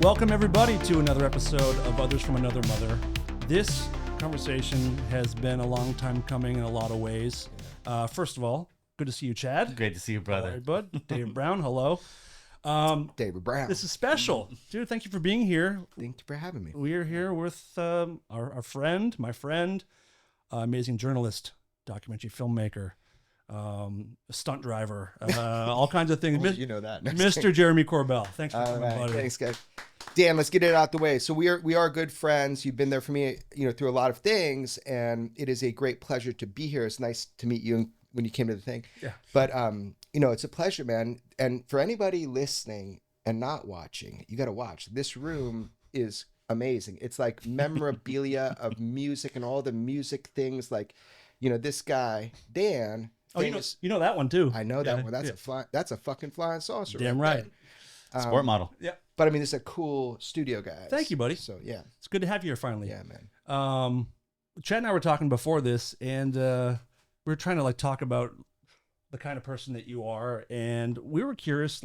Welcome, everybody, to another episode of Others from Another Mother. This conversation has been a long time coming in a lot of ways. First of all, good to see you, Chad. Great to see you, brother. All right, bud. David Brown, hello. David Brown. This is special. Dude, thank you for being here. Thank you for having me. We are here with our friend, my friend, amazing journalist, documentary filmmaker, stunt driver, all kinds of things. Well, you know that. Mr. Jeremy Corbell. Thanks for All coming, right. buddy. Thanks, guys. Dan, let's get it out the way. So we are good friends. You've been there for me, through a lot of things, and it is a great pleasure to be here. It's nice to meet you when you came to the thing. Yeah. But it's a pleasure, man. And for anybody listening and not watching, you got to watch. This room is amazing. It's like memorabilia of music and all the music things. Like, this guy Dan. Famous, you know that one too. I know that one. That's a fucking flying saucer. Damn right. Sport model. Yeah. But I mean, it's a cool studio, guys. Thank you, buddy. So yeah, It's good to have you here finally. yeah, man. Chad and I were talking before this, and we were trying to talk about the kind of person that you are, and we were curious,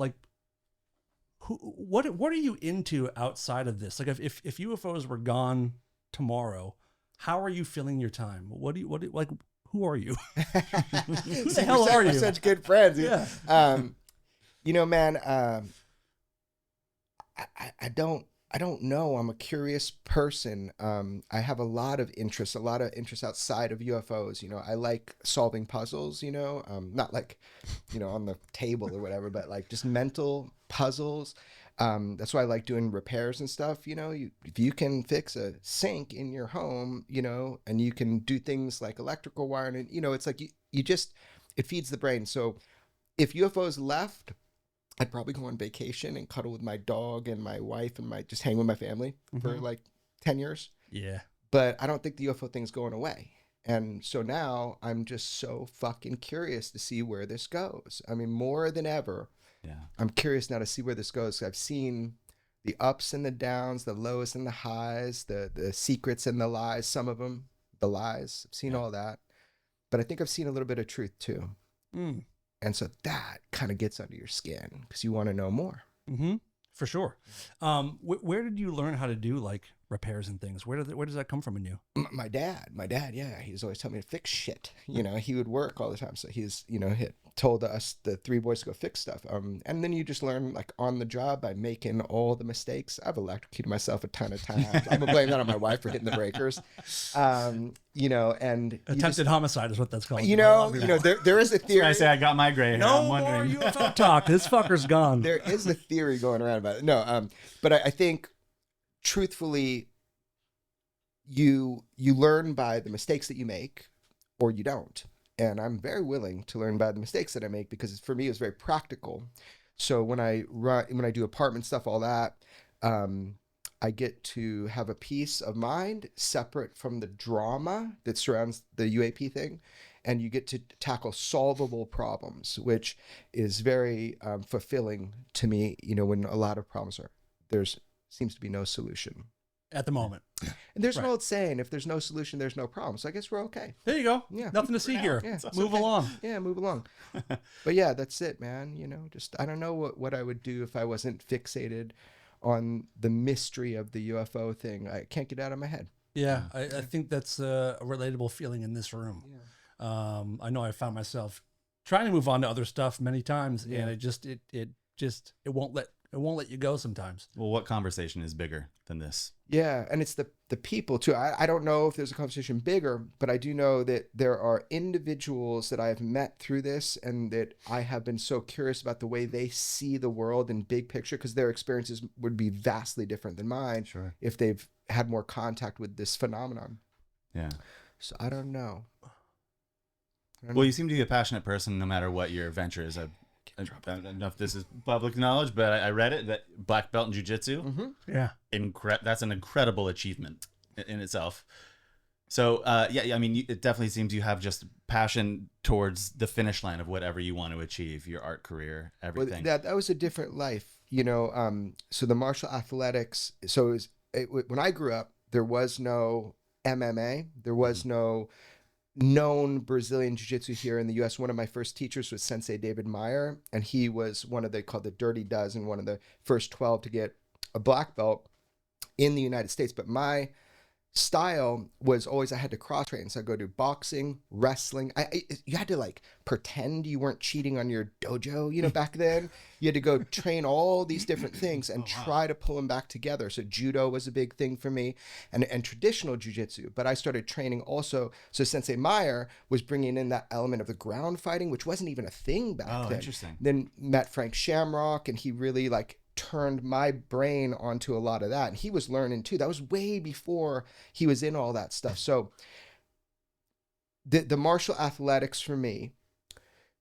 what are you into outside of this? Like, if UFOs were gone tomorrow, how are you filling your time? Who are you? Who the hell are We're you? such good friends. Yeah. Man. I don't know. I'm a curious person. I have a lot of interests outside of UFOs. I like solving puzzles, not like, on the table or whatever, but like just mental puzzles. That's why I like doing repairs and stuff. If you can fix a sink in your home, and you can do things like electrical wiring, it's like it feeds the brain. So if UFOs left, I'd probably go on vacation and cuddle with my dog and my wife and just hang with my family for like 10 years. Yeah. But I don't think the UFO thing's going away. And so now I'm just so fucking curious to see where this goes. I mean, more than ever, I'm curious now to see where this goes. I've seen the ups and the downs, the lows and the highs, the secrets and the lies, some of them, the lies. I've seen all that. But I think I've seen a little bit of truth too. Mm. And so that kind of gets under your skin because you want to know more. Mm-hmm. For sure. Where did you learn how to do repairs and things? Where does that come from in you? My dad, yeah, he's always telling me to fix shit. He would work all the time. So he's, he told us, the three boys, to go fix stuff. And then you just learn on the job by making all the mistakes. I've electrocuted myself a ton of times. I'm gonna blame that on my wife for hitting the breakers. And Attempted homicide is what that's called. there is a theory. I say I got my gray hair. No I'm more wondering. UFO talk. This fucker's gone. There is a theory going around about it. No, but I think truthfully, you learn by the mistakes that you make, or you don't. And I'm very willing to learn by the mistakes that I make because for me, it's very practical. So when I do apartment stuff, all that, I get to have a peace of mind separate from the drama that surrounds the UAP thing. And you get to tackle solvable problems, which is very fulfilling to me, when a lot of problems seems to be no solution. At the moment. And there's an old saying, if there's no solution, there's no problem. So I guess we're okay. There you go. Yeah. Nothing to see here. Yeah. Move along. Yeah, move along. But yeah, that's it, man. I don't know what I would do if I wasn't fixated on the mystery of the UFO thing. I can't get it out of my head. Yeah, I think that's a relatable feeling in this room. Yeah. I know I found myself trying to move on to other stuff many times, and it won't let you go sometimes. Well, what conversation is bigger than this? Yeah, and it's the people too. I don't know if there's a conversation bigger, but I do know that there are individuals that I have met through this and that I have been so curious about the way they see the world in big picture, because their experiences would be vastly different than mine if they've had more contact with this phenomenon. Yeah. So I don't know. Well, you seem to be a passionate person no matter what your venture is. I don't know if this is public knowledge, but I read it, that black belt in jiu-jitsu. Mm-hmm. Yeah. That's an incredible achievement in itself. So, I mean, it definitely seems you have just passion towards the finish line of whatever you want to achieve, your art career, everything. Well, that was a different life, so the martial athletics, when I grew up, there was no MMA, there was no known Brazilian jiu-jitsu here in the U.S. One of my first teachers was Sensei David Meyer, and he was one of called the Dirty Dozen, one of the first 12 to get a black belt in the United States, but my style was always I had to cross train. So I go to boxing, wrestling. You had to like pretend you weren't cheating on your dojo, you know, back then. You had to go train all these different things and try to pull them back together. So judo was a big thing for me, and traditional jujitsu. But I started training also. So Sensei Meyer was bringing in that element of the ground fighting, which wasn't even a thing back then. Oh, interesting. Then met Frank Shamrock, and he really like turned my brain onto a lot of that. And he was learning too. That was way before he was in all that stuff. So the martial athletics for me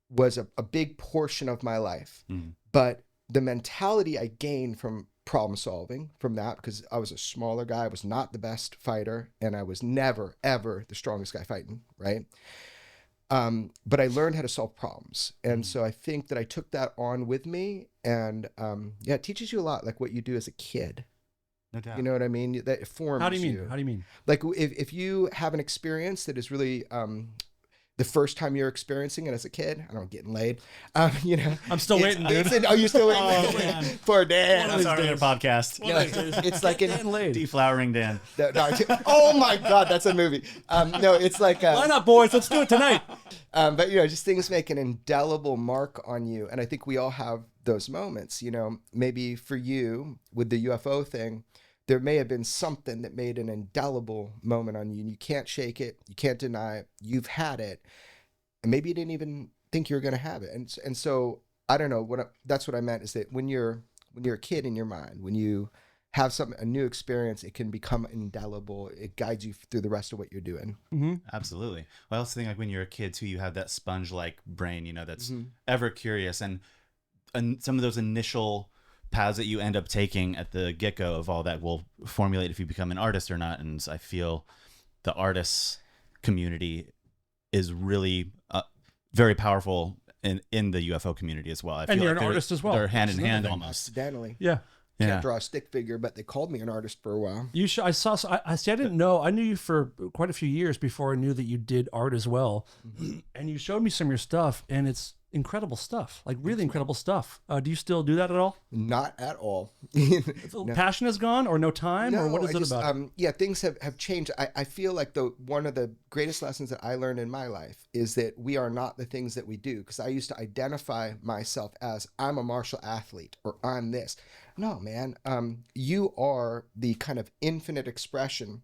was a big portion of my life. But the mentality I gained from problem solving from that, because I was a smaller guy, I was not the best fighter, and I was never, ever the strongest guy fighting, right? But I learned how to solve problems. And so I think that I took that on with me, and it teaches you a lot, like what you do as a kid. No doubt. You know what I mean? That it forms How do you mean? you. How do you mean? Like if you have an experience that is really the first time you're experiencing it as a kid, I don't know, getting laid, you know. I'm still waiting, dude. Oh, you're still waiting? Oh, man. Poor Dan. That's our other podcast. Yeah, it's like in Deflowering Dan. oh my God, that's a movie. No, it's like Line up, boys. Let's do it tonight. but you know, just things make an indelible mark on you, and I think we all have those moments. You know, maybe for you with the UFO thing, there may have been something that made an indelible moment on you, and you can't shake it, you can't deny it, you've had it, and maybe you didn't even think you were going to have it. And so I don't know that's what I meant, is that when you're a kid in your mind, when you have a new experience, it can become indelible. It guides you through the rest of what you're doing. Absolutely. Well, I also think like when you're a kid too, you have that sponge-like brain, you know, that's ever curious, and some of those initial paths that you end up taking at the get-go of all that will formulate if you become an artist or not. And I feel the artists community is really very powerful in the UFO community as well. I feel you're like an artist as well. They're hand in hand Absolutely. almost. Accidentally. Yeah. Can't draw a stick figure, but they called me an artist for a while. You should. I saw. I see. I didn't know. I knew you for quite a few years before I knew that you did art as well. And you showed me some of your stuff, and it's incredible stuff. Like really incredible stuff. Do you still do that at all? Not at all. Passion is gone, or no time, or what is I it just, about? Yeah, things have changed. I feel like one of the greatest lessons that I learned in my life is that we are not the things that we do. Because I used to identify myself as I'm a martial athlete or I'm this. No, man. You are the kind of infinite expression,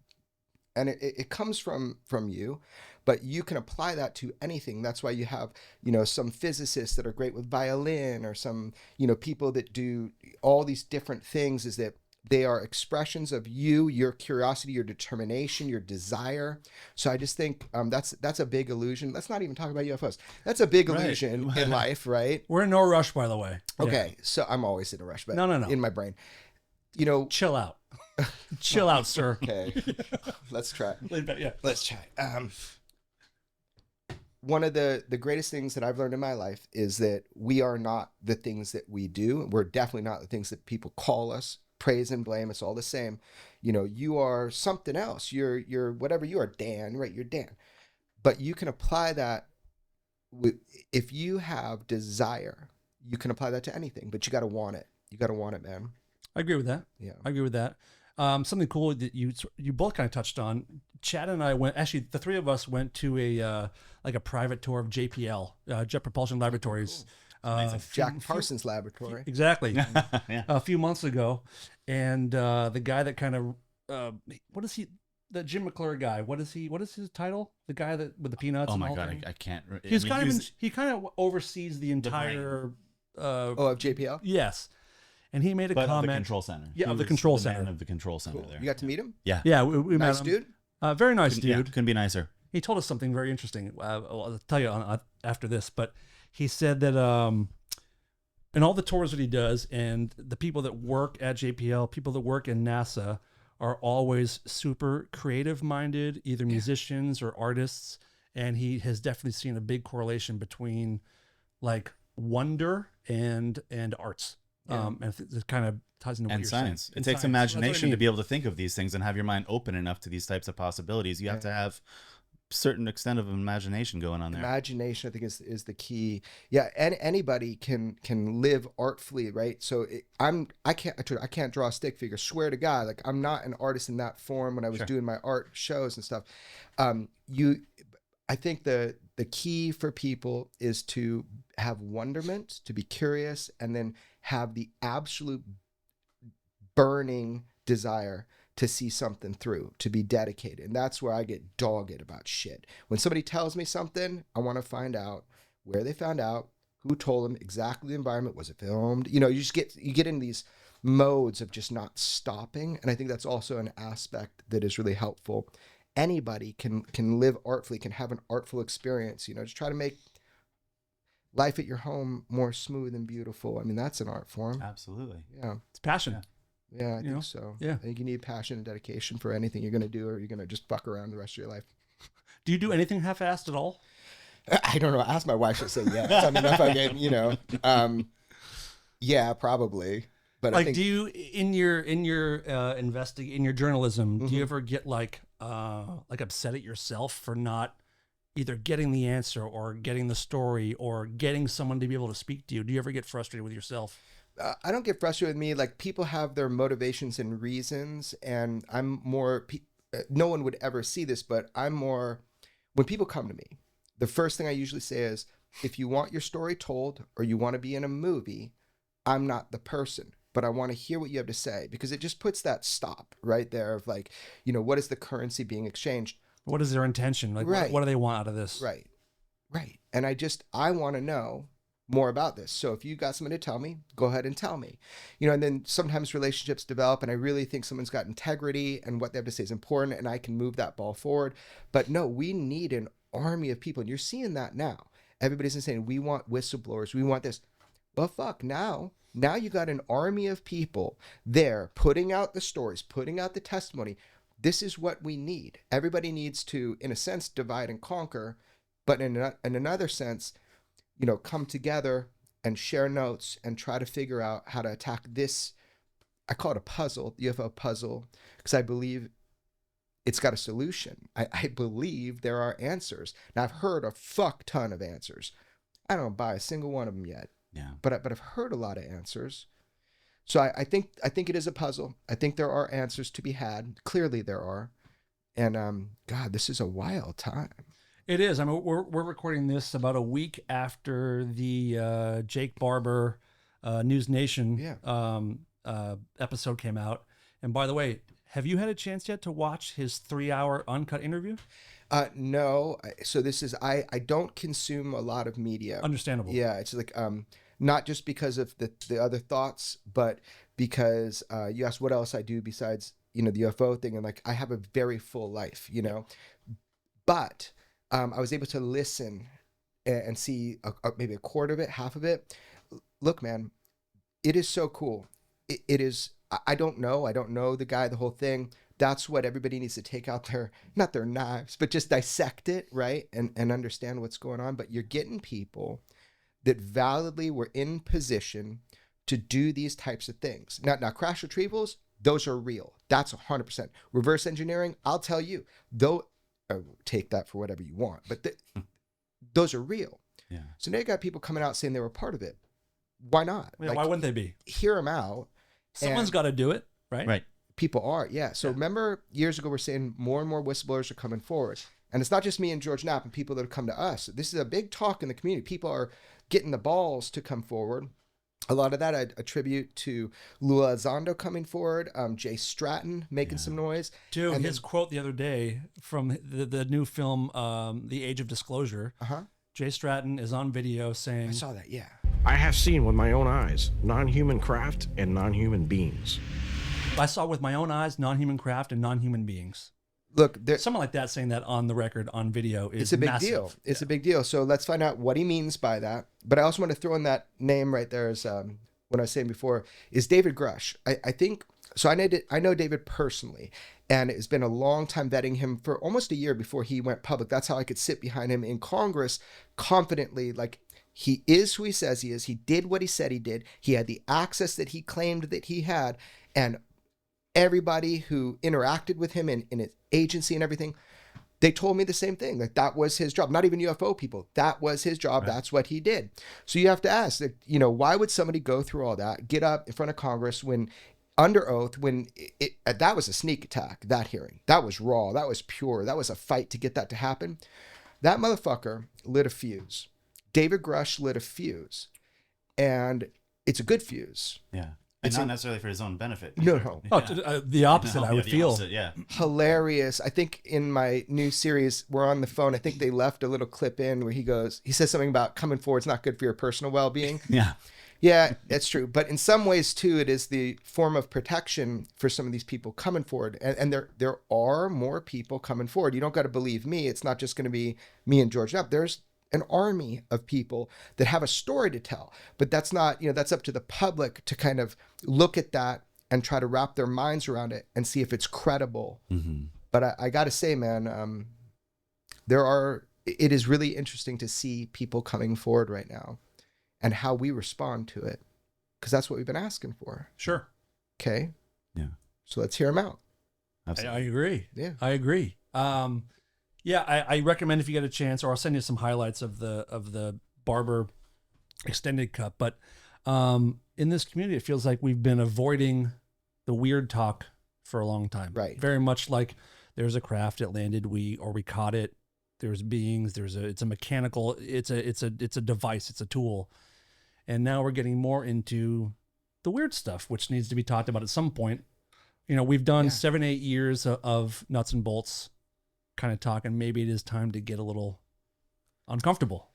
and it comes from you, but you can apply that to anything. That's why you have, you know, some physicists that are great with violin, or some, you know, people that do all these different things, is that they are expressions of you, your curiosity, your determination, your desire. So I just think that's a big illusion. Let's not even talk about UFOs. That's a big illusion in life, right? We're in no rush, by the way. Okay, so I'm always in a rush, but No. in my brain. You know, Chill out. Chill out, sir. okay, let's try. Yeah. Let's try. One of the greatest things that I've learned in my life is that we are not the things that we do. We're definitely not the things that people call us. Praise and blame, it's all the same. You know, you are something else. You're whatever you are, Dan, right? You're Dan. But you can apply that if you have desire, you can apply that to anything, but you got to want it. You got to want it, man. I agree with that. Yeah. I agree with that. Something cool that you both kind of touched on. Chad and I went. Actually, the three of us went to a private tour of JPL, Jet Propulsion Laboratories. Jack Parsons Laboratory. Exactly. Yeah. A few months ago, and the guy that kind of what is he? The Jim McClure guy. What is his title? The guy that with the peanuts. Oh and my the whole God, thing? I can't. He kind of oversees the entire. Of JPL. Yes, and he made a But comment. of the control center. Yeah, He of the was control the man center. of the control center Cool. there. You got to meet him? Yeah. Yeah, we Nice met him. dude. Very nice Yeah, dude. couldn't be nicer. He told us something very interesting. I'll tell you after this, but he said that in all the tours that he does, and the people that work at JPL, people that work in NASA, are always super creative minded, either musicians or artists. And he has definitely seen a big correlation between like wonder and arts. And it kind of ties into what And you're science. saying. It And takes science. That's what I imagination to mean. be able to think of these things and have your mind open enough to these types of possibilities. You have to have certain extent of imagination going on there. Imagination, I think, is the key. Yeah, and anybody can live artfully, right? So I can't draw a stick figure. Swear to God, like I'm not an artist in that form. When I was doing my art shows and stuff, I think the key for people is to have wonderment, to be curious, and then have the absolute burning desire to see something through, to be dedicated. And that's where I get dogged about shit. When somebody tells me something, I want to find out where they found out, who told them, exactly the environment, was it filmed? You know, you get in these modes of just not stopping. And I think that's also an aspect that is really helpful. Anybody can live artfully, can have an artful experience, you know, just try to make life at your home more smooth and beautiful. I mean, that's an art form. Absolutely. Yeah. It's passion. Yeah, I think so. Yeah. I think you need passion and dedication for anything you're going to do, or you're going to just fuck around the rest of your life. Do you do anything half-assed at all? I don't know. Ask my wife. She'll say yes. I mean, if I get, you know, yeah, probably. But like, I think, do you in your in your journalism, do you ever get like upset at yourself for not either getting the answer or getting the story or getting someone to be able to speak to you? Do you ever get frustrated with yourself? I don't get frustrated with me. Like, people have their motivations and reasons, and I'm more. No one would ever see this, but I'm more. When people come to me, the first thing I usually say is, if you want your story told or you want to be in a movie, I'm not the person, but I want to hear what you have to say, because it just puts that stop right there of like, you know, what is the currency being exchanged? What is their intention? Like, Right. what do they want out of this? Right. And I want to know more about this. So if you got something to tell me, go ahead and tell me. You know, and then sometimes relationships develop, and I really think someone's got integrity and what they have to say is important, and I can move that ball forward. But no, we need an army of people, and you're seeing that now. Everybody's saying, we want whistleblowers, we want this. Well, fuck, now you got an army of people there putting out the stories, putting out the testimony. This is what we need. Everybody needs to, in a sense, divide and conquer, but in another sense, you know, come together and share notes and try to figure out how to attack this. I call it a puzzle, the UFO puzzle, because I believe it's got a solution. I believe there are answers. Now, I've heard a fuck ton of answers. I don't buy a single one of them yet. Yeah. But I've heard a lot of answers. So I think it is a puzzle. I think there are answers to be had. Clearly there are. And God, this is a wild time. It is. I mean, we're recording this about a week after the Jake Barber News Nation episode came out. And by the way, have you had a chance yet to watch his 3-hour uncut interview? No. So this is, I don't consume a lot of media. Understandable. Yeah. It's like, not just because of the other thoughts, but because you asked what else I do besides, you know, the UFO thing. And like, I have a very full life, you know, but I was able to listen and see maybe a quarter of it, half of it. Look, man, it is so cool. It is, I don't know the guy, the whole thing. That's what everybody needs to take out not their knives, but just dissect it, right? And understand what's going on. But you're getting people that validly were in position to do these types of things. Now crash retrievals, those are real. That's 100%. Reverse engineering, I'll tell you, though, take that for whatever you want, but those are real. Yeah. So now you got people coming out saying they were part of it. Why not? Yeah, like, why wouldn't they be? Hear them out. Someone's got to do it, right? Right. People are, yeah. So remember years ago, we're saying more and more whistleblowers are coming forward. And it's not just me and George Knapp and people that have come to us. This is a big talk in the community. People are getting the balls to come forward. A lot of that I attribute to Lula Zondo coming forward, Jay Stratton making some noise. Dude, and his quote the other day from the new film, The Age of Disclosure, Jay Stratton is on video saying... I saw that, yeah. I have seen with my own eyes non-human craft and non-human beings. I saw with my own eyes non-human craft and non-human beings. Look, someone like that saying that on the record, on video, is it's a big massive. deal. It's a big deal. So let's find out what he means by that. But I also want to throw in that name right there as what I was saying before is David Grusch. I think so. I know David personally, and it's been a long time vetting him for almost a year before he went public. That's how I could sit behind him in Congress confidently, like he is who he says he is. He did what he said he did. He had the access that he claimed that he had, and everybody who interacted with him in his agency and everything, they told me the same thing. Like that was his job. Not even UFO people. That was his job. Right. That's what he did. So you have to ask that, you know, why would somebody go through all that, get up in front of Congress when under oath, when that was a sneak attack, that hearing, that was raw. That was pure. That was a fight to get that to happen. That motherfucker lit a fuse. David Grusch lit a fuse, and it's a good fuse. Yeah. It's And not necessarily for his own benefit. No, either. no. Oh, the opposite, No, I would the feel. opposite, yeah. Hilarious. I think in my new series, we're on the phone. I think they left a little clip in where he says something about coming forward's not good for your personal well-being. Yeah. Yeah, that's true. But in some ways too, it is the form of protection for some of these people coming forward. And there are more people coming forward. You don't got to believe me. It's not just going to be me and George Knapp. There's an army of people that have a story to tell, but that's not, you know, that's up to the public to kind of look at that and try to wrap their minds around it and see if it's credible. Mm-hmm. But I got to say, man, it is really interesting to see people coming forward right now and how we respond to it. Cause that's what we've been asking for. Sure. Okay. Yeah. So let's hear them out. I Absolutely. agree. Yeah. I agree. Yeah, I recommend if you get a chance, or I'll send you some highlights of the Barber extended cut. But in this community, it feels like we've been avoiding the weird talk for a long time. Right. Very much like there's a craft, it landed, we caught it. There's beings. It's a mechanical. It's a device. It's a tool. And now we're getting more into the weird stuff, which needs to be talked about at some point. You know, we've done 7-8 years of nuts and bolts kind of talk, and maybe it is time to get a little uncomfortable.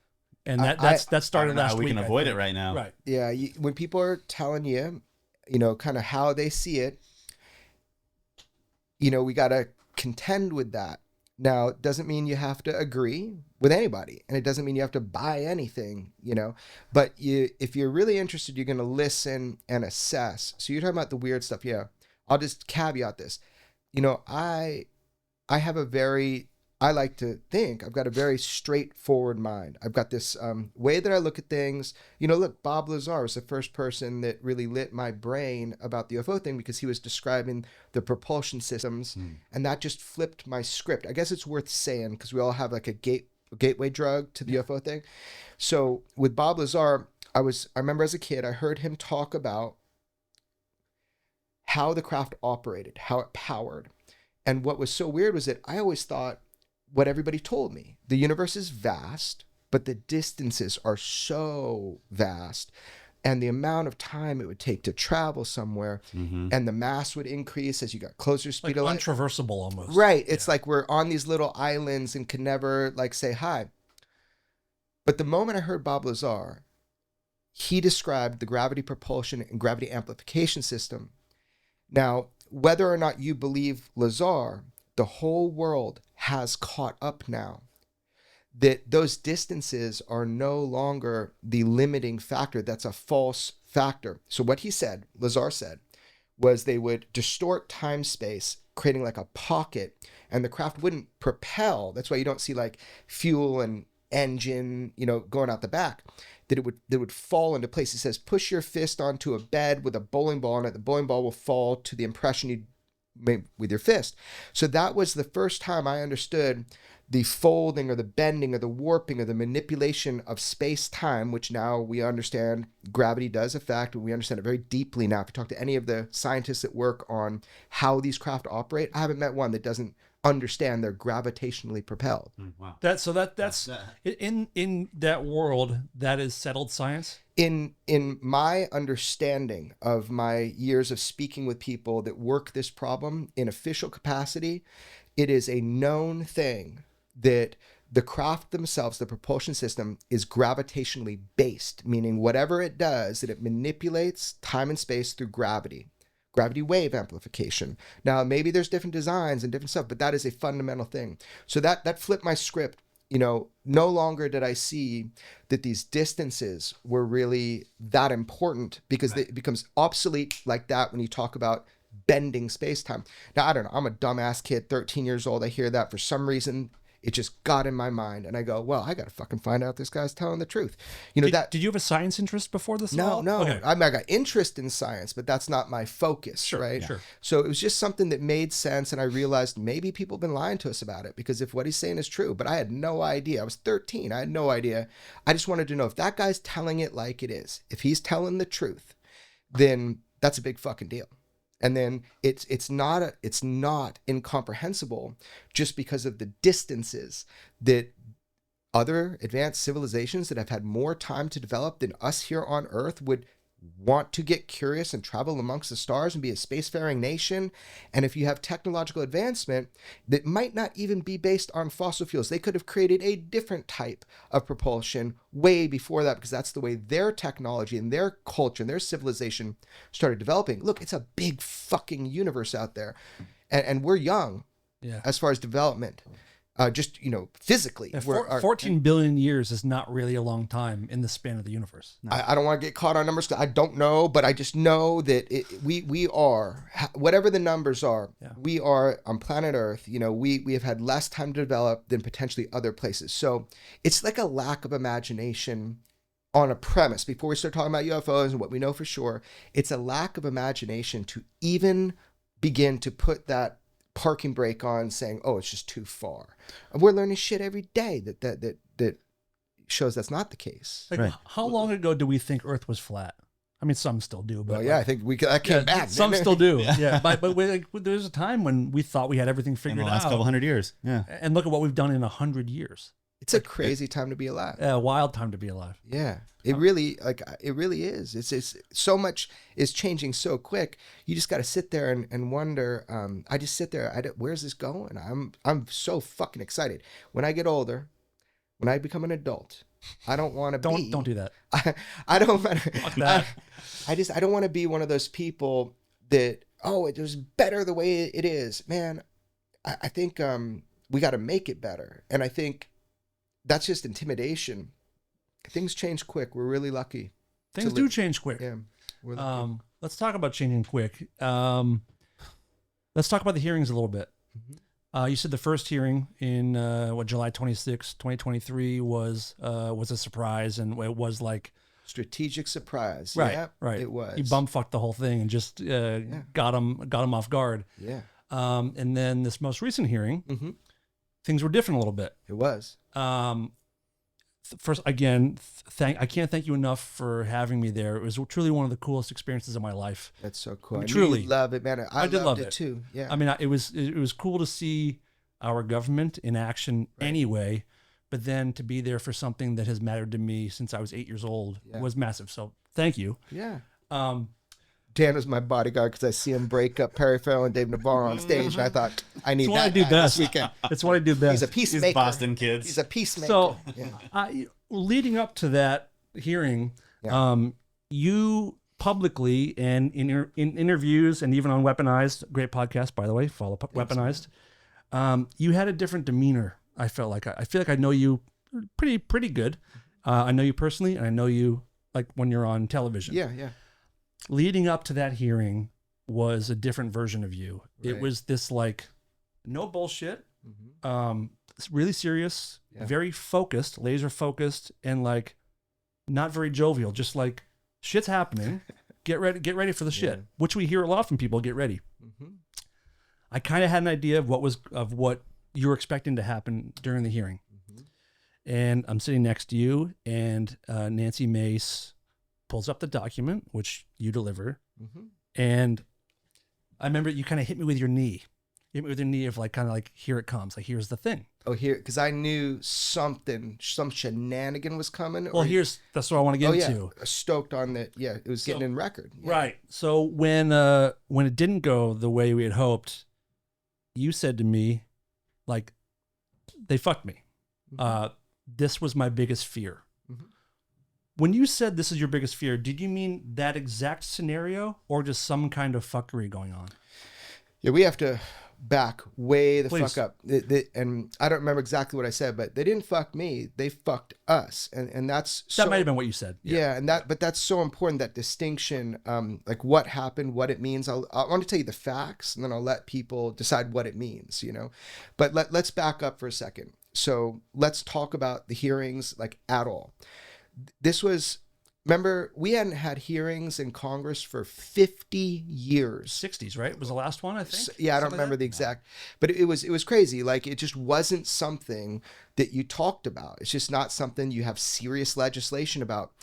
And that started I don't know last how we week. can avoid it right now. Right. Yeah. When people are telling you, you know, kind of how they see it, you know, we got to contend with that. Now, it doesn't mean you have to agree with anybody, and it doesn't mean you have to buy anything, you know, but if you're really interested, you're going to listen and assess. So you're talking about the weird stuff. Yeah. I'll just caveat this. You know, I like to think I've got a very straightforward mind. I've got this way that I look at things. You know, look, Bob Lazar was the first person that really lit my brain about the UFO thing because he was describing the propulsion systems, and that just flipped my script. I guess it's worth saying because we all have like a gateway drug to the UFO thing. So with Bob Lazar, I remember as a kid, I heard him talk about how the craft operated, how it powered. And what was so weird was that I always thought what everybody told me. The universe is vast, but the distances are so vast. And the amount of time it would take to travel somewhere, and the mass would increase as you got closer speed Like of light. untraversable almost. Right. It's like we're on these little islands and can never like say hi. But the moment I heard Bob Lazar, he described the gravity propulsion and gravity amplification system. Now, whether or not you believe Lazar, the whole world has caught up now. That those distances are no longer the limiting factor. That's a false factor. So what he said, Lazar said, was they would distort time-space, creating like a pocket, and the craft wouldn't propel. That's why you don't see like fuel and engine, you know, going out the back. That it would fall into place. He says, push your fist onto a bed with a bowling ball on it. The bowling ball will fall to the impression you made with your fist. So that was the first time I understood the folding or the bending or the warping or the manipulation of space-time, which now we understand gravity does affect, and we understand it very deeply now. If you talk to any of the scientists that work on how these craft operate, I haven't met one that doesn't understand they're gravitationally propelled. Wow. That's in that world, that is settled science. In my understanding of my years of speaking with people that work this problem in official capacity, it is a known thing that the craft themselves, the propulsion system, is gravitationally based, meaning whatever it does, that it manipulates time and space through gravity wave amplification. Now, maybe there's different designs and different stuff, but that is a fundamental thing. So that flipped my script. You know, no longer did I see that these distances were really that important because it becomes obsolete like that when you talk about bending space-time. Now, I don't know. I'm a dumbass kid, 13 years old. I hear that for some reason. It just got in my mind, and I go, well, I got to fucking find out if this guy's telling the truth. Did you have a science interest before this? No. Okay. I got interest in science, but that's not my focus, right? Sure. So it was just something that made sense, and I realized maybe people have been lying to us about it, because if what he's saying is true, but I had no idea. I was 13. I had no idea. I just wanted to know if that guy's telling it like it is. If he's telling the truth, then that's a big fucking deal. And then it's not incomprehensible just because of the distances that other advanced civilizations that have had more time to develop than us here on Earth would want to get curious and travel amongst the stars and be a spacefaring nation. And if you have technological advancement that might not even be based on fossil fuels, they could have created a different type of propulsion way before that, because that's the way their technology and their culture and their civilization started developing. Look, it's a big fucking universe out there, and we're young as far as development. Just, physically. 14 billion years is not really a long time in the span of the universe. No. I don't want to get caught on numbers, 'cause I don't know, but I just know that we are, whatever the numbers are, we are on planet Earth. We have had less time to develop than potentially other places. So it's like a lack of imagination on a premise. Before we start talking about UFOs and what we know for sure, it's a lack of imagination to even begin to put that parking brake on, saying, oh, it's just too far. And we're learning shit every day that shows that's not the case. Like, how long ago do we think Earth was flat? I mean, some still do, but I think that came back. Some still do. But there's a time when we thought we had everything figured out. In the last couple hundred years. Yeah. And look at what we've done in 100 years. It's a crazy time to be alive. A wild time to be alive. Yeah. It really is. It's so much is changing so quick. You just got to sit there and wonder. I just sit there. Where's this going? I'm so fucking excited. When I get older, when I become an adult, I don't want to be. Don't do that. I don't. Fuck that. I don't want to be one of those people that, it was better the way it is. Man, I think we got to make it better. And I think that's just intimidation. Things change quick. We're really lucky. Things do change quick. Yeah. We're lucky. Let's talk about changing quick. Let's talk about the hearings a little bit. You said the first hearing in July 26, 2023 was a surprise, and it was like strategic surprise. Right, yeah, right. It was. He bumfucked the whole thing and just got him off guard. Yeah. And then this most recent hearing, things were different a little bit. It was. First, again, I can't thank you enough for having me there. It was truly one of the coolest experiences of my life. That's so cool. I mean, truly love it, man. I did love it too. Yeah. I mean, it was cool to see our government in action anyway, but then to be there for something that has mattered to me since I was 8 years old was massive. So thank you. Yeah. Dan was my bodyguard because I see him break up Perry Farrell and Dave Navarro on stage, and I thought, I need that this weekend. It's what I do best. He's a peacemaker. He's Boston kids. He's a peacemaker. So, leading up to that hearing, you publicly and in interviews and even on Weaponized, great podcast, by the way, follow Weaponized, you had a different demeanor. I felt like I feel like I know you pretty good. I know you personally, and I know you like when you're on television. Yeah. Leading up to that hearing was a different version of you. Right. It was this like no bullshit, really serious, very focused, laser focused, and like not very jovial. Just like shit's happening. Get ready for the shit, which we hear a lot from people. Get ready. I kind of had an idea of what you were expecting to happen during the hearing, and I'm sitting next to you, and Nancy Mace pulls up the document, which you deliver. And I remember you kind of hit me with your knee. You hit me with your knee of like, kind of like, here it comes. Like, here's the thing. Oh, here, because I knew some shenanigan was coming. Well, that's what I want to get into. Stoked on that. Yeah, it was getting in record. Yeah. Right. So when it didn't go the way we had hoped, you said to me, like, they fucked me. This was my biggest fear. When you said this is your biggest fear, did you mean that exact scenario or just some kind of fuckery going on? Yeah, we have to back way the Please. fuck up. And I don't remember exactly what I said, but they didn't fuck me. They fucked us. And that's so... That might have been what you said. Yeah, but that's so important, that distinction, like what happened, what it means. I want to tell you the facts, and then I'll let people decide what it means, But let's back up for a second. So let's talk about the hearings like at all. This was, remember, we hadn't had hearings in Congress for 50 years. 60s, right? Was the last one, I think. Yeah, I don't remember the exact, but it was crazy. Like, it just wasn't something that you talked about. It's just not something you have serious legislation about.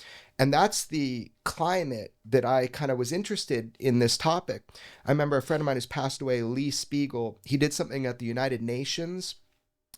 And that's the climate that I kind of was interested in this topic. I remember a friend of mine who's passed away, Lee Spiegel. He did something at the United Nations.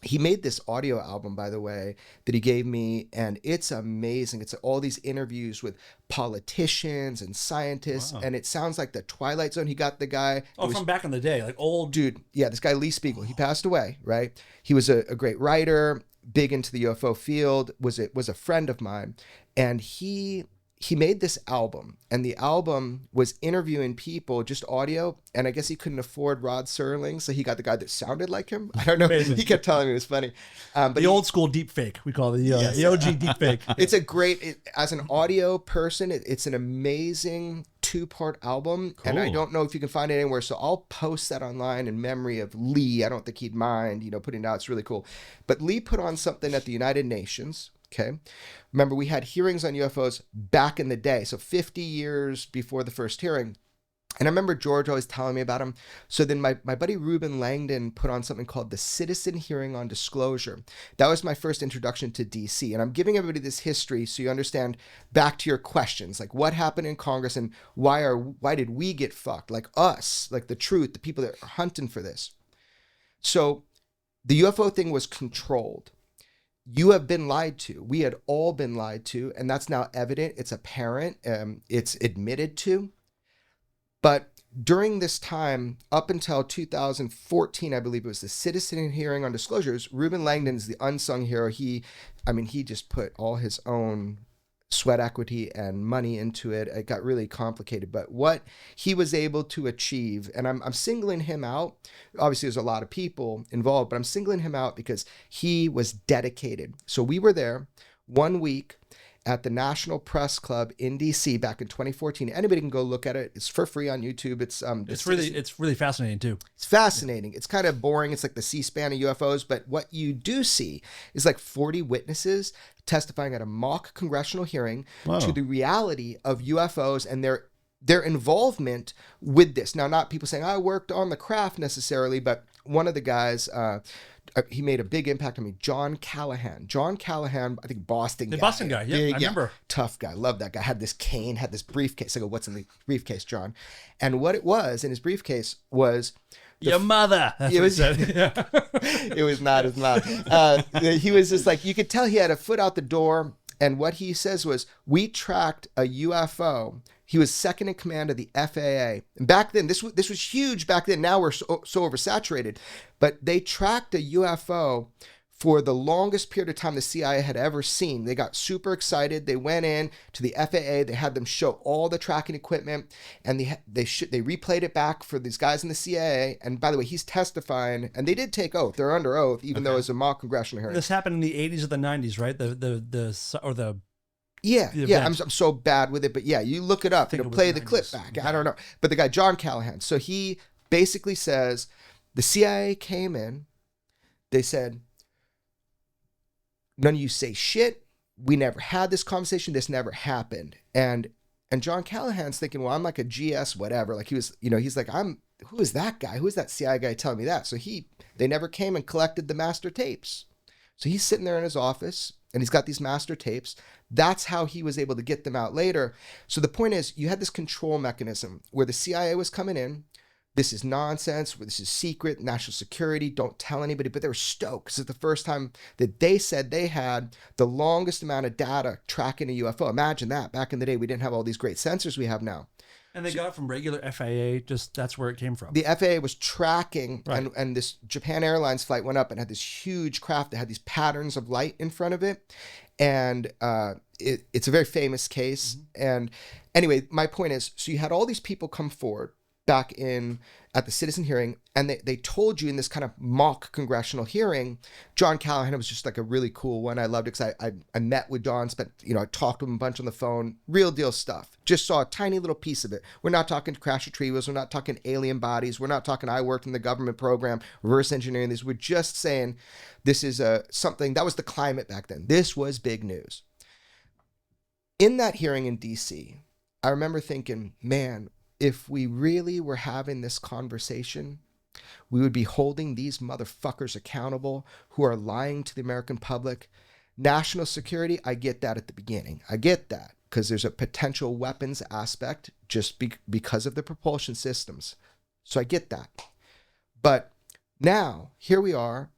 He made this audio album, by the way, that he gave me, and it's amazing. It's all these interviews with politicians and scientists, and it sounds like the Twilight Zone. He got the guy... from back in the day, like old... Dude, yeah, this guy Lee Spiegel, he passed away, right? He was a great writer, big into the UFO field, was a friend of mine, and he made this album, and the album was interviewing people, just audio, and I guess he couldn't afford Rod Serling, so he got the guy that sounded like him. I don't know. Amazing. He kept telling me it was funny. But the old school deep fake, we call it the OG deep fake. It's a great, as an audio person, it's an amazing 2-part album, and I don't know if you can find it anywhere, so I'll post that online in memory of Lee. I don't think he'd mind, putting it out. It's really cool. But Lee put on something at the United Nations. Okay. Remember, we had hearings on UFOs back in the day. So 50 years before the first hearing. And I remember George always telling me about him. So then my buddy Ruben Langdon put on something called the Citizen Hearing on Disclosure. That was my first introduction to DC. And I'm giving everybody this history so you understand, back to your questions, like what happened in Congress and why did we get fucked? Like us, like the truth, the people that are hunting for this. So the UFO thing was controlled. You have been lied to. We had all been lied to, and that's now evident. It's apparent. It's admitted to. But during this time, up until 2014, I believe it was the Citizen Hearing on Disclosures, Ruben Langdon is the unsung hero. He just put all his own sweat equity and money into it. It got really complicated, but what he was able to achieve, and I'm singling him out. Obviously, there's a lot of people involved, but I'm singling him out because he was dedicated. So we were there 1 week at the National Press Club in DC back in 2014. Anybody can go look at it. It's for free on YouTube. It's really fascinating too. It's fascinating. It's kind of boring. It's like the C-SPAN of UFOs, but what you do see is like 40 witnesses testifying at a mock congressional hearing to the reality of UFOs and their involvement with this. Now, not people saying, I worked on the craft necessarily, but one of the guys, he made a big impact on me, John Callahan. John Callahan, I think Boston guy. The Boston guy, yeah, I remember. Tough guy, love that guy. Had this cane, had this briefcase. I go, what's in the briefcase, John? And what it was in his briefcase was... Your mother. It was, it was not his mom. He was just like, you could tell he had a foot out the door. And what he says was, we tracked a UFO. He was second in command of the FAA. And back then, this was huge back then. Now we're so oversaturated. But they tracked a UFO for the longest period of time the CIA had ever seen. They got super excited. They went in to the FAA. They had them show all the tracking equipment, and they replayed it back for these guys in the CIA. And by the way, he's testifying, and they did take oath. They're under oath, even though it was a mock congressional hearing. This happened in the 80s or the 90s, right? Yeah. I'm so bad with it, but yeah, you look it up. It'll play the clip back. I don't know. But the guy, John Callahan, so he basically says the CIA came in. They said, none of you say shit. We never had this conversation. This never happened. And John Callahan's thinking, well, I'm like a GS, whatever. Like he was, he's like, who is that guy? Who is that CIA guy telling me that? So they never came and collected the master tapes. So he's sitting there in his office and he's got these master tapes. That's how he was able to get them out later. So the point is, you had this control mechanism where the CIA was coming in. This is nonsense. This is secret, national security. Don't tell anybody. But they were stoked because it's the first time that they said they had the longest amount of data tracking a UFO. Imagine that. Back in the day, we didn't have all these great sensors we have now. And they got it from regular FAA. Just that's where it came from. The FAA was tracking, right. and this Japan Airlines flight went up and had this huge craft that had these patterns of light in front of it. And it's a very famous case. Mm-hmm. And anyway, my point is, so you had all these people come forward. back in at the citizen hearing, and they told you in this kind of mock congressional hearing, John Callahan was just like a really cool one. I loved it because I met with John, I talked to him a bunch on the phone, real deal stuff. Just saw a tiny little piece of it. We're not talking crash retrievals. We're not talking alien bodies. We're not talking I worked in the government program, reverse engineering these. We're just saying this is something that was the climate back then. This was big news. In that hearing in DC, I remember thinking, man, if we really were having this conversation, we would be holding these motherfuckers accountable who are lying to the American public. National security, I get that at the beginning. I get that because there's a potential weapons aspect just because of the propulsion systems. So I get that. But now, here we are,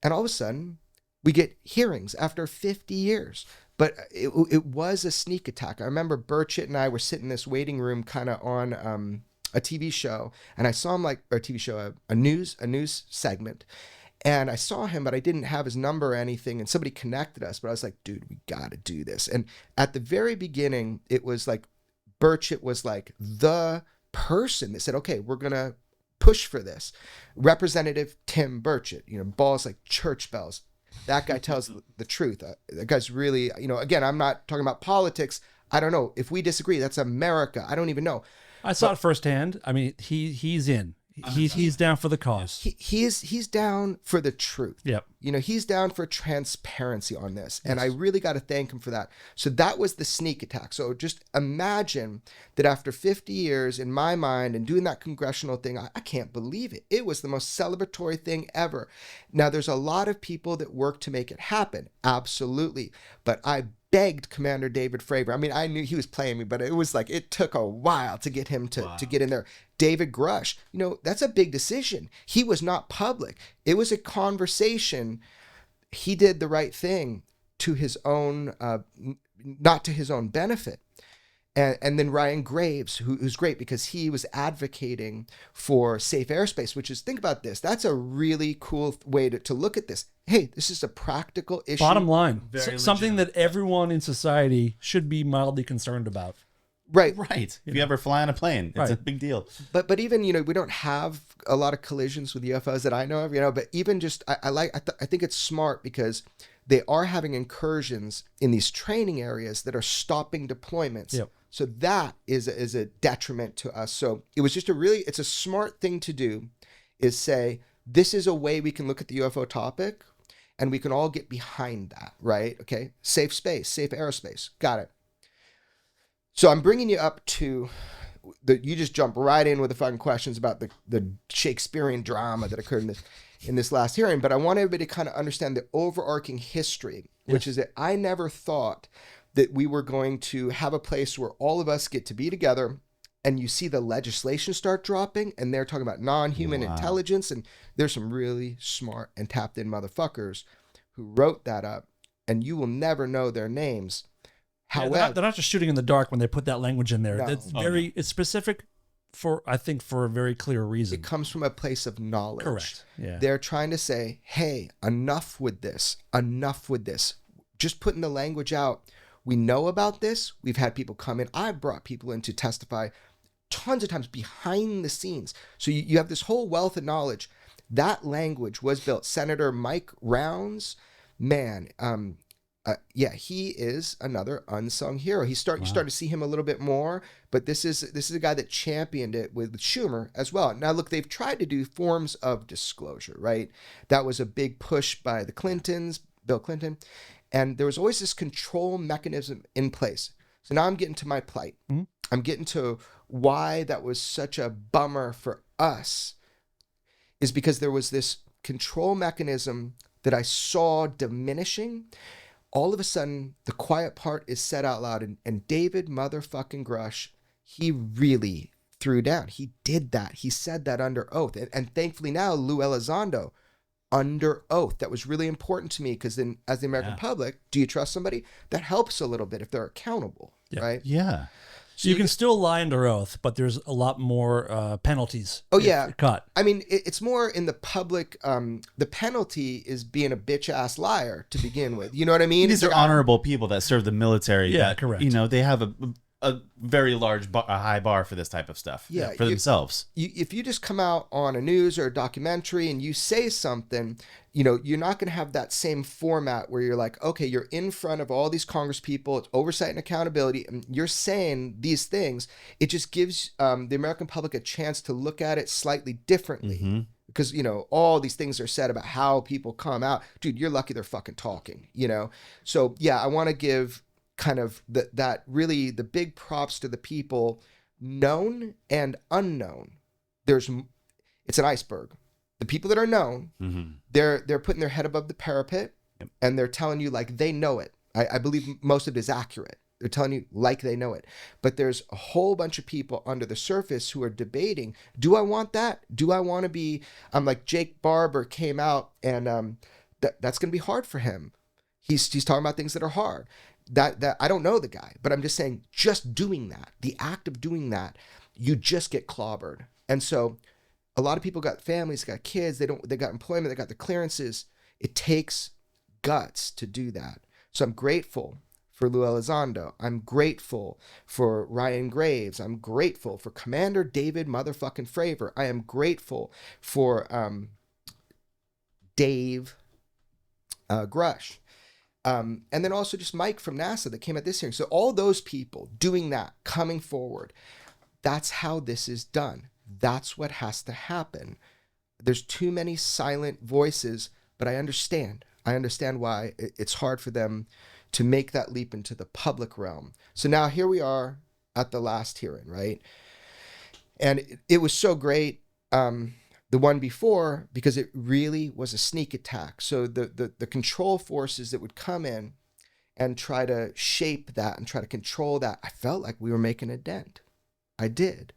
and all of a sudden, we get hearings after 50 years. But it was a sneak attack. I remember Burchett and I were sitting in this waiting room kind of on a TV show, and I saw him a news segment, and I saw him, but I didn't have his number or anything, and somebody connected us, but I was like, dude, we got to do this. And at the very beginning, it was like Burchett was like the person that said, okay, we're going to push for this. Representative Tim Burchett, balls like church bells. That guy tells the truth. That guy's really, again, I'm not talking about politics. I don't know. If we disagree, that's America. I don't even know. I saw it firsthand. I mean, he's in. He's down for the cause. He's down for the truth. Yep. He's down for transparency on this. And I really got to thank him for that. So that was the sneak attack. So just imagine that after 50 years in my mind and doing that congressional thing, I can't believe it. It was the most celebratory thing ever. Now, there's a lot of people that work to make it happen. Absolutely. But I begged Commander David Fravor. I mean, I knew he was playing me, but it was like, it took a while to get him to get in there. David Grusch, that's a big decision. He was not public. It was a conversation. He did the right thing to his own, not to his own benefit. And then Ryan Graves, who's great because he was advocating for safe airspace, which is, think about this. That's a really cool way to look at this. Hey, this is a practical issue. Bottom line, Very something legitimate. that everyone in society should be mildly concerned about. Right. Right. If you ever fly on a plane, it's a big deal. But even, we don't have a lot of collisions with UFOs that I know of, but even just, I think it's smart because they are having incursions in these training areas that are stopping deployments. Yep. So that is a detriment to us. So it was just it's a smart thing to do, is say, this is a way we can look at the UFO topic and we can all get behind that, right? Okay. Safe space, safe aerospace. Got it. So I'm bringing you up to you just jump right in with the fucking questions about the Shakespearean drama that occurred in this last hearing. But I want everybody to kind of understand the overarching history, which is that I never thought that we were going to have a place where all of us get to be together and you see the legislation start dropping and they're talking about non-human intelligence. And there's some really smart and tapped in motherfuckers who wrote that up, and you will never know their names. However, they're not just shooting in the dark when they put that language in there. No. It's specific for a very clear reason. it comes from a place of knowledge. Correct. Yeah. They're trying to say, hey, enough with this. Enough with this. Just putting the language out. We know about this. We've had people come in. I've brought people in to testify tons of times behind the scenes. So you have this whole wealth of knowledge. That language was built. Senator Mike Rounds, man, he is another unsung hero. You start to see him a little bit more, but this is a guy that championed it with Schumer as well. Now, look, they've tried to do forms of disclosure, right? That was a big push by the Clintons, Bill Clinton, and there was always this control mechanism in place. So now I'm getting to my plight. Mm-hmm. I'm getting to why that was such a bummer for us, is because there was this control mechanism that I saw diminishing. All of a sudden, the quiet part is said out loud, and David motherfucking Grusch, he really threw down. He did that. He said that under oath. And thankfully now, Lou Elizondo, under oath. That was really important to me, because then as the American public, do you trust somebody? That helps a little bit if they're accountable, right? Yeah. So you can still lie under oath, but there's a lot more penalties. Oh, yeah. Caught. I mean, it's more in the public. The penalty is being a bitch-ass liar to begin with. You know what I mean? These are honorable people that serve the military. Yeah, that, correct. They have a very a high bar for this type of stuff. Yeah, for themselves. If you just come out on a news or a documentary and you say something, you're not going to have that same format where you're like, okay, you're in front of all these Congress people, it's oversight and accountability, and you're saying these things. It just gives the American public a chance to look at it slightly differently. Mm-hmm. Because, all these things are said about how people come out. Dude, you're lucky they're fucking talking, So, yeah, I want to give kind of that really the big props to the people, known and unknown. It's an iceberg. The people that are known, mm-hmm. they're putting their head above the parapet, yep. and they're telling you like they know it. I believe most of it is accurate. They're telling you like they know it. But there's a whole bunch of people under the surface who are debating, do I want that? Do I want to be, like Jake Barber came out, and that's going to be hard for him. He's talking about things that are hard. That I don't know the guy, but I'm just saying, just doing that, the act of doing that, you just get clobbered. And so a lot of people got families, got kids, they got employment, they got the clearances. It takes guts to do that. So I'm grateful for Lou Elizondo. I'm grateful for Ryan Graves. I'm grateful for Commander David motherfucking Fravor. I am grateful for Dave Grusch. And then also just Mike from NASA that came at this hearing. So all those people doing that, coming forward, that's how this is done. That's what has to happen. There's too many silent voices, but I understand. I understand why it's hard for them to make that leap into the public realm. So now here we are at the last hearing, right? And it was so great. The one before, because it really was a sneak attack. So the control forces that would come in and try to shape that and try to control that, I felt like we were making a dent. I did.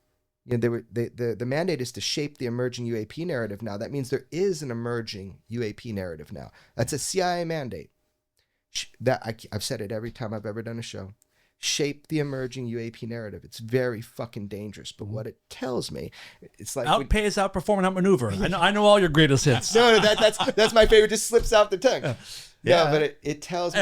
The mandate is to shape the emerging UAP narrative now. That means there is an emerging UAP narrative now. That's a CIA mandate. I've said it every time I've ever done a show. Shape the emerging UAP narrative. It's very fucking dangerous. But what it tells me, it's like outpace, outperform, and outmaneuver. I know all your greatest hits. No, that's my favorite. Just slips off the tongue. Yeah, no, but it tells me.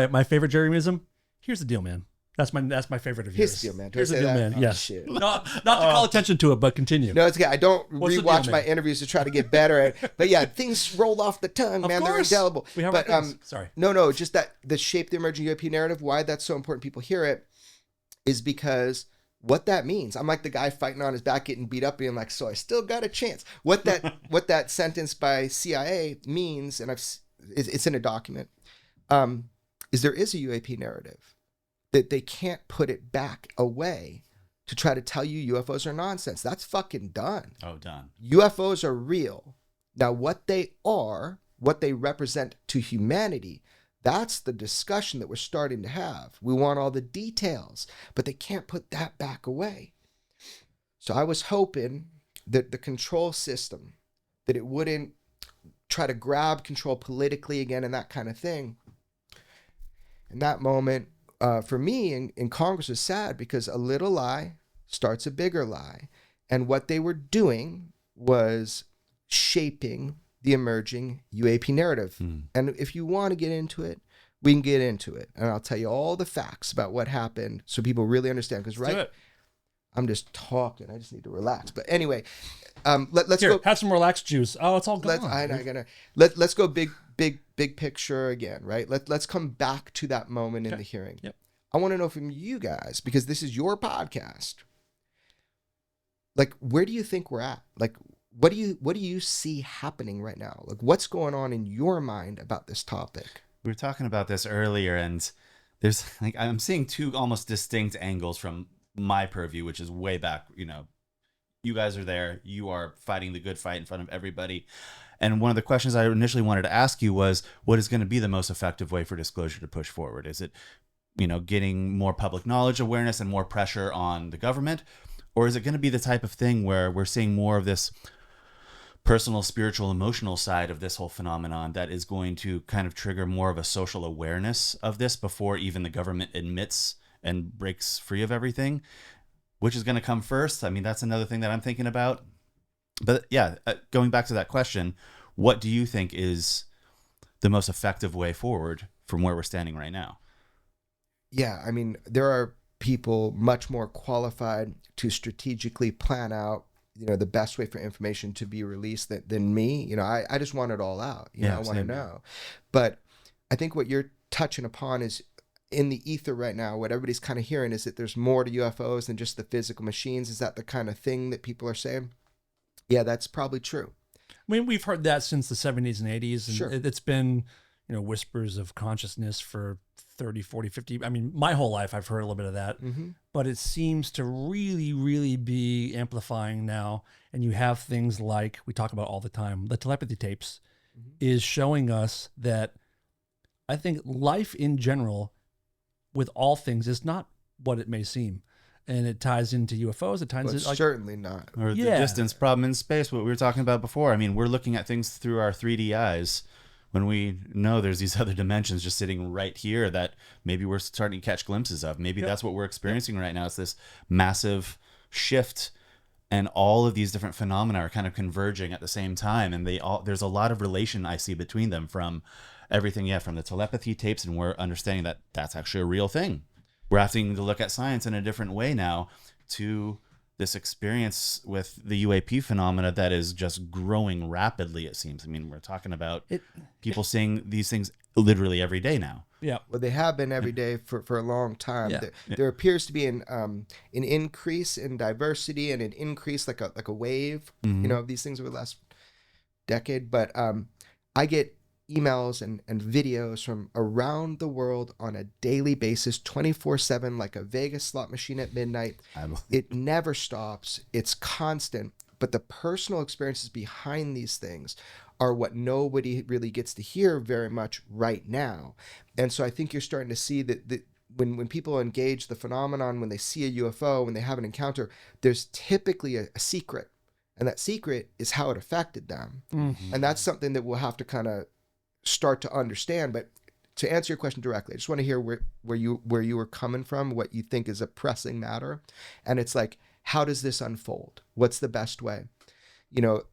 My favorite Jeremyism. Here's the deal, man. That's my favorite of yours. Here's the deal, man. Here's the deal, man. Oh, yes. Shit. Not to call attention to it, but continue. No, it's okay. I don't What's the rewatch deal, my man? interviews to try to get better at. But yeah, things roll off the tongue, man. They're indelible. We have but our things. Sorry. No, just that the shape the emerging UAP narrative. Why that's so important? People hear it is because what that means. I'm like the guy fighting on his back, getting beat up, being like, "So I still got a chance." What that sentence by CIA means, and it's in a document, is there is a UAP narrative that they can't put it back away to try to tell you UFOs are nonsense. That's fucking done. Oh, done. UFOs are real. Now, what they are, what they represent to humanity, that's the discussion that we're starting to have. We want all the details, but they can't put that back away. So I was hoping that the control system, that it wouldn't try to grab control politically again and that kind of thing. In that moment, for me in Congress was sad because a little lie starts a bigger lie. And what they were doing was shaping the emerging UAP narrative. And if you want to get into it, we can get into it. And I'll tell you all the facts about what happened so people really understand. Because I'm just talking. I just need to relax. But anyway, let's go. Have some relaxed juice. Oh, it's all gone. Let's go big picture again, right? Let's come back to that moment in the hearing. Yep. I want to know from you guys, because this is your podcast. Like, where do you think we're at? Like, what do you see happening right now? Like, what's going on in your mind about this topic? We were talking about this earlier, and there's I'm seeing two almost distinct angles from my purview, which is way back. You guys are there. You are fighting the good fight in front of everybody. And one of the questions I initially wanted to ask you was, what is going to be the most effective way for disclosure to push forward? Is it, getting more public knowledge awareness and more pressure on the government? Or is it going to be the type of thing where we're seeing more of this personal, spiritual, emotional side of this whole phenomenon that is going to kind of trigger more of a social awareness of this before even the government admits and breaks free of everything? Which is going to come first? I mean, that's another thing that I'm thinking about. But yeah, going back to that question, what do you think is the most effective way forward from where we're standing right now? Yeah, I mean, there are people much more qualified to strategically plan out, the best way for information to be released than me. I just want it all out. I want to know. But I think what you're touching upon is in the ether right now, what everybody's kind of hearing is that there's more to UFOs than just the physical machines. Is that the kind of thing that people are saying? Yeah, that's probably true. I mean, we've heard that since the 70s and 80s. And Sure. it's been, whispers of consciousness for 30, 40, 50. I mean, my whole life I've heard a little bit of that. Mm-hmm. But it seems to really, really be amplifying now. And you have things like, we talk about all the time, the telepathy tapes is showing us that I think life in general with all things is not what it may seem. And it ties into UFOs. It ties Well, into like, certainly not. Or the Yeah. distance problem in space, what we were talking about before. I mean, we're looking at things through our 3D eyes when we know there's these other dimensions just sitting right here that maybe we're starting to catch glimpses of. Maybe that's what we're experiencing right now. It's this massive shift, and all of these different phenomena are kind of converging at the same time. And there's a lot of relation I see between them, from everything, from the telepathy tapes, and we're understanding that that's actually a real thing. We're having to look at science in a different way now to this experience with the UAP phenomena that is just growing rapidly, it seems. I mean, we're talking about people seeing these things literally every day now. yeah. Well, they have been every day for a long time. Yeah. There appears to be an increase in diversity and an increase like a wave, of these things over the last decade. But I get emails and videos from around the world on a daily basis, 24/7, like a Vegas slot machine at midnight. It never stops. It's constant. But the personal experiences behind these things are what nobody really gets to hear very much right now. And so I think you're starting to see that when people engage the phenomenon, when they see a UFO, when they have an encounter, there's typically a secret. And that secret is how it affected them. Mm-hmm. And that's something that we'll have to kind of start to understand. But to answer your question directly, I just want to hear where you were coming from, what you think is a pressing matter. And it's like, how does this unfold? What's the best way?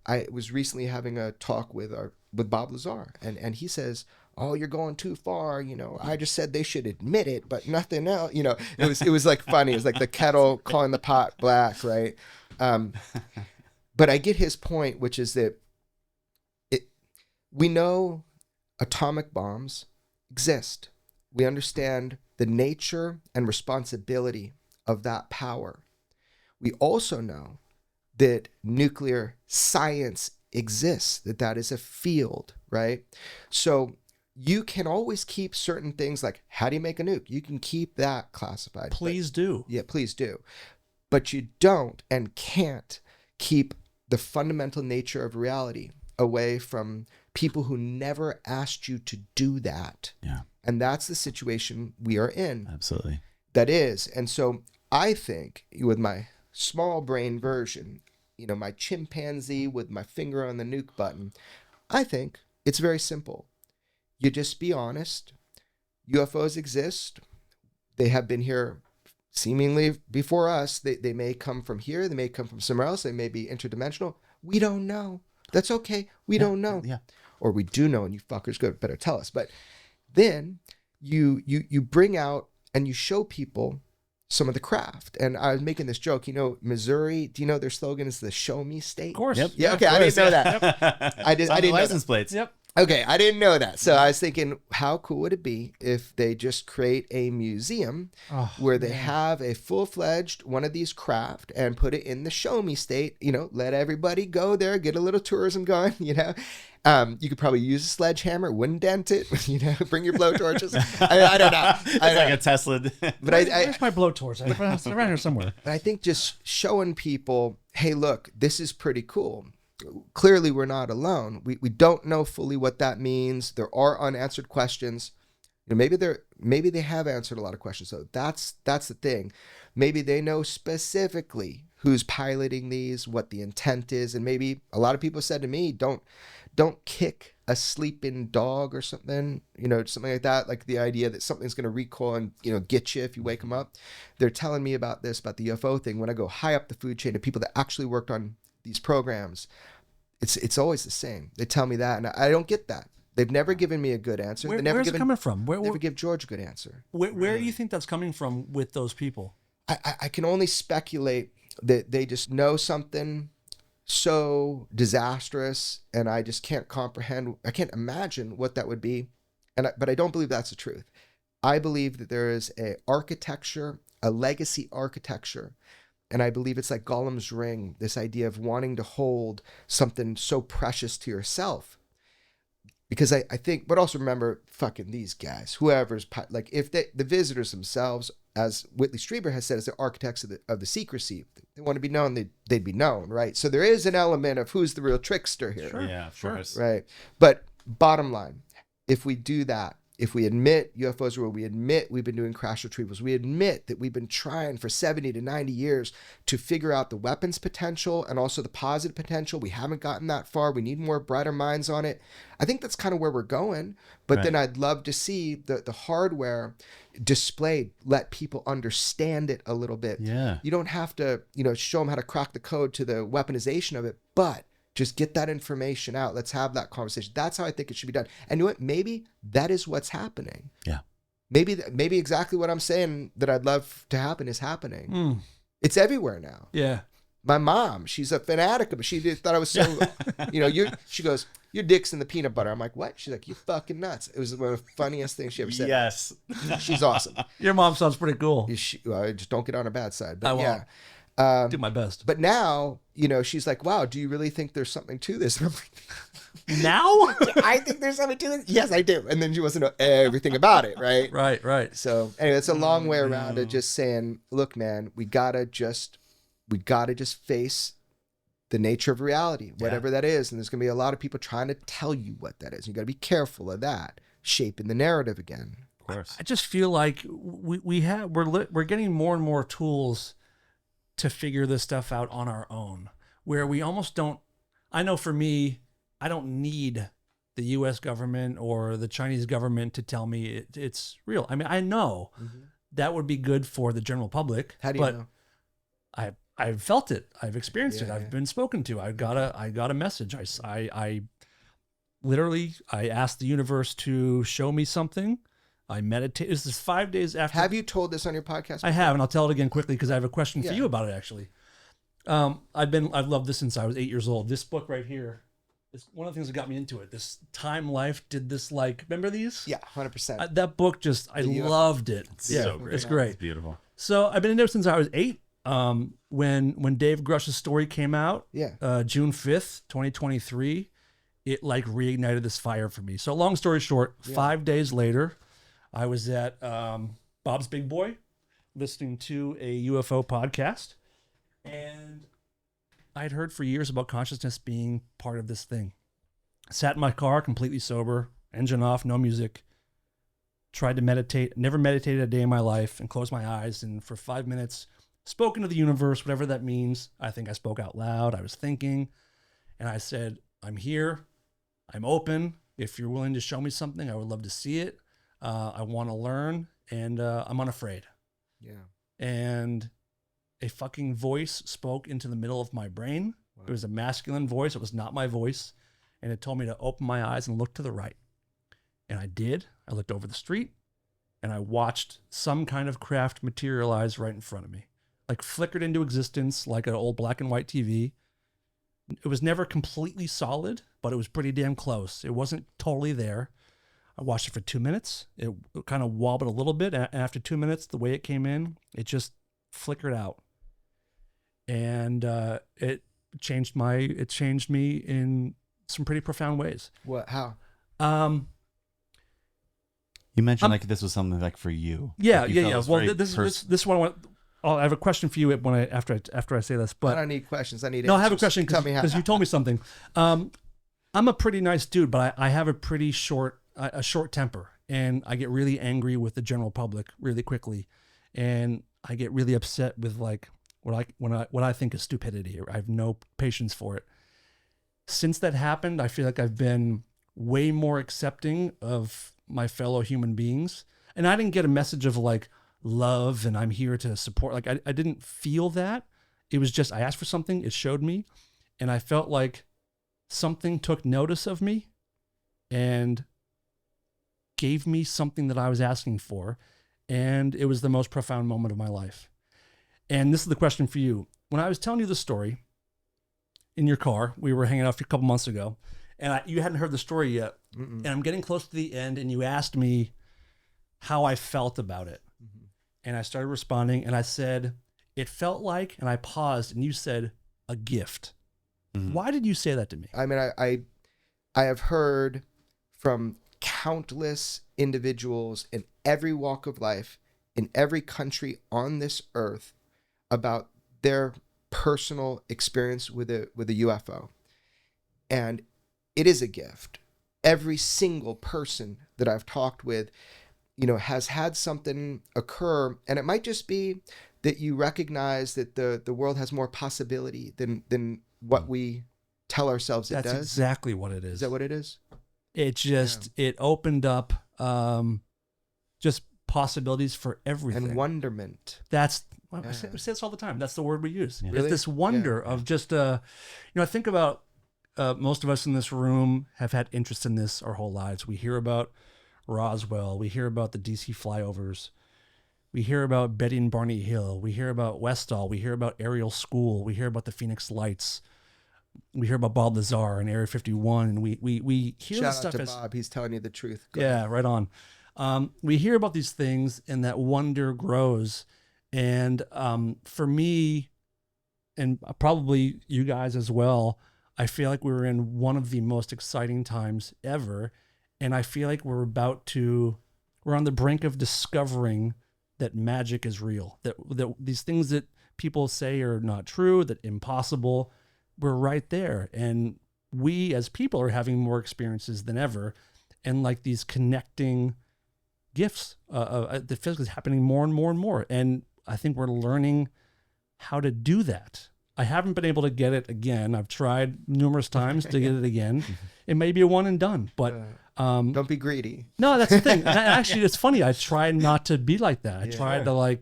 I was recently having a talk with Bob Lazar, and he says, "Oh, you're going too far. I just said they should admit it, but nothing else." It was like funny. It was like the kettle calling the pot black, right? But I get his point, which is that we know atomic bombs exist. We understand the nature and responsibility of that power. We also know that nuclear science exists, that is a field, right? So you can always keep certain things like, how do you make a nuke? You can keep that classified. Please do. Yeah, please do. But you don't and can't keep the fundamental nature of reality away from people who never asked you to do that. Yeah. And that's the situation we are in. Absolutely. That is. And so I think, with my small brain version, my chimpanzee with my finger on the nuke button, I think it's very simple. You just be honest. UFOs exist. They have been here seemingly before us. They may come from here. They may come from somewhere else. They may be interdimensional. We don't know. That's okay. We don't know. Yeah. Or we do know, and you fuckers better tell us. But then you bring out and you show people some of the craft. And I was making this joke, Missouri, do you know their slogan is the show me state? Of course. Yep. Yeah, okay, I didn't know that. I It's on didn't the know license that. plates. Yep. Okay, I didn't know that. So I was thinking, how cool would it be if they just create a museum where they have a full-fledged one of these craft and put it in the show me state, let everybody go there, get a little tourism going, You could probably use a sledgehammer, wouldn't dent it, bring your blowtorches. I don't know. It's like a Tesla. But Where's my blowtorch? It's around here somewhere. But I think just showing people, hey, look, this is pretty cool. Clearly, we're not alone. We don't know fully what that means. There are unanswered questions. Maybe they have answered a lot of questions. So that's the thing. Maybe they know specifically who's piloting these, what the intent is, and maybe a lot of people said to me, don't kick a sleeping dog or something, something like that, like the idea that something's going to recoil and, get you if you wake them up. They're telling me about the UFO thing. When I go high up the food chain to people that actually worked on these programs, it's always the same. They tell me that, and I don't get that. They've never given me a good answer. Where's it coming from? Never give George a good answer. Where do you think that's coming from with those people? I can only speculate that they just know something so disastrous, and I just can't comprehend. I can't imagine what that would be, but I don't believe that's the truth. I believe that there is a architecture, a legacy architecture, and I believe it's like Gollum's ring, this idea of wanting to hold something so precious to yourself. Because I think, but also remember, fucking these guys, whoever's, like, if the visitors themselves, as Whitley Strieber has said, as the architects of the secrecy, they want to be known, they'd be known, right? So there is an element of who's the real trickster here. Sure. Yeah, of course. Right. But bottom line, if we do that, if we admit UFOs are real, we admit we've been doing crash retrievals, we admit that we've been trying for 70 to 90 years to figure out the weapons potential and also the positive potential. We haven't gotten that far. We need more brighter minds on it. I think that's kind of where we're going. But then I'd love to see the hardware displayed, let people understand it a little bit. Yeah. You don't have to, show them how to crack the code to the weaponization of it, but just get that information out. Let's have that conversation. That's how I think it should be done. And you know what? Maybe that is what's happening. Yeah. Maybe exactly what I'm saying that I'd love to happen is happening. It's everywhere now. Yeah. My mom, she's a fanatic of it. She thought I was so, she goes, your dick's in the peanut butter. I'm like, what? She's like, you fucking nuts. It was one of the funniest things she ever said. Yes. She's awesome. Your mom sounds pretty cool. I just don't get on her bad side. But I won't. yeah. Do my best. But now, she's like, wow, do you really think there's something to this? And I'm like, Now? I think there's something to this. Yes, I do. And then she wants to know everything about it, right? Right. So anyway, it's a long way around of just saying, look, man, we gotta just face the nature of reality, whatever that is. And there's gonna be a lot of people trying to tell you what that is. You gotta be careful of that, shaping the narrative again. Of course. I just feel like we're getting more and more tools to figure this stuff out on our own, where we almost don't. I know for me, I don't need the U.S. government or the Chinese government to tell me it's real. I mean, I know that would be good for the general public. How do you know? I've felt it. I've experienced it. I've been spoken to. I got a message. I literally asked the universe to show me something. I meditate. This is 5 days after. Have you told this on your podcast before? I have, and I'll tell it again quickly because I have a question for you about it, actually. I've loved this since I was 8 years old. This book right here is one of the things that got me into it. This Time Life did this, remember these? Yeah, 100%. That book I loved it. It's so great. It's great. It's beautiful. So I've been into it since I was 8. When Dave Grusch's story came out, June 5th, 2023, it reignited this fire for me. So long story short, 5 days later, I was at Bob's Big Boy listening to a UFO podcast, and I'd heard for years about consciousness being part of this thing. Sat in my car, completely sober, engine off, no music, tried to meditate, never meditated a day in my life, and closed my eyes, and for 5 minutes, spoke into the universe, whatever that means. I think I spoke out loud. I was thinking, and I said, I'm here. I'm open. If you're willing to show me something, I would love to see it. I want to learn, and I'm unafraid. Yeah. And a fucking voice spoke into the middle of my brain. Wow. It was a masculine voice. It was not my voice. And it told me to open my eyes and look to the right. And I did. I looked over the street, and I watched some kind of craft materialize right in front of me. Flickered into existence like an old black and white TV. It was never completely solid, but it was pretty damn close. It wasn't totally there. I watched it for 2 minutes. It kind of wobbled a little bit. After 2 minutes, the way it came in, it just flickered out. And it changed me in some pretty profound ways. What? How? You mentioned this was something for you. Yeah. Well, this one. I have a question for you after I say this. But I don't need questions. I need no. answers. I have a question because you told me something. I'm a pretty nice dude, but I have a pretty short temper, and I get really angry with the general public really quickly, and I get really upset with what I think is stupidity. I have no patience for it. Since that happened, I feel like I've been way more accepting of my fellow human beings, and I didn't get a message of love and I'm here to support. I didn't feel that. It was just I asked for something, it showed me, and I felt like something took notice of me, and gave me something that I was asking for. And it was the most profound moment of my life. And this is the question for you. When I was telling you the story in your car, we were hanging out a couple months ago, and you hadn't heard the story yet. Mm-mm. And I'm getting close to the end, and you asked me how I felt about it. Mm-hmm. And I started responding, and I said, it felt like, and I paused, and you said, a gift. Mhm. Why did you say that to me? I mean, I have heard from countless individuals in every walk of life, in every country on this earth, about their personal experience with a UFO. And it is a gift. Every single person that I've talked with, has had something occur, and it might just be that you recognize that the world has more possibility than what we tell ourselves it That's does. exactly what it is. Is that what it is? It just, it opened up just possibilities for everything. And wonderment. That's, well, Yeah. I say this all the time. That's the word we use. Yeah. It's Really? this wonder of just, I think about most of us in this room have had interest in this our whole lives. We hear about Roswell. We hear about the DC flyovers. We hear about Betty and Barney Hill. We hear about Westall. We hear about Ariel School. We hear about the Phoenix Lights. We hear about Bob Lazar and Area 51. And we hear this Shout stuff out to as, Bob. He's telling you the truth. Go yeah, ahead. right on. We hear about these things, and that wonder grows. And for me, and probably you guys as well, I feel like we're in one of the most exciting times ever. And I feel like we're on the brink of discovering that magic is real, that these things that people say are not true, that impossible, we're right there. And we as people are having more experiences than ever. And like these connecting gifts, the physics is happening more and more and more. And I think we're learning how to do that. I haven't been able to get it again. I've tried numerous times to get it again. It may be a one and done, but Don't be greedy. no, that's the thing. And actually, it's funny. I try not to be like that. I tried to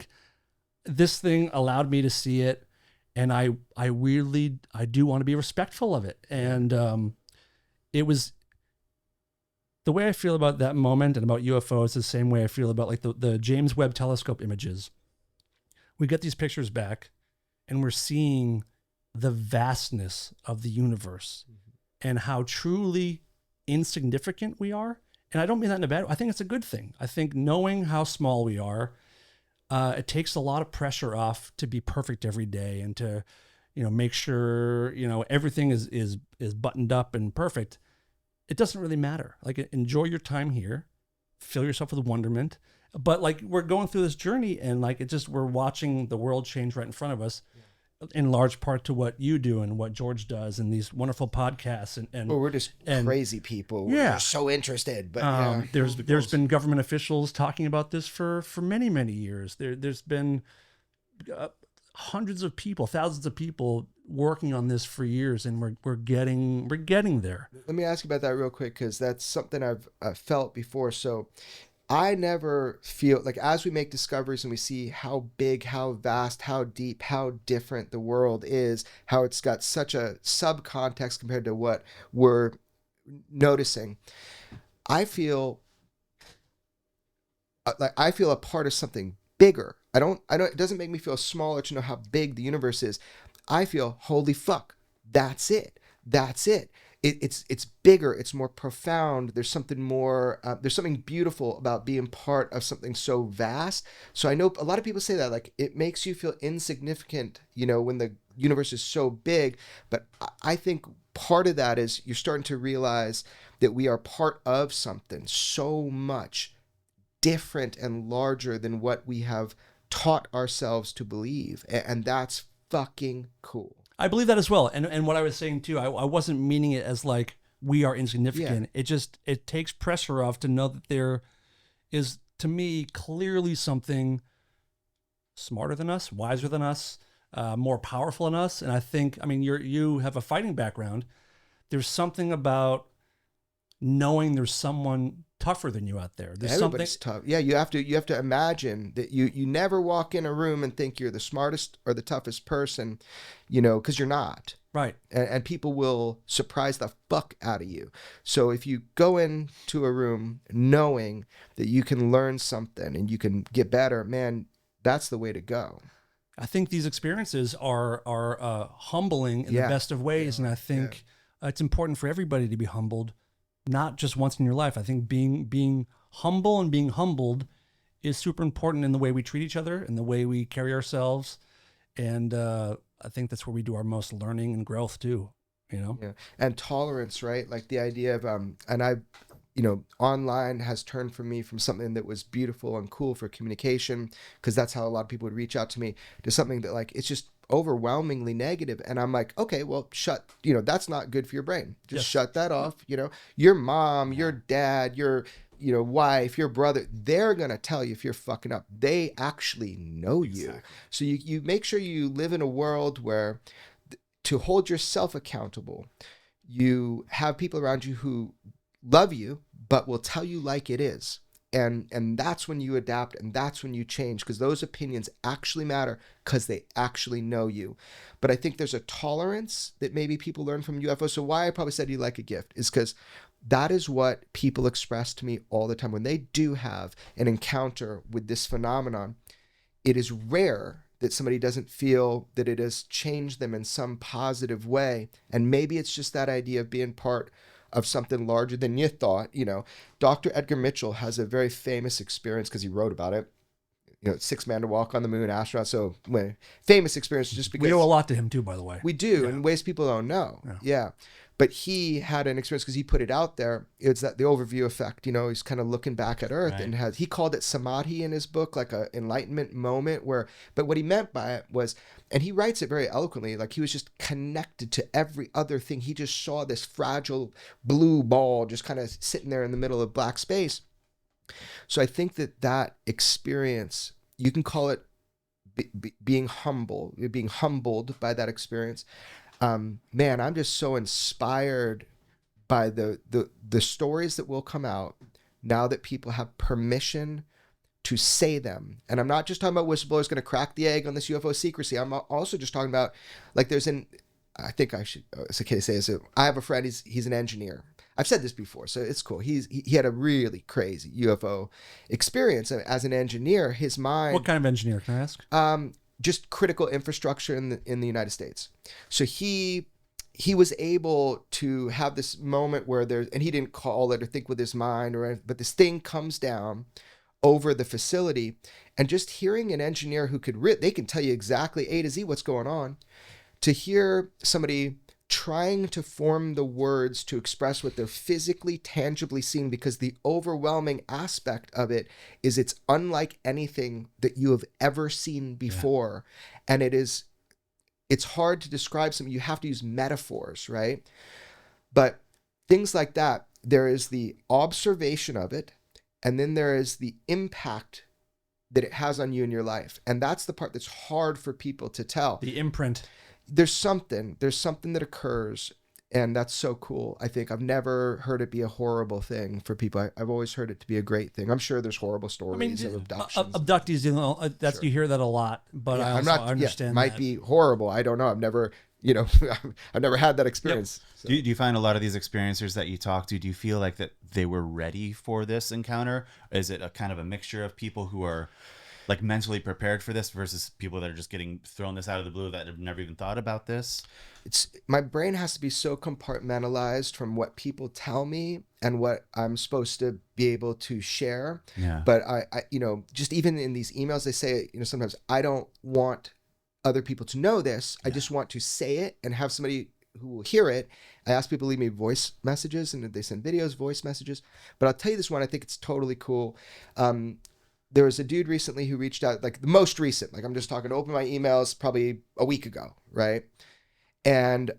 this thing allowed me to see it, and I do want to be respectful of it. And it was the way I feel about that moment and about UFOs, the same way I feel about like the James Webb Telescope images. We get these pictures back, and we're seeing the vastness of the universe and how truly insignificant we are. And I don't mean that in a bad way. I think it's a good thing. I think knowing how small we are, it takes a lot of pressure off to be perfect every day and to, make sure, everything is buttoned up and perfect. It doesn't really matter. Like, enjoy your time here, fill yourself with wonderment. But like, we're going through this journey, and like, we're watching the world change right in front of us. In large part to what you do and what George does and these wonderful podcasts and Well, we're just crazy people. We're just so interested. But there's been government officials talking about this for many, many years. There's been hundreds of people, thousands of people working on this for years, and we're getting there. let me ask you about that real quick, because that's something I've felt before. So I never feel like, as we make discoveries and we see how big, how vast, how deep, how different the world is, how it's got such a subcontext compared to what we're noticing, I feel like I feel a part of something bigger. I don't, it doesn't make me feel smaller to know how big the universe is. I feel, holy fuck, that's it. That's it. It's bigger. It's more profound. There's something more. There's something beautiful about being part of something so vast. So I know a lot of people say that, like, it makes you feel insignificant, when the universe is so big. But I think part of that is you're starting to realize that we are part of something so much different and larger than what we have taught ourselves to believe, and that's fucking cool. I believe that as well. And what I was saying too, I wasn't meaning it as like we are insignificant. Yeah. It takes pressure off to know that there is, to me, clearly something smarter than us, wiser than us, more powerful than us. And I think, you have a fighting background. There's something about knowing there's someone tougher than you out there. There's something. Everybody's tough. Yeah, you have to imagine that you never walk in a room and think you're the smartest or the toughest person, because you're not. Right. And people will surprise the fuck out of you. So if you go into a room knowing that you can learn something and you can get better, man, that's the way to go. I think these experiences are humbling in the best of ways, and I think it's important for everybody to be humbled, not just once in your life. I think being humble and being humbled is super important in the way we treat each other and the way we carry ourselves, and I think that's where we do our most learning and growth too. Yeah, and tolerance, right? Like the idea of and I. Online has turned for me from something that was beautiful and cool for communication, because that's how a lot of people would reach out to me, to something that like, it's just overwhelmingly negative. And I'm like, okay, well, that's not good for your brain. Just shut that off. Your mom, your dad, your, wife, your brother, they're going to tell you if you're fucking up. They actually know you. Exactly. So you make sure you live in a world where to hold yourself accountable, you have people around you who love you, but will tell you like it is. And that's when you adapt, and that's when you change, because those opinions actually matter because they actually know you. But I think there's a tolerance that maybe people learn from UFO. So why I probably said you like a gift is because that is what people express to me all the time. When they do have an encounter with this phenomenon, it is rare that somebody doesn't feel that it has changed them in some positive way. And maybe it's just that idea of being part of something larger than you thought. Dr. Edgar Mitchell has a very famous experience because he wrote about it. 6 man to walk on the moon, astronaut. So famous experience just because we owe a lot to him too, by the way. We do in ways people don't know. Yeah. But he had an experience because he put it out there. It's that the overview effect, he's kind of looking back at Earth, and he called it samadhi in his book, like a enlightenment moment but what he meant by it was, and he writes it very eloquently, like he was just connected to every other thing. He just saw this fragile blue ball just kind of sitting there in the middle of black space. So I think that experience, you can call it being humbled by that experience. Man, I'm just so inspired by the stories that will come out now that people have permission to say them. And I'm not just talking about whistleblowers going to crack the egg on this UFO secrecy. I'm also just talking about, like, I think I should, it's okay to say this. I have a friend, he's an engineer. I've said this before, so it's cool. He had a really crazy UFO experience as an engineer. His mind. What kind of engineer, can I ask? Just critical infrastructure in the United States. So he was able to have this moment where and he didn't call it or think with his mind but this thing comes down over the facility, and just hearing an engineer who they can tell you exactly A to Z what's going on, to hear somebody trying to form the words to express what they're physically, tangibly seeing, because the overwhelming aspect of it is it's unlike anything that you have ever seen before. Yeah. And it's hard to describe something. You have to use metaphors, right? But things like that, there is the observation of it, and then there is the impact that it has on you in your life. And that's the part that's hard for people to tell. The imprint. There's something that occurs, and that's so cool. I think I've never heard it be a horrible thing for people. I've always heard it to be a great thing. I'm sure there's horrible stories of abductions. Abductees, that's, sure. You hear that a lot, but I understand that. Might be horrible. I don't know. I've never, I've never had that experience. Yep. So. Do you find a lot of these experiencers that you talk to, do you feel like that they were ready for this encounter? Is it a kind of a mixture of people who are like mentally prepared for this versus people that are just getting thrown this out of the blue that have never even thought about this? My brain has to be so compartmentalized from what people tell me and what I'm supposed to be able to share. Yeah. But I just even in these emails, they say, sometimes I don't want other people to know this. I just want to say it and have somebody who will hear it. I ask people to leave me voice messages, and they send videos, voice messages. But I'll tell you this one, I think it's totally cool. There was a dude recently who reached out, like the most recent, like I'm just talking, open my emails probably a week ago, right? And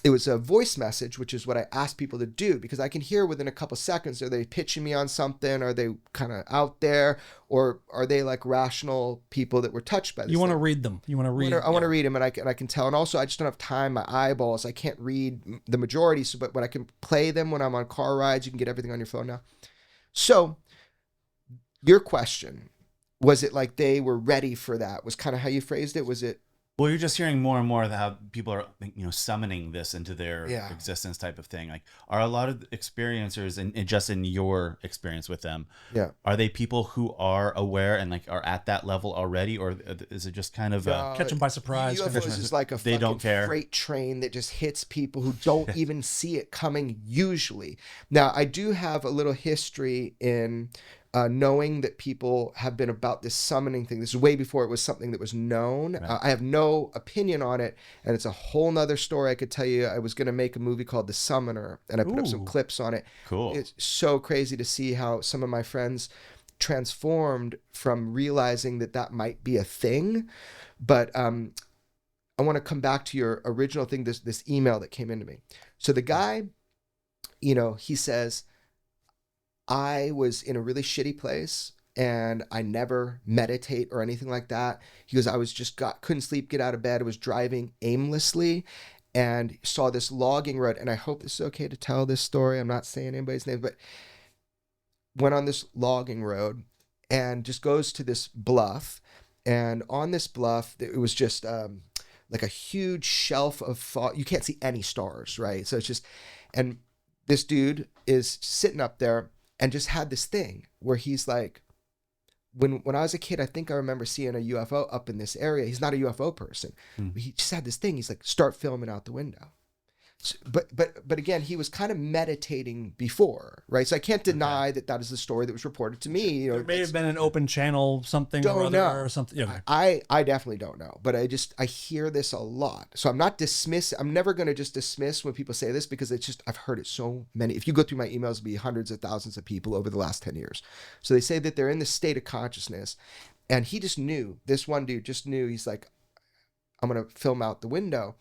it was a voice message, which is what I ask people to do, because I can hear within a couple seconds, are they pitching me on something? Are they kind of out there? Or are they like rational people that were touched by this? You want to read them. You want to read. I want to read them, and I can tell. And also, I just don't have time. My eyeballs, I can't read the majority. But when I can play them when I'm on car rides, you can get everything on your phone now. So your question, was it like they were ready for that? Was kind of how you phrased it? Was it? Well, you're just hearing more and more of how people are, summoning this into their Yeah. existence type of thing. Like, are a lot of experiencers, and just in your experience with them, Yeah. are they people who are aware and like are at that level already, or is it just kind of Catch them by surprise. UFOs is like a They fucking don't care. freight train that just hits people who don't even see it coming usually. Now, I do have a little history in knowing that people have been about this summoning thing. This is way before it was something that was known. Right. I have no opinion on it, and it's a whole nother story. I could tell you I was going to make a movie called The Summoner, and I put up some Ooh. clips on it. Cool. It's so crazy to see how some of my friends transformed from realizing that that might be a thing. But I want to come back to your original thing, this email that came into me. So the guy, he says, I was in a really shitty place and I never meditate or anything like that. He goes, I was couldn't sleep, get out of bed. I was driving aimlessly and saw this logging road. And I hope this is okay to tell this story. I'm not saying anybody's name, but went on this logging road and just goes to this bluff. And on this bluff, it was just like a huge shelf of fog. You can't see any stars, right? So it's just, and this dude is sitting up there and just had this thing where he's like, when I was a kid, I think I remember seeing a UFO up in this area. He's not a UFO person. But he just had this thing. He's like, start filming out the window. So, but again, he was kind of meditating before, right? So I can't deny that is the story that was reported to me. There may have been an open channel, something Don't or other, know. or something. Okay. I definitely don't know, but I hear this a lot. So I'm never going to just dismiss when people say this, because it's just, I've heard it so many. If you go through my emails, it'll be hundreds of thousands of people over the last 10 years. So they say that they're in this state of consciousness, and he just knew, this one dude just knew, he's like, I'm going to film out the window.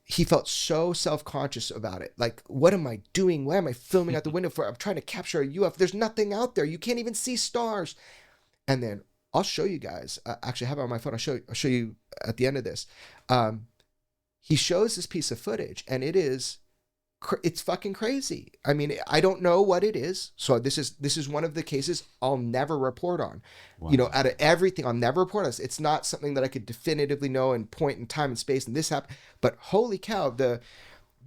He felt so self-conscious about it. Like, what am I doing? Why am I filming out the window for? I'm trying to capture a UFO. There's nothing out there. You can't even see stars. And then I'll show you guys. Actually, I have it on my phone. I'll show you at the end of this. He shows this piece of footage, and it's fucking crazy. I mean, I don't know what it is. So this is one of the cases I'll never report on. Wow. Out of everything, I'll never report on this. It's not something that I could definitively know in point in time and space, and this happened. But holy cow,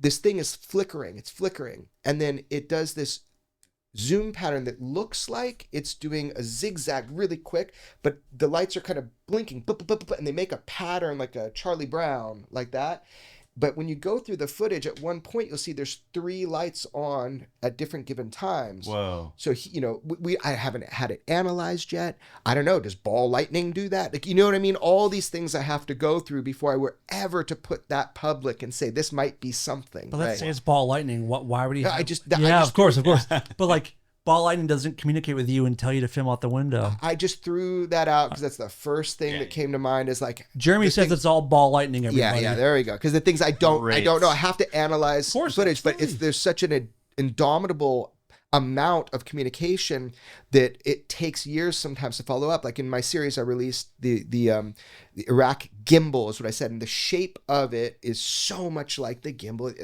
this thing is flickering. It's flickering. And then it does this zoom pattern that looks like it's doing a zigzag really quick, but the lights are kind of blinking, and they make a pattern like a Charlie Brown, like that. But when you go through the footage, at one point you'll see there's 3 lights on at different given times. Whoa. So I haven't had it analyzed yet. I don't know. Does ball lightning do that? Like, you know what I mean? All these things I have to go through before I were ever to put that public and say this might be something. But let's right? say it's ball lightning. Why would he? No, have- I just of course. But like, ball lightning doesn't communicate with you and tell you to film out the window. I just threw that out because that's the first thing that came to mind. Is like, Jeremy the says it's all ball lightning. Everybody. yeah, there we go. Because the things I don't know. I have to analyze course, footage, but there's such an indomitable amount of communication that it takes years sometimes to follow up. Like in my series, I released the Iraq gimbal, is what I said, and the shape of it is so much like the gimbal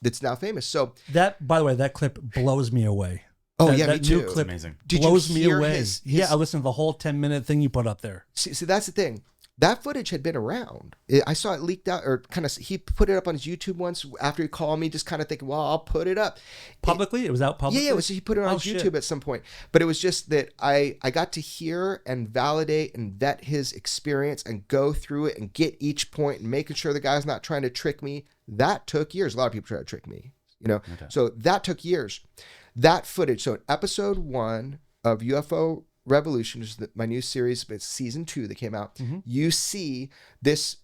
that's now famous. So that, by the way, that clip blows me away. Oh, That- yeah, me that new too. clip Amazing. Did you blows me hear away. his- Yeah, I listened to the whole 10-minute thing you put up there. See, that's the thing. That footage had been around. I saw it leaked out, or kind of, he put it up on his YouTube once after he called me, just kind of thinking, well, I'll put it up. Publicly? It was out publicly? Yeah, he put it on his shit. YouTube at some point. But it was just that I got to hear and validate and vet his experience and go through it and get each point and making sure the guy's not trying to trick me. That took years. A lot of people try to trick me, Okay. So that took years. That footage. So in episode 1 of UFO Revolution, which is my new series, but it's season 2 that came out. Mhm. You see this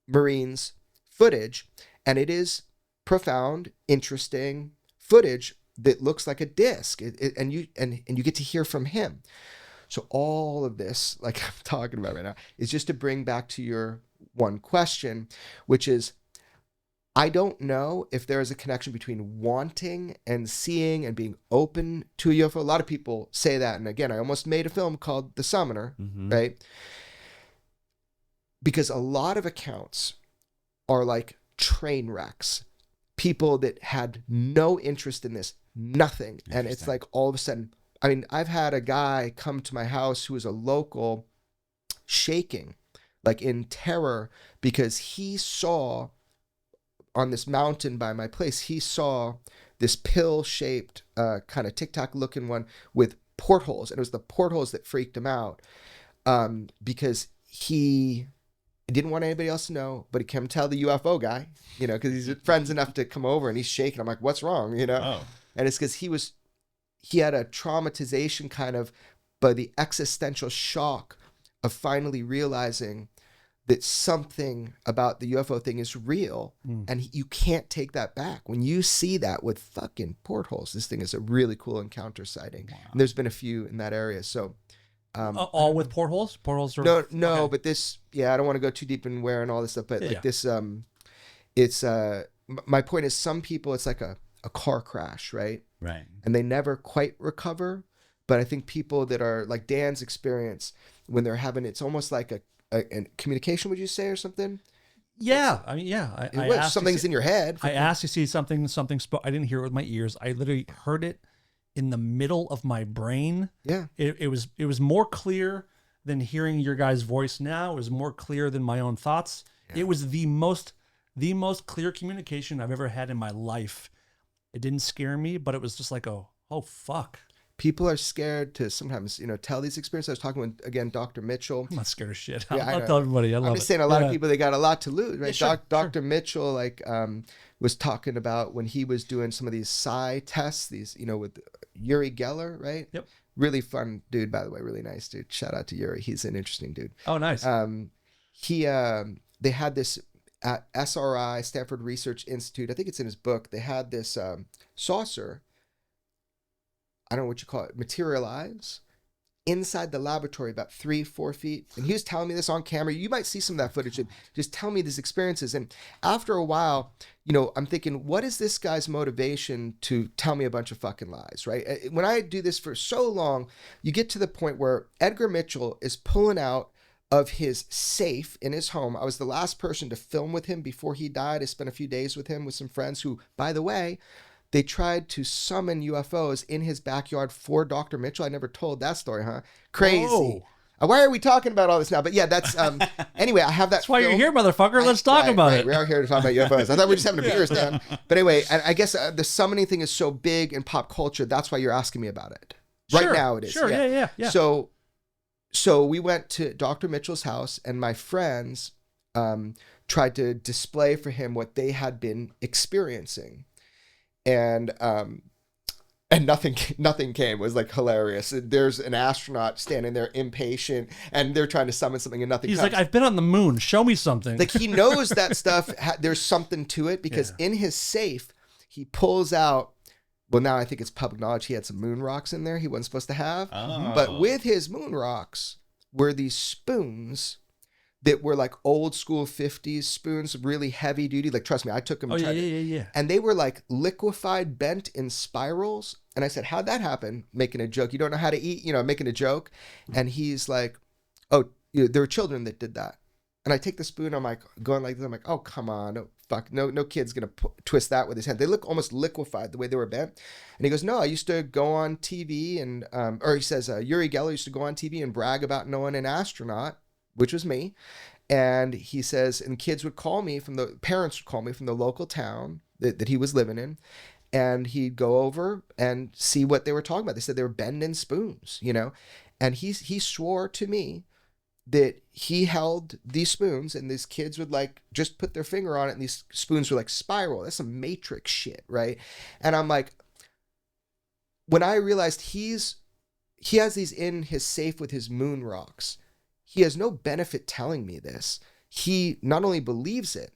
Marines footage, and it is profound, interesting footage that looks like a disc, and you get to hear from him. So all of this, like I'm talking about right now, is just to bring back to your one question, which is, I don't know if there is a connection between wanting and seeing and being open to a UFO. A lot of people say that. And again, I almost made a film called The Summoner, right? Because a lot of accounts are like train wrecks. People that had no interest in this nothing. And it's like all of a sudden, I mean, I've had a guy come to my house who was a local shaking, like in terror, because he saw on this mountain by my place, he saw this pill-shaped kind of Tic Tac looking one with portholes. And it was the portholes that freaked him out because he didn't want anybody else to know, but he came to tell the UFO guy, you know, because he's friends enough to come over and he's shaking. I'm like, what's wrong? You know? Oh. And it's because he had a traumatization kind of by the existential shock of finally realizing that something about the UFO thing is real and you can't take that back. When you see that with fucking portholes, this thing is a really cool encounter sighting. Wow. And there's been a few in that area. So all with portholes? Portholes are no, okay. but this, I don't want to go too deep in where and all this stuff, but like Yeah. this, it's my point is some people, it's like a car crash, right? Right. And they never quite recover. But I think people that are like Dan's experience when they're having, it's almost like a communication, would you say, or something? Yeah. I mean, yeah. I asked something's in your head. I asked to see something I didn't hear it with my ears. I literally heard it in the middle of my brain. Yeah. It was more clear than hearing your guy's voice now. It was more clear than my own thoughts. Yeah. It was the most clear communication I've ever had in my life. It didn't scare me, but it was just like, oh fuck. People are scared to sometimes, tell these experiences. I was talking with, again, Dr. Mitchell. I'm not scared of shit. Yeah, I'll tell everybody. I'm just saying a lot of people, they got a lot to lose, right? Yeah, sure, Dr. Mitchell, was talking about when he was doing some of these psi tests, these, with Uri Geller, right? Yep. Really fun dude, by the way. Really nice dude. Shout out to Uri. He's an interesting dude. Oh, nice. They had this at SRI, Stanford Research Institute. I think it's in his book. They had this saucer, I don't know what you call it, materialize inside the laboratory about 3-4 feet. And he was telling me this on camera. You might see some of that footage. Just tell me these experiences. And after a while, I'm thinking, what is this guy's motivation to tell me a bunch of fucking lies, right? When I do this for so long, you get to the point where Edgar Mitchell is pulling out of his safe in his home. I was the last person to film with him before he died. I spent a few days with him with some friends who, by the way, they tried to summon UFOs in his backyard for Dr. Mitchell. I never told that story, huh? Crazy. Whoa. Why are we talking about all this now? But yeah, that's, anyway, I have that. That's why you're here, motherfucker. Let's talk about it. We are here to talk about UFOs. I thought we were just having a beer stand. But anyway, and I guess the summoning thing is so big in pop culture. That's why you're asking me about it. Right now it is. Sure, yeah. So we went to Dr. Mitchell's house and my friends tried to display for him what they had been experiencing. And nothing came. It was like hilarious. There's an astronaut standing there impatient and they're trying to summon something and nothing He's comes. like, I've been on the moon. Show me something. Like he knows that stuff, there's something to it because in his safe, he pulls out, well, now I think it's public knowledge. He had some moon rocks in there he wasn't supposed to have. Oh. But with his moon rocks were these spoons that were like old school 50s spoons, really heavy duty. Like, trust me, I took them. Oh, yeah. And they were like liquefied, bent in spirals. And I said, how'd that happen? Making a joke. You don't know how to eat, making a joke. And he's like, oh, there were children that did that. And I take the spoon, I'm like, going like this. I'm like, oh, come on. No, fuck. No kid's going to twist that with his hand. They look almost liquefied the way they were bent. And he goes, no, I used to go on TV and, or he says, Uri Geller used to go on TV and brag about knowing an astronaut, which was me. And he says, and kids would call me parents would call me from the local town that he was living in. And he'd go over and see what they were talking about. They said they were bending spoons, and he swore to me that he held these spoons and these kids would like just put their finger on it and these spoons were like spiral. That's some Matrix shit, right? And I'm like, when I realized he has these in his safe with his moon rocks, he has no benefit telling me this. He not only believes it,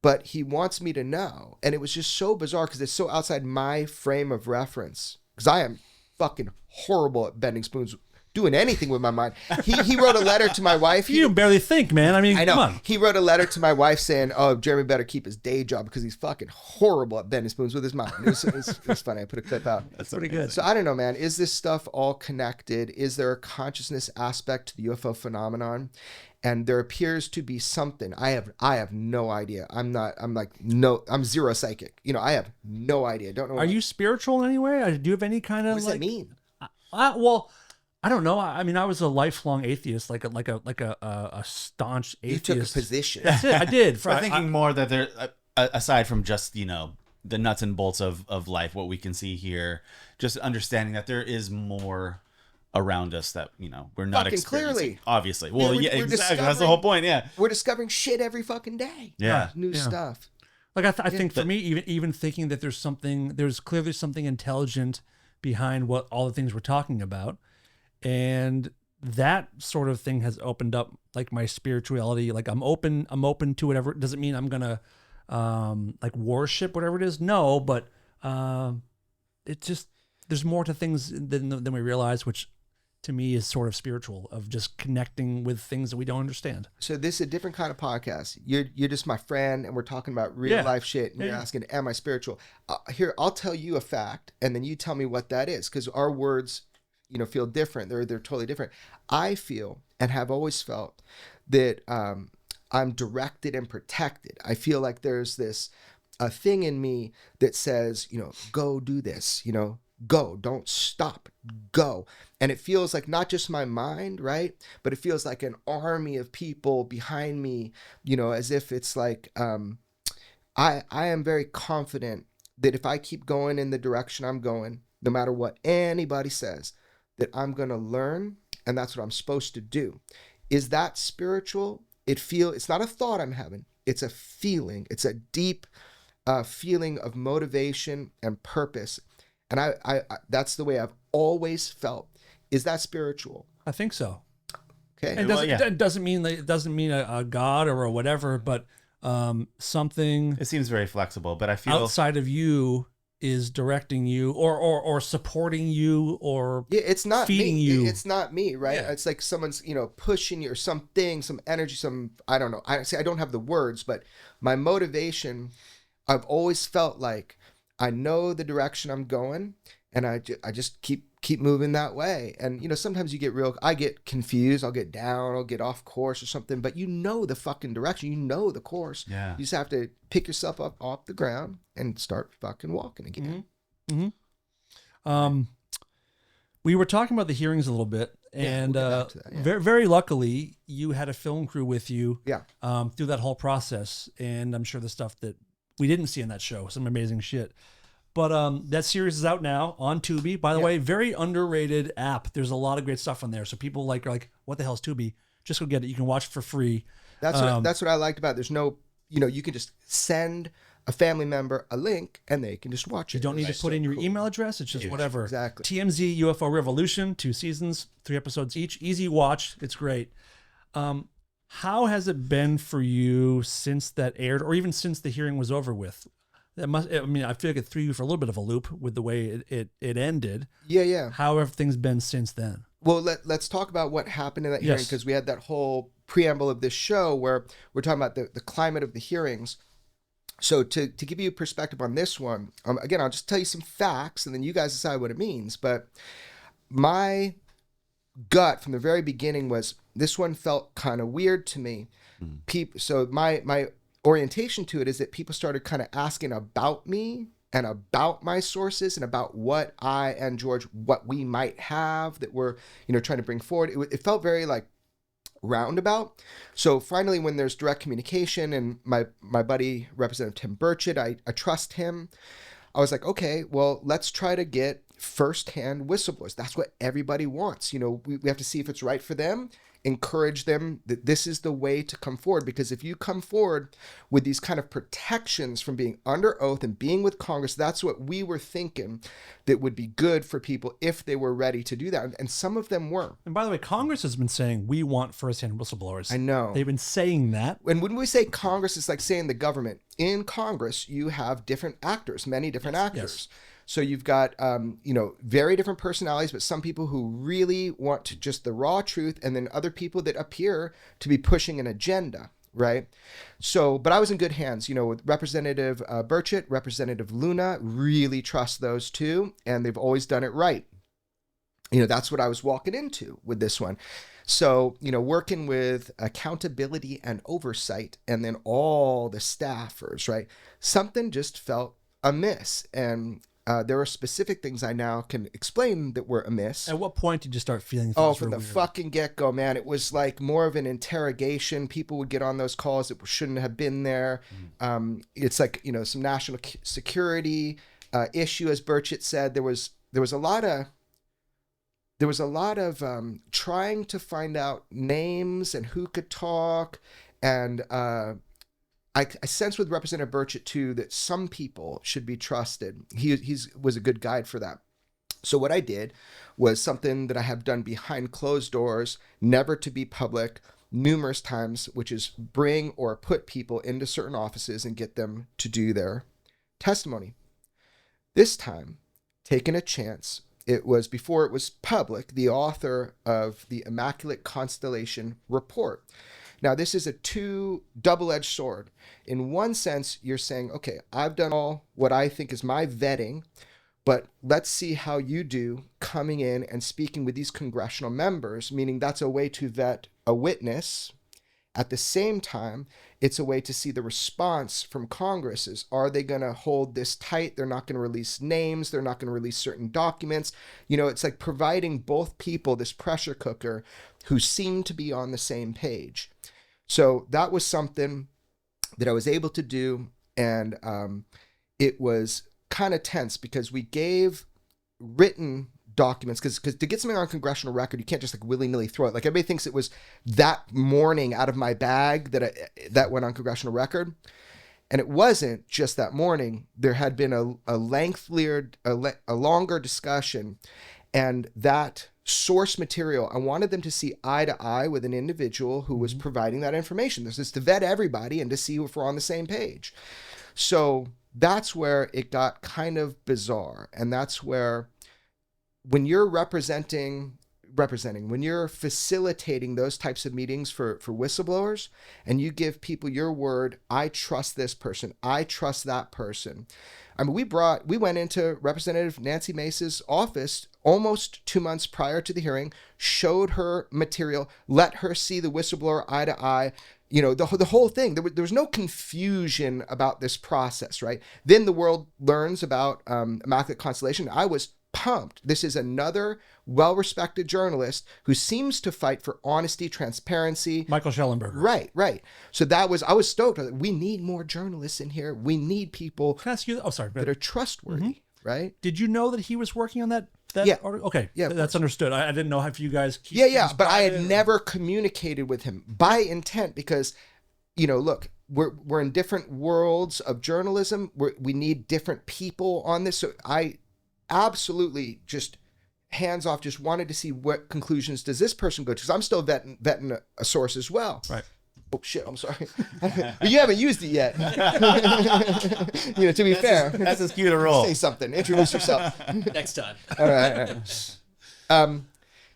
but he wants me to know. And it was just so bizarre because it's so outside my frame of reference. Because I am fucking horrible at bending spoons doing anything with my mind. He wrote a letter to my wife. You barely think, man. I mean, I know. come on. He wrote a letter to my wife saying, "Oh, Jeremy better keep his day job because he's fucking horrible at bending spoons with his mind." It was funny. I put a clip out. That's pretty amazing. good. So I don't know, man. Is this stuff all connected? Is there a consciousness aspect to the UFO phenomenon? And there appears to be something. I have no idea. I'm zero psychic. I have no idea. Don't know. Are you spiritual in any way? Do you have any kind of What does that mean? Well, I don't know. I mean, I was a lifelong atheist, like a staunch atheist. You took a position. That's it. I did. I'm thinking more that there, aside from just the nuts and bolts of life, what we can see here, just understanding that there is more around us that we're not Fucking experiencing. clearly. Obviously, well, we're exactly. That's the whole point. Yeah, We're discovering shit every fucking day. Yeah. New stuff. Like I think for me, even thinking that there's clearly something intelligent behind what all the things we're talking about, and that sort of thing has opened up like my spirituality. Like I'm open to whatever. It doesn't mean I'm gonna like worship whatever it is. No, but it just there's more to things than we realize, which to me is sort of spiritual, of just connecting with things that we don't understand. So this is a different kind of podcast. You're just my friend, and we're talking about real life shit. And you're asking, "Am I spiritual?" Here, I'll tell you a fact, and then you tell me what that is, because our words, feel different. They're totally different. I feel and have always felt that I'm directed and protected. I feel like there's a thing in me that says, go do this. Go, don't stop, go. And it feels like not just my mind, right? But it feels like an army of people behind me, as if it's like, I am very confident that if I keep going in the direction I'm going, no matter what anybody says, that I'm going to learn, and that's what I'm supposed to do. Is that spiritual? It's not a thought I'm having. It's a feeling. It's a deep feeling of motivation and purpose. And I that's the way I've always felt. Is that spiritual? I think so. Okay. And it doesn't mean a god or a whatever, but something it seems very flexible. But I feel outside of you is directing you or supporting you or it's not feeding me. you. It's not me, right? Yeah. It's like someone's pushing you or something, some energy, I don't know. I don't have the words, but my motivation, I've always felt like I know the direction I'm going, and I just keep moving that way. And sometimes I get confused, I'll get down, I'll get off course or something, but the fucking direction, the course. Yeah. You just have to pick yourself up off the ground and start fucking walking again. Mm-hmm. We were talking about the hearings a little bit, and we'll get back to that, yeah. very, very luckily you had a film crew with you through that whole process, and I'm sure the stuff that we didn't see in that show, some amazing shit. But that series is out now on Tubi. By the way, very underrated app. There's a lot of great stuff on there. So people are like, what the hell is Tubi? Just go get it. You can watch it for free. That's what I liked about it. There's no, you can just send a family member a link and they can just watch it. You don't need to put in your email address. It's just whatever. Exactly. TMZ UFO Revolution, 2 seasons, 3 episodes each. Easy watch. It's great. How has it been for you since that aired, or even since the hearing was over with? I feel like it threw you for a little bit of a loop with the way it ended. Yeah. How have things been since then? Well, let's talk about what happened in that hearing, because we had that whole preamble of this show where we're talking about the climate of the hearings. So to give you a perspective on this one, again, I'll just tell you some facts and then you guys decide what it means. But my gut from the very beginning was this one felt kind of weird to me. So my orientation to it is that people started kind of asking about me and about my sources and about what I and George, what we might have that we're, trying to bring forward. It felt very like roundabout. So finally, when there's direct communication and my buddy, Representative Tim Burchett, I trust him. I was like, okay, well, let's try to get firsthand whistleblowers. That's what everybody wants. We have to see if it's right for them, encourage them that this is the way to come forward. Because if you come forward with these kind of protections from being under oath and being with Congress, that's what we were thinking that would be good for people if they were ready to do that. And some of them were. And by the way, Congress has been saying we want firsthand whistleblowers. I know. They've been saying that. And when we say Congress, it's like saying the government. In Congress, you have different actors, many different actors. Yes. So you've got, very different personalities, but some people who really want to just the raw truth, and then other people that appear to be pushing an agenda, right? So, but I was in good hands, with Representative Burchett, Representative Luna, really trust those two, and they've always done it right. That's what I was walking into with this one. So, working with accountability and oversight, and then all the staffers, right? Something just felt amiss. And there are specific things I now can explain that were amiss. At what point did you start feeling things from were the weird? fucking get-go, man. It was like more of an interrogation. People would get on those calls that shouldn't have been there. It's like, some national security issue, as Burchett said. There was a lot of trying to find out names and who could talk. And I sense with Representative Burchett, too, that some people should be trusted. He was a good guide for that. So what I did was something that I have done behind closed doors, never to be public, numerous times, which is bring or put people into certain offices and get them to do their testimony. This time, taking a chance. It was before it was public, the author of the Immaculate Constellation Report. Now, this is a double-edged sword. In one sense, you're saying, okay, I've done all what I think is my vetting, but let's see how you do coming in and speaking with these congressional members, meaning that's a way to vet a witness. At the same time, it's a way to see the response from Congress. Are they going to hold this tight? They're not going to release names. They're not going to release certain documents. It's like providing both people this pressure cooker who seem to be on the same page. So that was something that I was able to do. And it was kind of tense because we gave written documents, because to get something on congressional record, you can't just like willy-nilly throw it. Like everybody thinks it was that morning out of my bag that went on congressional record. And it wasn't just that morning. There had been a longer discussion, and that source material, I wanted them to see eye to eye with an individual who was providing that information. This is to vet everybody and to see if we're on the same page. So that's where it got kind of bizarre. And that's where, when you're representing, when you're facilitating those types of meetings for whistleblowers, and you give people your word, I trust this person, I trust that person. I mean, we went into Representative Nancy Mace's office almost 2 months prior to the hearing, showed her material, let her see the whistleblower eye to eye, the whole thing. There was no confusion about this process, right? Then the world learns about Immaculate Constellation. I was pumped. This is another well-respected journalist who seems to fight for honesty, transparency. Michael Schellenberger. Right. So I was stoked. We need more journalists in here. We need people Can I ask you? Oh, sorry. that are trustworthy, right? Did you know that he was working on that Yeah. article? Okay. Yeah, of That's understood. I didn't know if you guys. Yeah. But I had never communicated with him by intent because, look, we're in different worlds of journalism. We need different people on this. So I absolutely just hands off, just wanted to see what conclusions does this person go to, because I'm still vetting a source as well. Right. Oh shit, I'm sorry. But you haven't used it yet. To be fair. That's as cute a role. Say something. Introduce yourself. Next time. All right.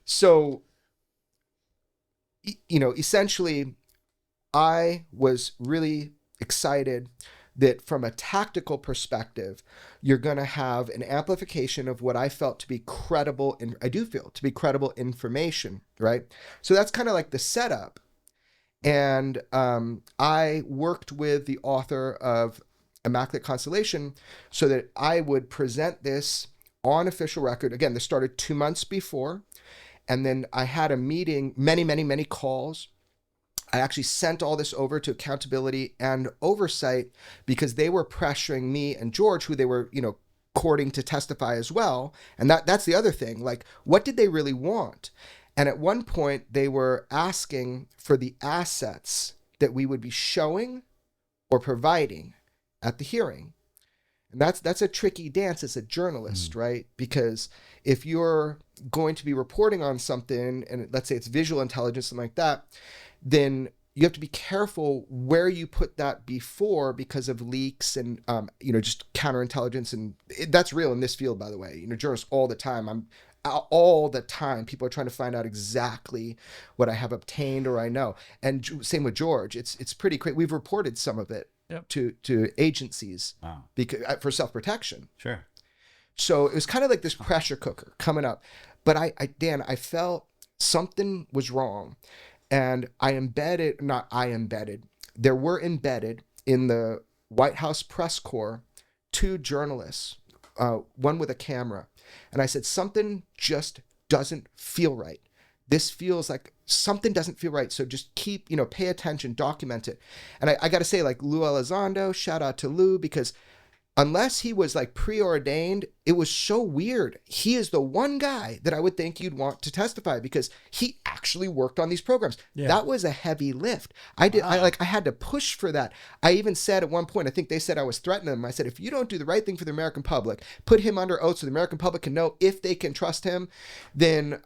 So, essentially, I was really excited that from a tactical perspective, you're going to have an amplification of what I felt to be credible, and I do feel to be credible information, right? So that's kind of like the setup. And I worked with the author of Immaculate Constellation so that I would present this on official record. Again, this started 2 months before. And then I had a meeting, many calls. I actually sent all this over to accountability and oversight because they were pressuring me and George, who they were, courting to testify as well. And that's the other thing. Like, what did they really want? And at one point, they were asking for the assets that we would be showing or providing at the hearing. And that's a tricky dance as a journalist, right? Because if you're going to be reporting on something, and let's say it's visual intelligence, something like that, then you have to be careful where you put that before because of leaks and, just counterintelligence. And that's real in this field, by the way. Journalists all the time. All the time, people are trying to find out exactly what I have obtained or I know. And same with George. It's pretty crazy. We've reported some of it to agencies because for self-protection. Sure. So it was kind of like this pressure cooker coming up. But I felt something was wrong. And there were embedded in the White House press corps 2 journalists, one with a camera. And I said, something just doesn't feel right. This feels like something doesn't feel right. So just keep, pay attention, document it. And I got to say, like Lou Elizondo, shout out to Lou, because unless he was like preordained, it was so weird. He is the one guy that I would think you'd want to testify because he actually worked on these programs. Yeah. That was a heavy lift. I had to push for that. I even said at one point, I think they said I was threatening them. I said, if you don't do the right thing for the American public, put him under oath so the American public can know if they can trust him, then...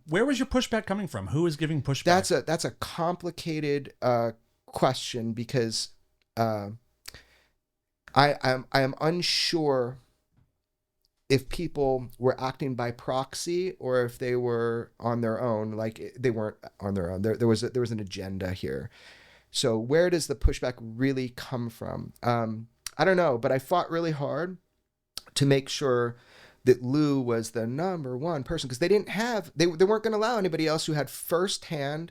Where was your pushback coming from? Who is giving pushback? That's a complicated question because... I am unsure if people were acting by proxy or if they were on their own. Like they weren't on their own. There was an agenda here. So where does the pushback really come from? I don't know, but I fought really hard to make sure that Lou was the number one person because they weren't going to allow anybody else who had firsthand,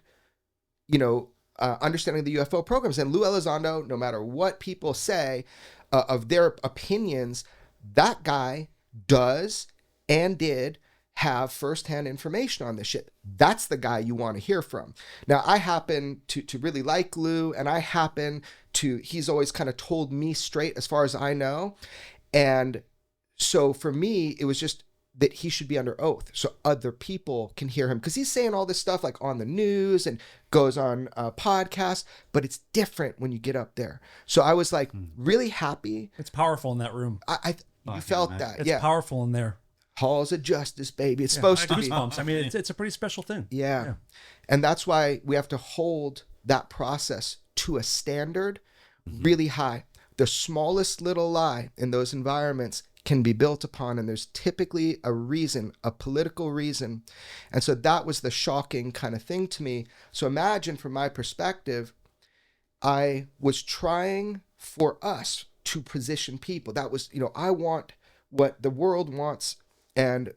understanding of the UFO programs. And Lou Elizondo, no matter what people say of their opinions, that guy does and did have firsthand information on this shit. That's the guy you want to hear from. Now, I happen to really like Lou, and he's always kind of told me straight as far as I know. And so for me, it was just that he should be under oath so other people can hear him because he's saying all this stuff like on the news and goes on podcasts, but it's different when you get up there. So I was like really happy. It's powerful in that room. You felt that. It's powerful in there. Halls of justice, baby. It's supposed to be. I mean, it's a pretty special thing. Yeah. And that's why we have to hold that process to a standard really high. The smallest little lie in those environments can be built upon, and there's typically a reason, a political reason. And so that was the shocking kind of thing to me. So imagine from my perspective, I was trying for us to position people. That was, I want what the world wants, and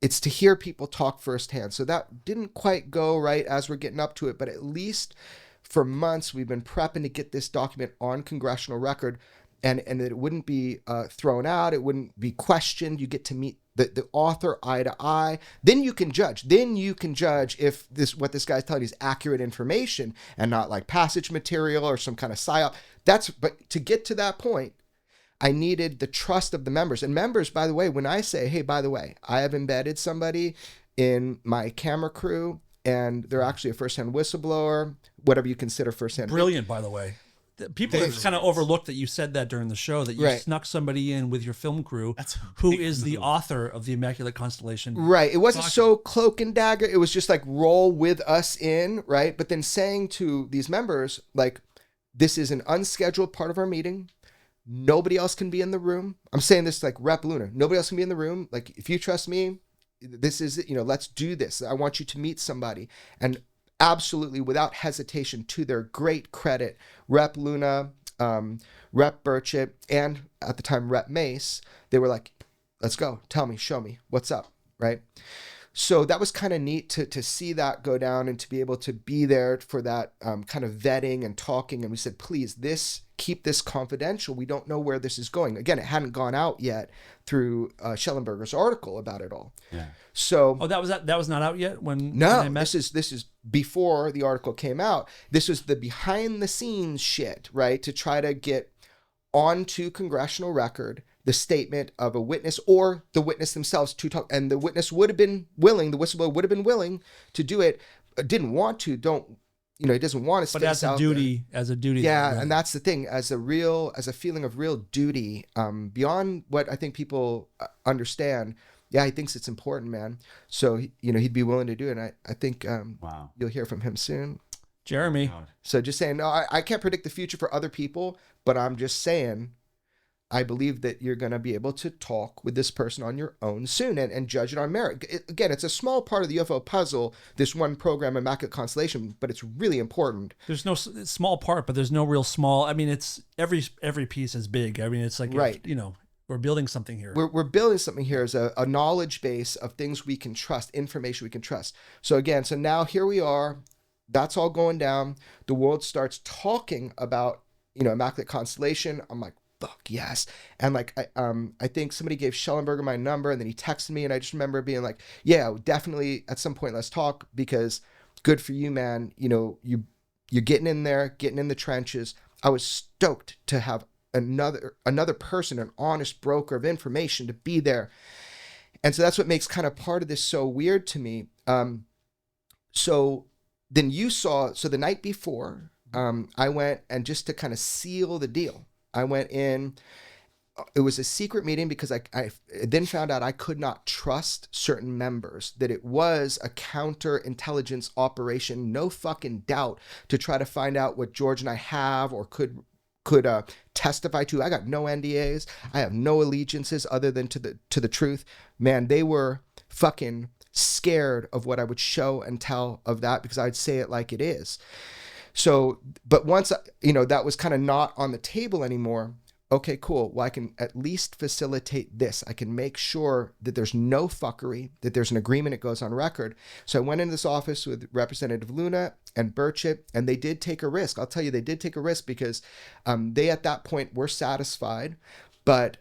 it's to hear people talk firsthand. So that didn't quite go right as we're getting up to it, but at least for months we've been prepping to get this document on congressional record. And that it wouldn't be thrown out. It wouldn't be questioned. You get to meet the author eye to eye. Then you can judge. If what this guy's telling you is accurate information and not like passage material or some kind of psyop. But to get to that point, I needed the trust of the members. And members, by the way, when I say, hey, by the way, I have embedded somebody in my camera crew and they're actually a first-hand whistleblower, whatever you consider first-hand. Brilliant, by the way. People have kind of overlooked that you said that during the show, that you snuck somebody in with your film crew who is the author of the Immaculate Constellation. Right. It wasn't so cloak and dagger. It was just like roll with us in, right? But then saying to these members, like, this is an unscheduled part of our meeting. Nobody else can be in the room. I'm saying this like Rep Luna. Nobody else can be in the room. Like, if you trust me, this is it. Let's do this. I want you to meet somebody. And absolutely, without hesitation, to their great credit, Rep Luna, Rep Burchett, and at the time Rep Mace, they were like, let's go. Tell me, show me, what's up, right? So that was kind of neat to see that go down and to be able to be there for that kind of vetting and talking. And we said, please, keep this confidential. We don't know where this is going. Again, it hadn't gone out yet through Schellenberger's article about it all. Yeah. So that was not out yet when this is before the article came out. This was the behind the scenes shit, right? To try to get onto congressional record the statement of a witness or the witness themselves to talk. And the witness would have been willing, the whistleblower would have been willing to do it, didn't want to, he doesn't want to. But as a duty. Yeah, and that's the thing. As a feeling of real duty, beyond what I think people understand. Yeah, he thinks it's important, man. So he'd be willing to do it. And I think you'll hear from him soon. Jeremy. God. So just saying, no, I can't predict the future for other people, but I'm just saying, I believe that you're going to be able to talk with this person on your own soon and judge it on merit. Again, it's a small part of the UFO puzzle, this one program, Immaculate Constellation, but it's really important. There's no small part, but there's no real small. I mean, it's every piece is big. I mean, it's like, Right. we're building something here. We're building something here as a knowledge base of things we can trust, information we can trust. So again, so now here we are. That's all going down. The world starts talking about, Immaculate Constellation. I'm like, fuck yes. And like, I think somebody gave Schellenberger my number, and then he texted me, and I just remember being like, yeah, definitely at some point, let's talk, because good for you, man. You're getting in there, getting in the trenches. I was stoked to have another person, an honest broker of information, to be there. And so that's what makes kind of part of this so weird to me. So then so the night before, I went, and just to kind of seal the deal, I went in. It was a secret meeting because I then found out I could not trust certain members, that it was a counterintelligence operation, no fucking doubt, to try to find out what George and I have or could testify to. I got no NDAs. I have no allegiances other than to the truth. Man, they were fucking scared of what I would show and tell of that, because I'd say it like it is. So, but once, that was kind of not on the table anymore. Okay, cool. Well, I can at least facilitate this. I can make sure that there's no fuckery, that there's an agreement, it goes on record. So I went into this office with Representative Luna and Burchett, and they did take a risk. I'll tell you, they did take a risk because they at that point were satisfied, but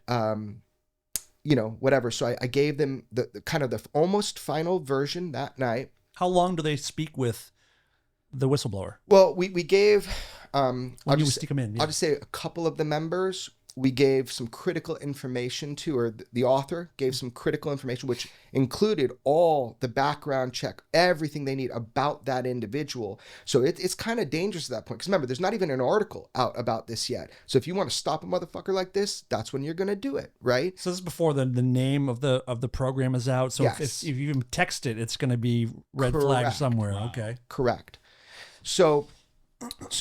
whatever. So I gave them the kind of the almost final version that night. How long do they speak with the whistleblower? Well, we gave, When I'll you just stick them in. I'll just say a couple of the members we gave some critical information to, or the author gave some critical information, which included all the background check, everything they need about that individual. So it's kind of dangerous at that point. Because remember, there's not even an article out about this yet. So if you want to stop a motherfucker like this, that's when you're going to do it, right? So this is before the name of the program is out. So Yes. if you even text it, it's going to be red flag Correct. somewhere. Okay. Correct. So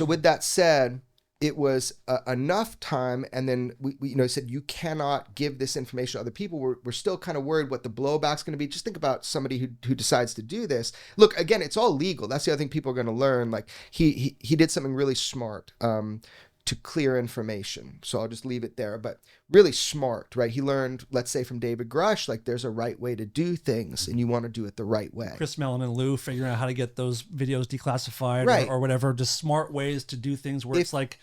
with that said, it was enough time, and then we said you cannot give this information to other people. We're still kind of worried what the blowback's going to be. Just think about somebody who decides to do this. Look, again, it's all legal. That's the other thing people are going to learn. Like he did something really smart to clear information. So I'll just leave it there. But really smart, right? He learned, let's say, from David Grusch, like there's a right way to do things, and you want to do it the right way. Chris Mellon and Lou figuring out how to get those videos declassified, Right. or whatever. Just smart ways to do things where it's like,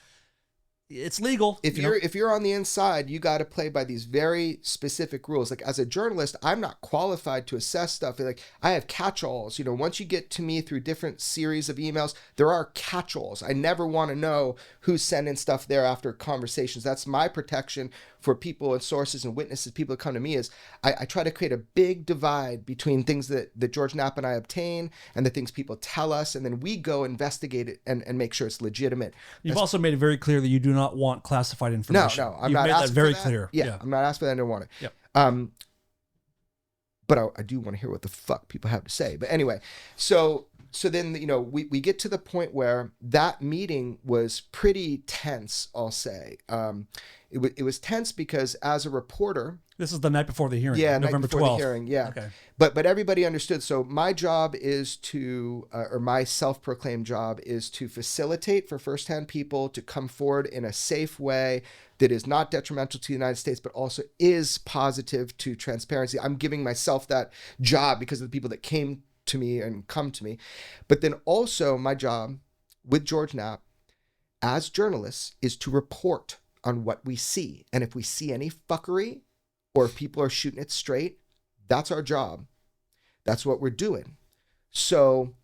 it's legal. If you're on the inside, you got to play by these very specific rules. Like as a journalist, I'm not qualified to assess stuff. Like I have catch-alls. Once you get to me through different series of emails, there are catch-alls. I never want to know who's sending stuff there after conversations. That's my protection for people and sources and witnesses, people that come to me, is I try to create a big divide between things that George Knapp and I obtain and the things people tell us, and then we go investigate it and make sure it's legitimate. You've also made it very clear that you do not want classified information. No, I'm You've not made asking that very for that. clear. Yeah, I'm not asking for that. I don't want it. Yep. But I do want to hear what the fuck people have to say. But anyway, so then, we get to the point where that meeting was pretty tense, I'll say. It was tense because as a reporter... This is the night before the hearing. Yeah, November night before 12th. the hearing, yeah. Okay. But everybody understood. So my job is to, or my self-proclaimed job is to facilitate for firsthand people to come forward in a safe way that is not detrimental to the United States, but also is positive to transparency. I'm giving myself that job because of the people that came to me and come to me. But then also my job with George Knapp as journalists is to report on what we see. And if we see any fuckery, or if people are shooting it straight, that's our job. That's what we're doing. So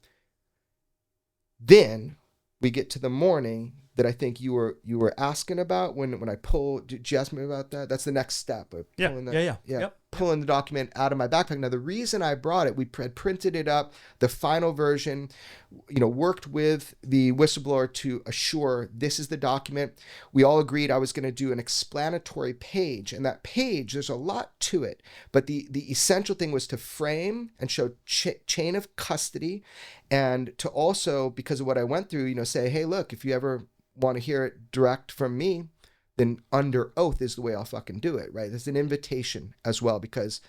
then we get to the morning that I think you were asking about when I pulled. Did you ask me about that? That's the next step. Of Yeah, pulling that, yeah. Yep. pulling the document out of my backpack. Now, the reason I brought it, we had printed it up, the final version, worked with the whistleblower to assure this is the document. We all agreed I was going to do an explanatory page. And that page, there's a lot to it. But the essential thing was to frame and show chain of custody, and to also, because of what I went through, say, hey, look, if you ever want to hear it direct from me, then under oath is the way I'll fucking do it, right? There's an invitation as well, because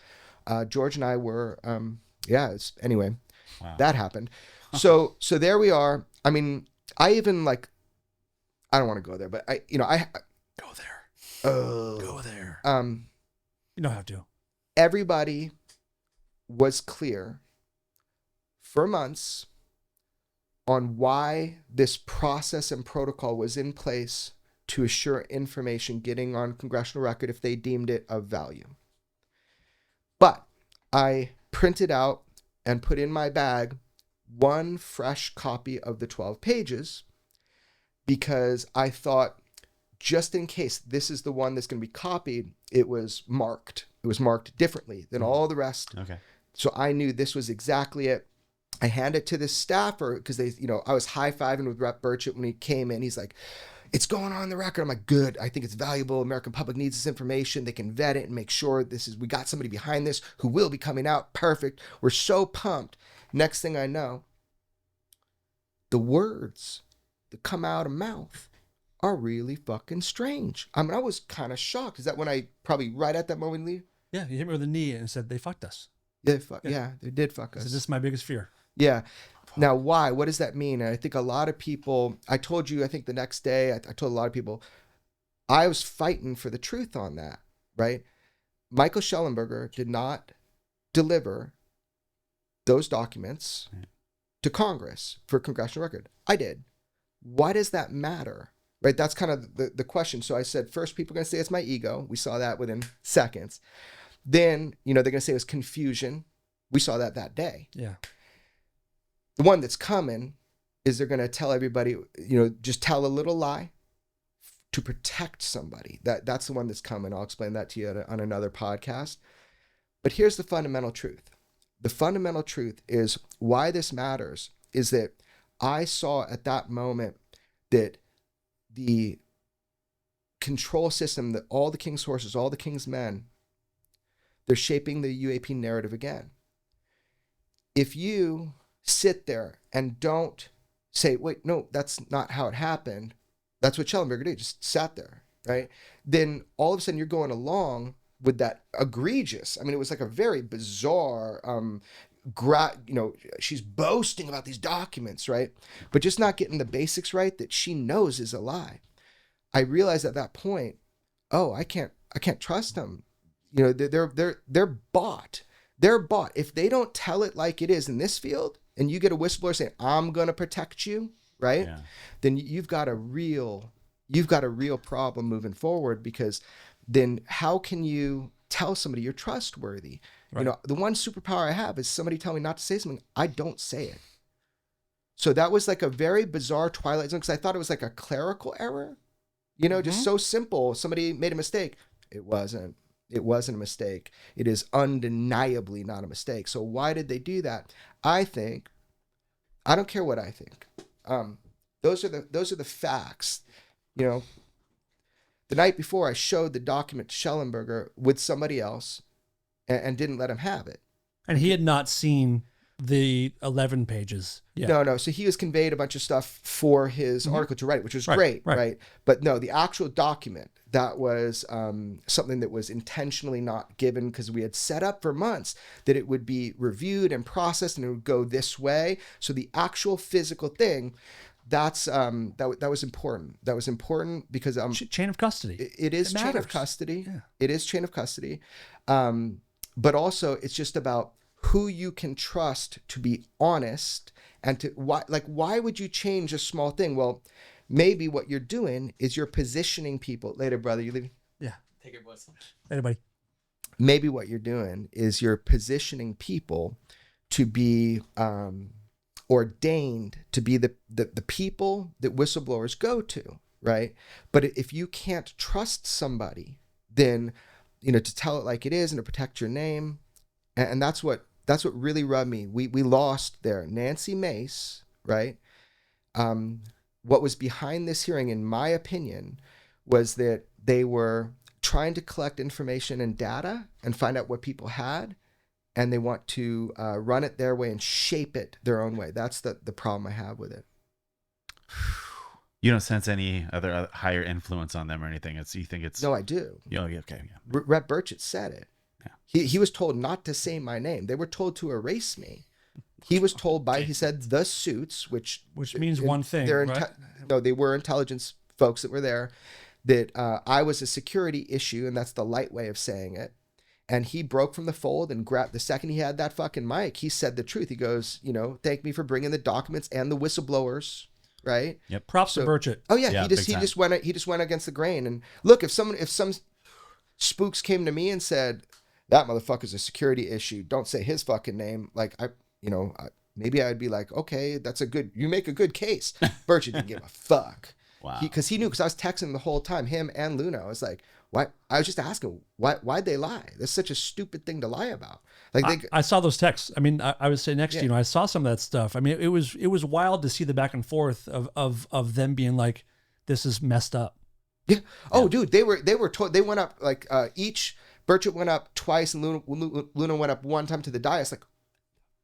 George and I were, anyway, Wow. that happened. So there we are. I mean, I even I don't want to go there, but I Go there. Go there. You don't have to. Everybody was clear for months on why this process and protocol was in place to assure information getting on congressional record if they deemed it of value. But I printed out and put in my bag one fresh copy of the 12 pages because I thought, just in case this is the one that's going to be copied, it was marked. It was marked differently than all the rest. Okay. So I knew this was exactly it. I hand it to the staffer because I was high-fiving with Rep. Burchett when he came in. He's like, it's going on the record. I'm like, good. I think it's valuable. American public needs this information. They can vet it and make sure we got somebody behind this who will be coming out. Perfect. We're so pumped. Next thing I know, the words that come out of mouth are really fucking strange. I mean, I was kind of shocked. Is that when I probably right at that moment leave? Yeah, you hit me with a knee and said they fucked us. Yeah, they did fuck I us. said, this is my biggest fear. Yeah. Now, why? What does that mean? And I think a lot of people, I told you, I think the next day, I told a lot of people, I was fighting for the truth on that, right? Michael Schellenberger did not deliver those documents to Congress for congressional record. I did. Why does that matter? Right? That's kind of the question. So I said, first, people are going to say it's my ego. We saw that within seconds. Then, they're going to say it was confusion. We saw that day. Yeah. The one that's coming is they're going to tell everybody, just tell a little lie to protect somebody. That's the one that's coming. I'll explain that to you on another podcast. But here's the fundamental truth. The fundamental truth is why this matters is that I saw at that moment that the control system, that all the king's horses, all the king's men, they're shaping the UAP narrative again. If you sit there and don't say, wait, no, that's not how it happened. That's what Schellenberger did, just sat there, right? Then all of a sudden you're going along with that egregious, it was like a very bizarre, she's boasting about these documents, right? But just not getting the basics right that she knows is a lie. I realized at that point, I can't trust them. They're bought. They're bought. If they don't tell it like it is in this field, and you get a whistleblower saying, I'm going to protect you, right? Yeah. Then you've got a real problem moving forward, because then how can you tell somebody you're trustworthy? Right. The one superpower I have is somebody tell me not to say something, I don't say it. So that was like a very bizarre Twilight Zone, because I thought it was like a clerical error, just so simple. Somebody made a mistake. It wasn't a mistake. It is undeniably not a mistake. So why did they do that? I don't care what I think. Those are the facts. The night before I showed the document to Schellenberger with somebody else and didn't let him have it. And he had not seen the 11 pages. Yeah. No. So he was conveyed a bunch of stuff for his article to write, which was great, right? But no, the actual document, that was something that was intentionally not given, because we had set up for months that it would be reviewed and processed and it would go this way. So the actual physical thing, that was important. That was important because chain of custody. It is chain of custody. Yeah. It is chain of custody. But also it's just about who you can trust to be honest, and to why would you change a small thing? Well, maybe what you're doing is you're positioning people. Later, brother, you leaving? Yeah. Take your boys. Later, buddy. Maybe what you're doing is you're positioning people to be ordained to be the people that whistleblowers go to, right? But if you can't trust somebody, then to tell it like it is and to protect your name. And that's what really rubbed me. We lost there. Nancy Mace, right? What was behind this hearing, in my opinion, was that they were trying to collect information and data and find out what people had, and they want to run it their way and shape it their own way. That's the problem I have with it. You don't sense any other higher influence on them or anything. You think it's No, I do. okay, yeah. Rep Burchett said it. Yeah. He was told not to say my name. They were told to erase me. He was told by, he said, the suits, which means one thing, right? No, they were intelligence folks that were there, that I was a security issue, and that's the light way of saying it. And he broke from the fold and grabbed, the second he had that fucking mic, he said the truth. He goes, thank me for bringing the documents and the whistleblowers, right? Yep. Props to Burchett. Oh yeah, he just went against the grain. And look, if some spooks came to me and said, that motherfucker's a security issue, don't say his fucking name, like maybe I'd be like, okay, you make a good case. Burchett didn't give a fuck. Wow. Because he knew, because I was texting him the whole time, him and Luna. I was like, why? I was just asking, why'd they lie? That's such a stupid thing to lie about. Like I saw those texts. I mean, I was sitting next to you, I saw some of that stuff. I mean, it was wild to see the back and forth of them being like, this is messed up. Yeah. Oh, dude, they were told, they went up like Burchett went up twice and Luna went up one time to the dais. Like,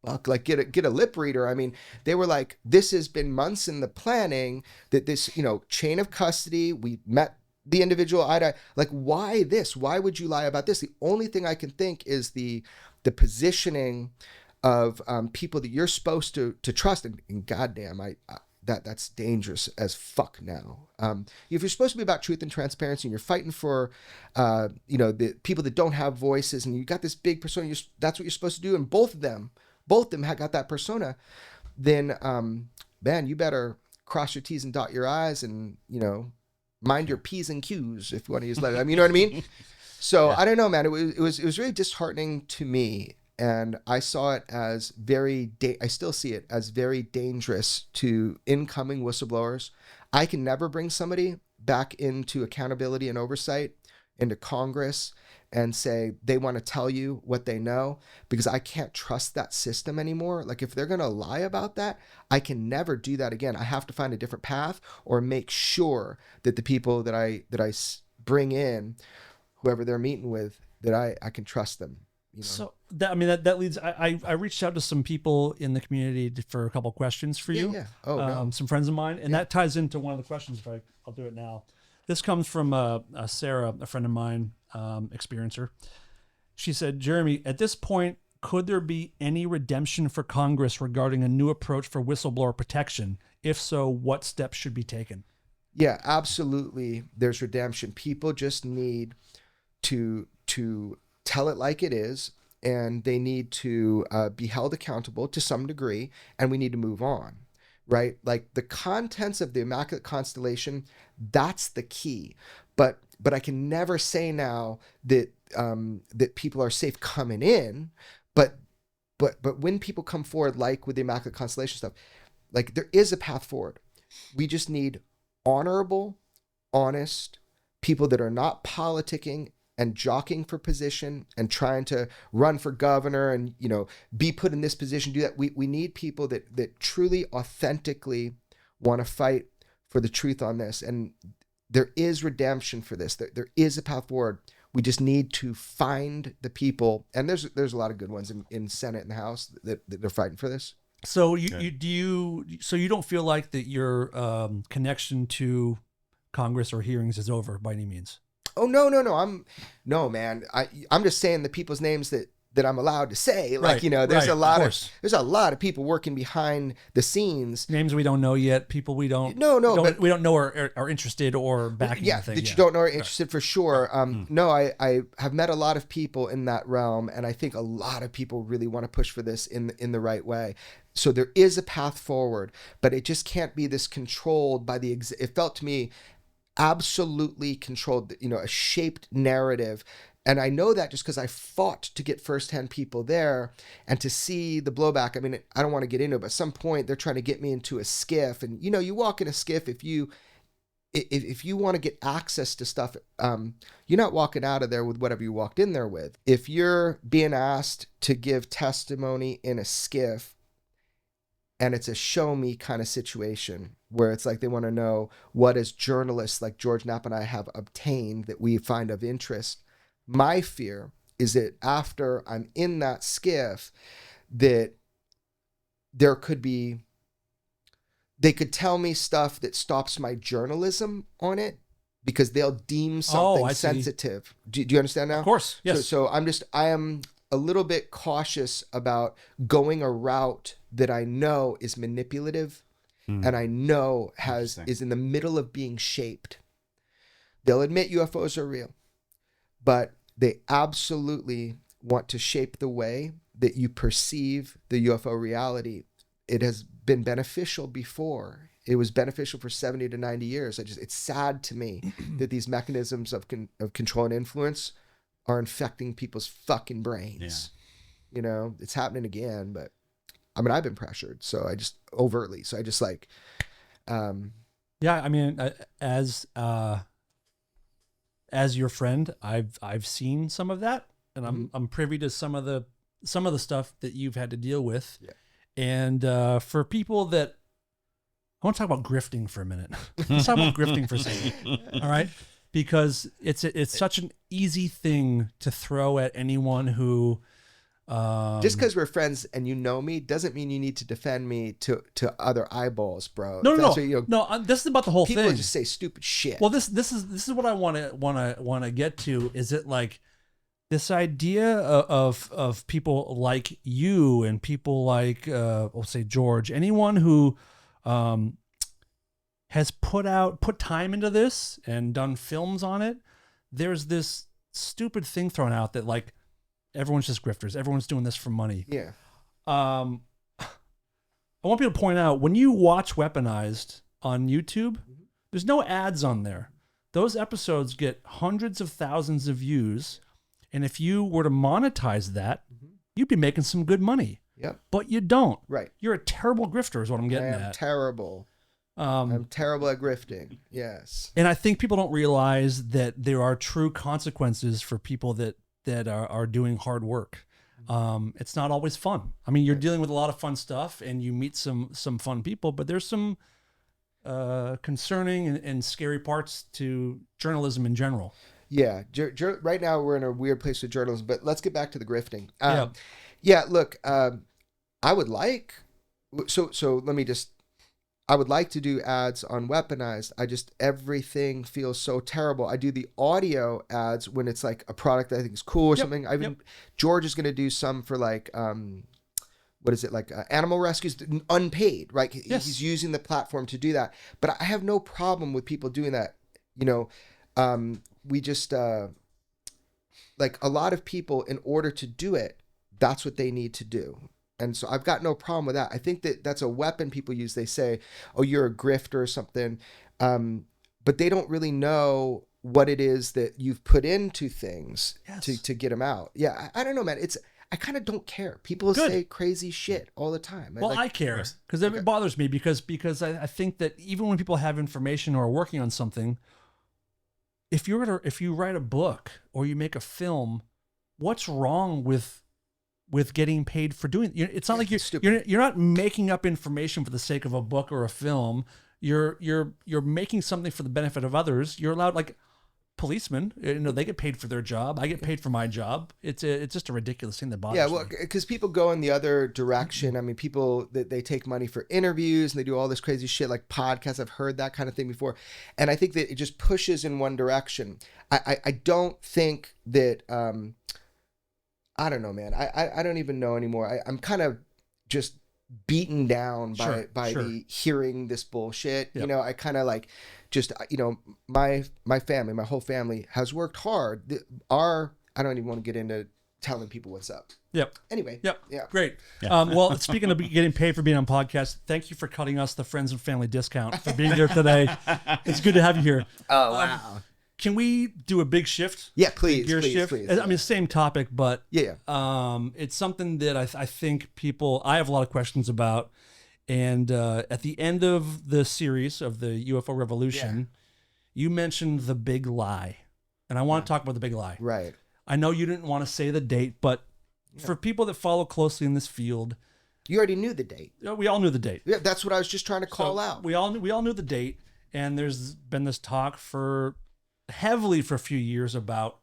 fuck, like get a lip reader. I mean, they were like, this has been months in the planning, that this, chain of custody, we met the individual eye to eye. Like, why this? Why would you lie about this? The only thing I can think is the positioning of people that you're supposed to trust. And goddamn, that's dangerous as fuck now. If you're supposed to be about truth and transparency, and you're fighting for, the people that don't have voices, and you got this big persona, that's what you're supposed to do. And both of them have got that persona. Then, man, you better cross your T's and dot your I's, and mind your P's and Q's, if you want to use that. I mean, you know what I mean? So yeah. I don't know, man. It was really disheartening to me. And I saw it as I still see it as very dangerous to incoming whistleblowers. I can never bring somebody back into accountability and oversight into Congress and say they want to tell you what they know, because I can't trust that system anymore. Like, if they're going to lie about that, I can never do that again. I have to find a different path, or make sure that the people that I bring in, whoever they're meeting with, that I can trust them. So that leads. I reached out to some people in the community for a couple of questions for you. Yeah. Oh, no. Some friends of mine, and that ties into one of the questions. I'll do it now. This comes from Sarah, a friend of mine, experiencer. She said, Jeremy, at this point, could there be any redemption for Congress regarding a new approach for whistleblower protection? If so, what steps should be taken? Yeah, absolutely. There's redemption. People just need to tell it like it is, and they need to be held accountable to some degree, and we need to move on. Right? Like, the contents of the Immaculate Constellation, that's the key. But I can never say now that that people are safe coming in. But when people come forward, like with the Immaculate Constellation stuff, like, there is a path forward. We just need honorable, honest people that are not politicking and jockeying for position and trying to run for governor and, be put in this position, do that. We need people that truly, authentically want to fight for the truth on this. And there is redemption for this. There is a path forward. We just need to find the people. And there's a lot of good ones in Senate and the House that they're fighting for this. So you don't feel like that your connection to Congress or hearings is over by any means? Oh, no. No, man. I'm just saying the people's names that I'm allowed to say. Like, there's a lot of people working behind the scenes. Names we don't know yet. People we don't we don't know are interested or backing. Yeah, the thing. That you don't know are interested for sure. No, I have met a lot of people in that realm, and I think a lot of people really want to push for this in the right way. So there is a path forward, but it just can't be this controlled by it felt to me absolutely controlled, a shaped narrative. And I know that just because I fought to get firsthand people there and to see the blowback. I mean, I don't want to get into it, but at some point they're trying to get me into a skiff. And, you walk in a skiff, if you if you want to get access to stuff, you're not walking out of there with whatever you walked in there with. If you're being asked to give testimony in a skiff and it's a show me kind of situation where it's like they want to know what as journalists like George Knapp and I have obtained that we find of interest, my fear is that after I'm in that skiff, that there could be, they could tell me stuff that stops my journalism on it because they'll deem something sensitive. Do you understand now? Of course, yes. So I am a little bit cautious about going a route that I know is manipulative and I know is in the middle of being shaped. They'll admit UFOs are real, but they absolutely want to shape the way that you perceive the UFO reality. It has been beneficial before. It was beneficial for 70 to 90 years. It's sad to me that these mechanisms of control and influence are infecting people's fucking brains. Yeah. You know, it's happening again, but I mean, I've been pressured, so I just like, yeah, I mean, as your friend, I've seen some of that, and I'm privy to some of the stuff that you've had to deal with. Yeah. And for people that, I want to talk about grifting for a minute. Let's talk about grifting for a second. All right, because it's such an easy thing to throw at anyone who. Just because we're friends and you know me doesn't mean you need to defend me to other eyeballs, bro. No. This is about the whole people thing. Just say stupid shit. Well, this is what I want to get to. Is it like this idea of people like you and people like we'll say George, anyone who has put time into this and done films on it? There's this stupid thing thrown out that like, everyone's just grifters. Everyone's doing this for money. Yeah. I want people to point out, when you watch Weaponized on YouTube, there's no ads on there. Those episodes get hundreds of thousands of views. And if you were to monetize that, you'd be making some good money. Yep. But you don't. Right. You're a terrible grifter is what I'm getting at. I'm terrible. I'm terrible at grifting. Yes. And I think people don't realize that there are true consequences for people that are doing hard work. It's not always fun. I mean, you're dealing with a lot of fun stuff and you meet some fun people, but there's some concerning and scary parts to journalism in general. Yeah. Right now we're in a weird place with journalism, but let's get back to the grifting. Look, I would like, I would like to do ads on Weaponized. Everything feels so terrible. I do the audio ads when it's like a product that I think is cool or something. George is going to do some for like, what is it? Like animal rescues, unpaid, right? Yes. He's using the platform to do that. But I have no problem with people doing that. You know, we just, like a lot of people, in order to do it, that's what they need to do. And so I've got no problem with that. I think that that's a weapon people use. They say, oh, you're a grifter or something. But they don't really know what it is that you've put into things to get them out. Yeah, I don't know, man. I kind of don't care. People say crazy shit all the time. Well, I care because it bothers me because I think that even when people have information or are working on something, if you write a book or you make a film, what's wrong with getting paid for doing it? It's not like you're not making up information for the sake of a book or a film. You're making something for the benefit of others. You're allowed, like policemen, they get paid for their job. I get paid for my job. It's just a ridiculous thing that bothers me. Yeah, well, because people go in the other direction. I mean, people that they take money for interviews and they do all this crazy shit like podcasts. I've heard that kind of thing before, and I think that it just pushes in one direction. I don't think that. I don't know, man. I don't even know anymore. I'm kind of just beaten down by the hearing this bullshit. Yep. I kind of like just, my family, my whole family has worked hard. I don't even want to get into telling people what's up. Yep. Anyway. Yep. Yeah. Great. Yeah. Well, speaking of getting paid for being on podcasts, thank you for cutting us the friends and family discount for being here today. It's good to have you here. Oh, wow. Can we do a big shift? Yeah, please. Please. I mean, same topic, but yeah. It's something that I think I have a lot of questions about. And at the end of the series of the UFO Revolution, you mentioned the big lie. And I want to talk about the big lie. Right. I know you didn't want to say the date, but for people that follow closely in this field, You already knew the date. we all knew the date. Yeah, that's what I was just trying to call So out. We all knew the date, and there's been this talk for a few years about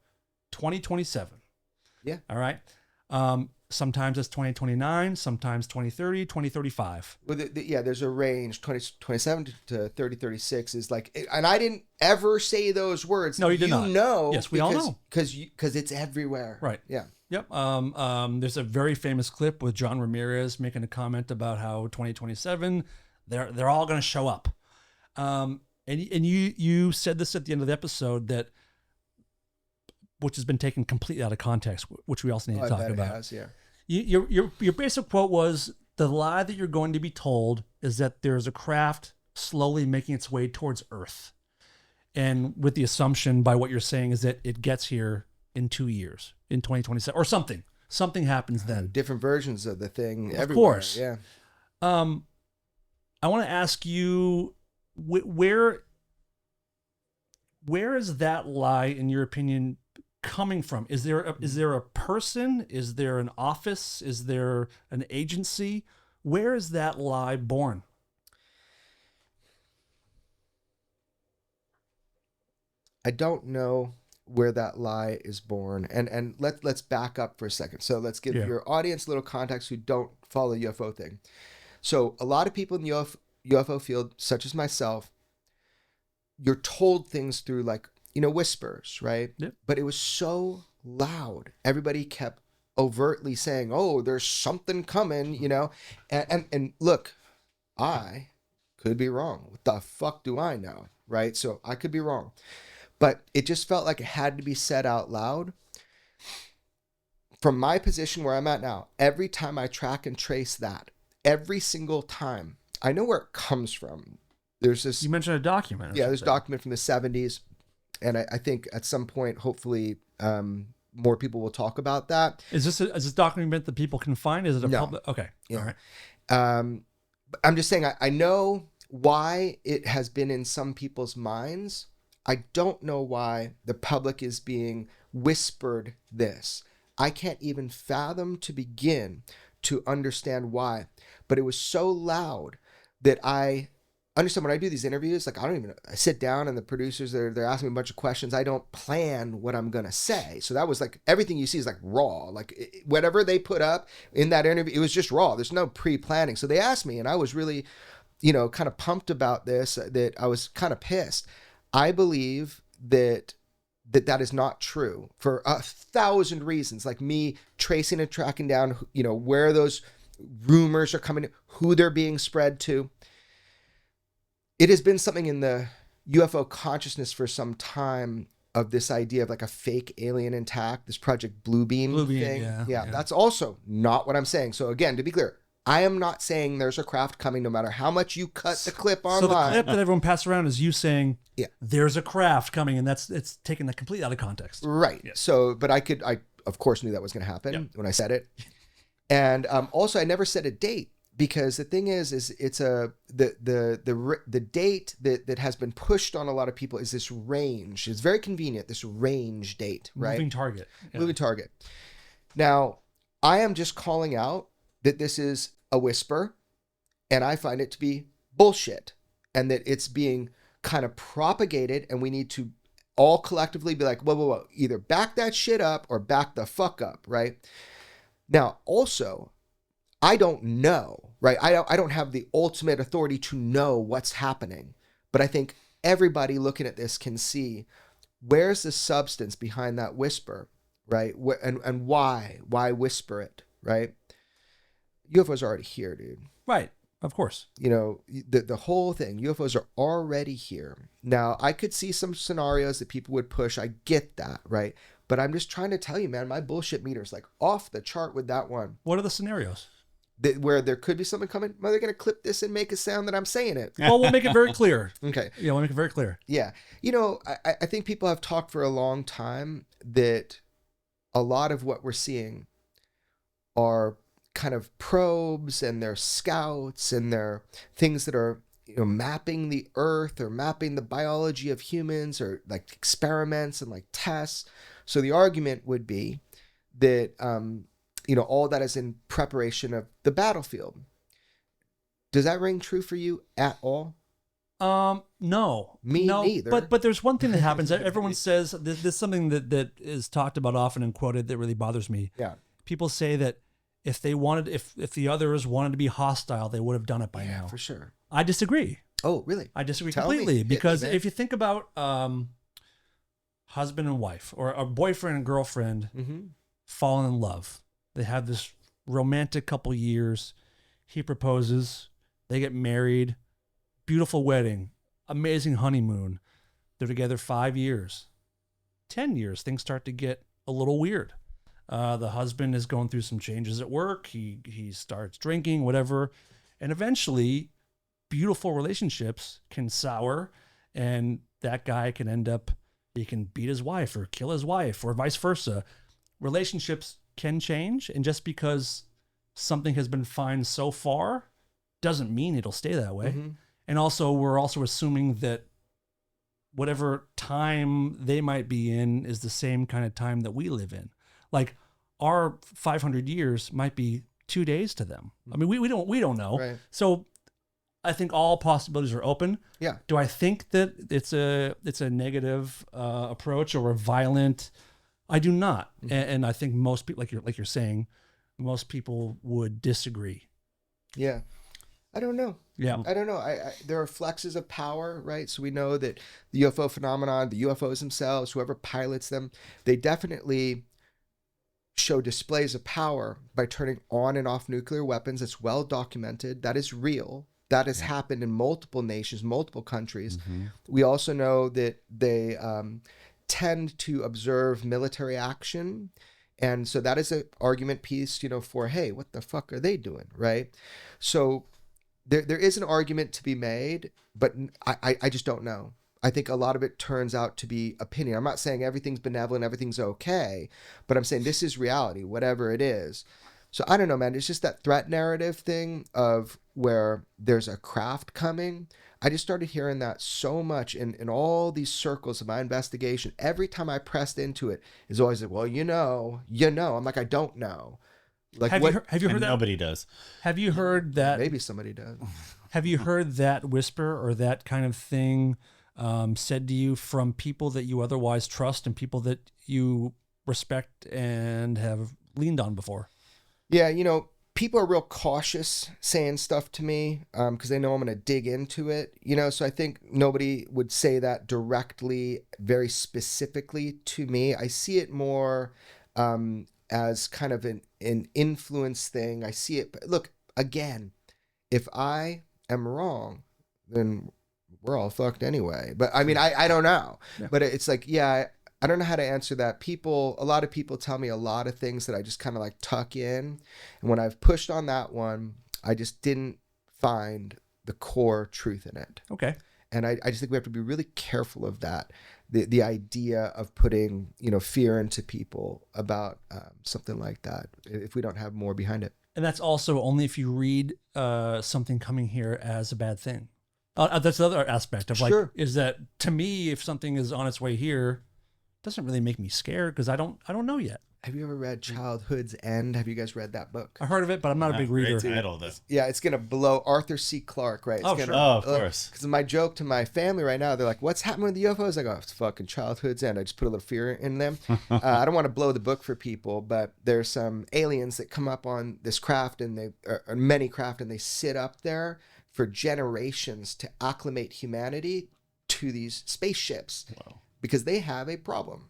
2027. Yeah. All right. Sometimes it's 2029, sometimes 2030, 2035. Well, yeah, there's a range, 2027 to 3036 is like, and I didn't ever say those words. No, you did not. Know. Yes, we all know. Because it's everywhere. Right. Yeah. Yep. There's a very famous clip with John Ramirez making a comment about how 2027 they're all going to show up. And you said this at the end of the episode that, which has been taken completely out of context, which we also need to talk bet about. It has, yeah. Your basic quote was, the lie that you're going to be told is that there's a craft slowly making its way towards Earth. And with the assumption by what you're saying is that it gets here in 2 years, in 2027 or something. Something happens then. Different versions of the thing Of everywhere. course. Yeah. I want to ask you, where is that lie, in your opinion, coming from? Is there a person? Is there an office? Is there an agency? Where is that lie born? I don't know where that lie is born. And let's back up for a second. So let's give your audience a little context who don't follow the UFO thing. So a lot of people in the UFO field, such as myself, you're told things through whispers, right? Yep. But it was so loud. Everybody kept overtly saying, "Oh, there's something coming," And look, I could be wrong. What the fuck do I know, right? So I could be wrong. But it just felt like it had to be said out loud. From my position where I'm at now, every time I track and trace that, every single time, I know where it comes from. There's this. You mentioned a document. Yeah, there's a document from the 70s. And I think at some point, hopefully, more people will talk about that. Is this document that people can find? Is it a No. public? Okay. Yeah. All right. I'm just saying, I know why it has been in some people's minds. I don't know why the public is being whispered this. I can't even fathom to begin to understand why. But it was so loud that I understand when I do these interviews, I sit down and the producers, they're asking me a bunch of questions. I don't plan what I'm going to say. So that was everything you see is raw. Whatever they put up in that interview, it was just raw. There's no pre-planning. So they asked me and I was really, kind of pumped about this, that I was kind of pissed. I believe that is not true for 1,000 reasons, like me tracing and tracking down, where those rumors are coming, who they're being spread to. It has been something in the UFO consciousness for some time of this idea of a fake alien attack, this Project Bluebeam thing. Yeah, that's also not what I'm saying. So again, to be clear, I am not saying there's a craft coming no matter how much you cut the clip online. So the clip that everyone passed around is you saying, yeah, there's a craft coming, and it's taken that completely out of context. Right. Yes. So, but I of course knew that was going to happen when I said it. And also I never said a date, because the thing is it's the date that has been pushed on a lot of people is this range. It's very convenient, this range date, right? Moving target. Yeah. Moving target. Now, I am just calling out that this is a whisper, and I find it to be bullshit, and that it's being kind of propagated, and we need to all collectively be like, whoa, either back that shit up or back the fuck up, right? Now, also, I don't know, right? I don't have the ultimate authority to know what's happening, but I think everybody looking at this can see where's the substance behind that whisper, right? And why whisper it, right? UFOs are already here, dude. Right. Of course. The whole thing, UFOs are already here. Now, I could see some scenarios that people would push. I get that, right? But I'm just trying to tell you, man, my bullshit meter's off the chart with that one. What are the scenarios? Where there could be something coming? Well, they're going to clip this and make it sound that I'm saying it. Well, we'll make it very clear. Okay. Yeah, we'll make it very clear. Yeah. I think people have talked for a long time that a lot of what we're seeing are kind of probes, and they're scouts, and they're things that are mapping the earth or mapping the biology of humans or like experiments and like tests. So the argument would be that, all that is in preparation of the battlefield. Does that ring true for you at all? No, Me neither. But there's one thing that happens. Everyone says there's something that is talked about often and quoted that really bothers me. Yeah. People say that if they wanted, if the others wanted to be hostile, they would have done it by now. For sure. I disagree. Oh, really? I disagree Tell me. completely Hit me, because man. if you think about husband and wife or a boyfriend and girlfriend falling in love, they have this romantic couple years. He proposes, they get married, beautiful wedding, amazing honeymoon. They're together 5 years, 10 years. Things start to get a little weird. The husband is going through some changes at work. He starts drinking, whatever. And eventually, beautiful relationships can sour, and that guy can end up, he can beat his wife or kill his wife or vice versa. Relationships can change. And just because something has been fine so far doesn't mean it'll stay that way. And also, we're also assuming that whatever time they might be in is the same kind of time that we live in. Like our 500 years might be 2 days to them. I mean, we don't know. Right. So I think all possibilities are open. Yeah. Do I think that it's a negative approach or a violent? I do not. And I think most people, like you're saying, most people would disagree. Yeah. I don't know. Yeah. I don't know. There are flexes of power, right? So we know that the UFO phenomenon, the UFOs themselves, whoever pilots them, they definitely show displays of power by turning on and off nuclear weapons. It's well documented. That is real. That has happened in multiple nations, multiple countries. We also know that they tend to observe military action. And so that is an argument piece, for, hey, what the fuck are they doing, right? So there is an argument to be made, but I just don't know. I think a lot of it turns out to be opinion. I'm not saying everything's benevolent, everything's okay, but I'm saying this is reality, whatever it is. So I don't know, man. It's just that threat narrative thing of where there's a craft coming. I just started hearing that so much in all these circles of my investigation. Every time I pressed into it, is always like, well, I'm like, I don't know. Like, Have you heard that? Nobody does. Have you heard that? Maybe somebody does. Have you heard that whisper or that kind of thing said to you from people that you otherwise trust and people that you respect and have leaned on before? Yeah, people are real cautious saying stuff to me because they know I'm going to dig into it. So I think nobody would say that directly, very specifically to me. I see it more as kind of an influence thing. I see it. Look, again, if I am wrong, then we're all fucked anyway. But I mean, I don't know. Yeah. But it's like, I don't know how to answer that. A lot of people tell me a lot of things that I just kind of like tuck in. And when I've pushed on that one, I just didn't find the core truth in it. Okay. And I just think we have to be really careful of that. The idea of putting, fear into people about something like that, if we don't have more behind it. And that's also only if you read something coming here as a bad thing. That's the other aspect of Sure. is that to me, if something is on its way here, it doesn't really make me scared because I don't know yet. Have you ever read Childhood's End? Have you guys read that book? I heard of it, but I'm not a big reader. Great title, though. Yeah, it's going to blow Arthur C. Clarke, right? It's Sure. Of course. Because my joke to my family right now, they're like, what's happening with the UFOs? I go, it's fucking Childhood's End. I just put a little fear in them. I don't want to blow the book for people, but there's some aliens that come up on this craft and many craft, and they sit up there for generations to acclimate humanity to these spaceships. Wow. Because they have a problem.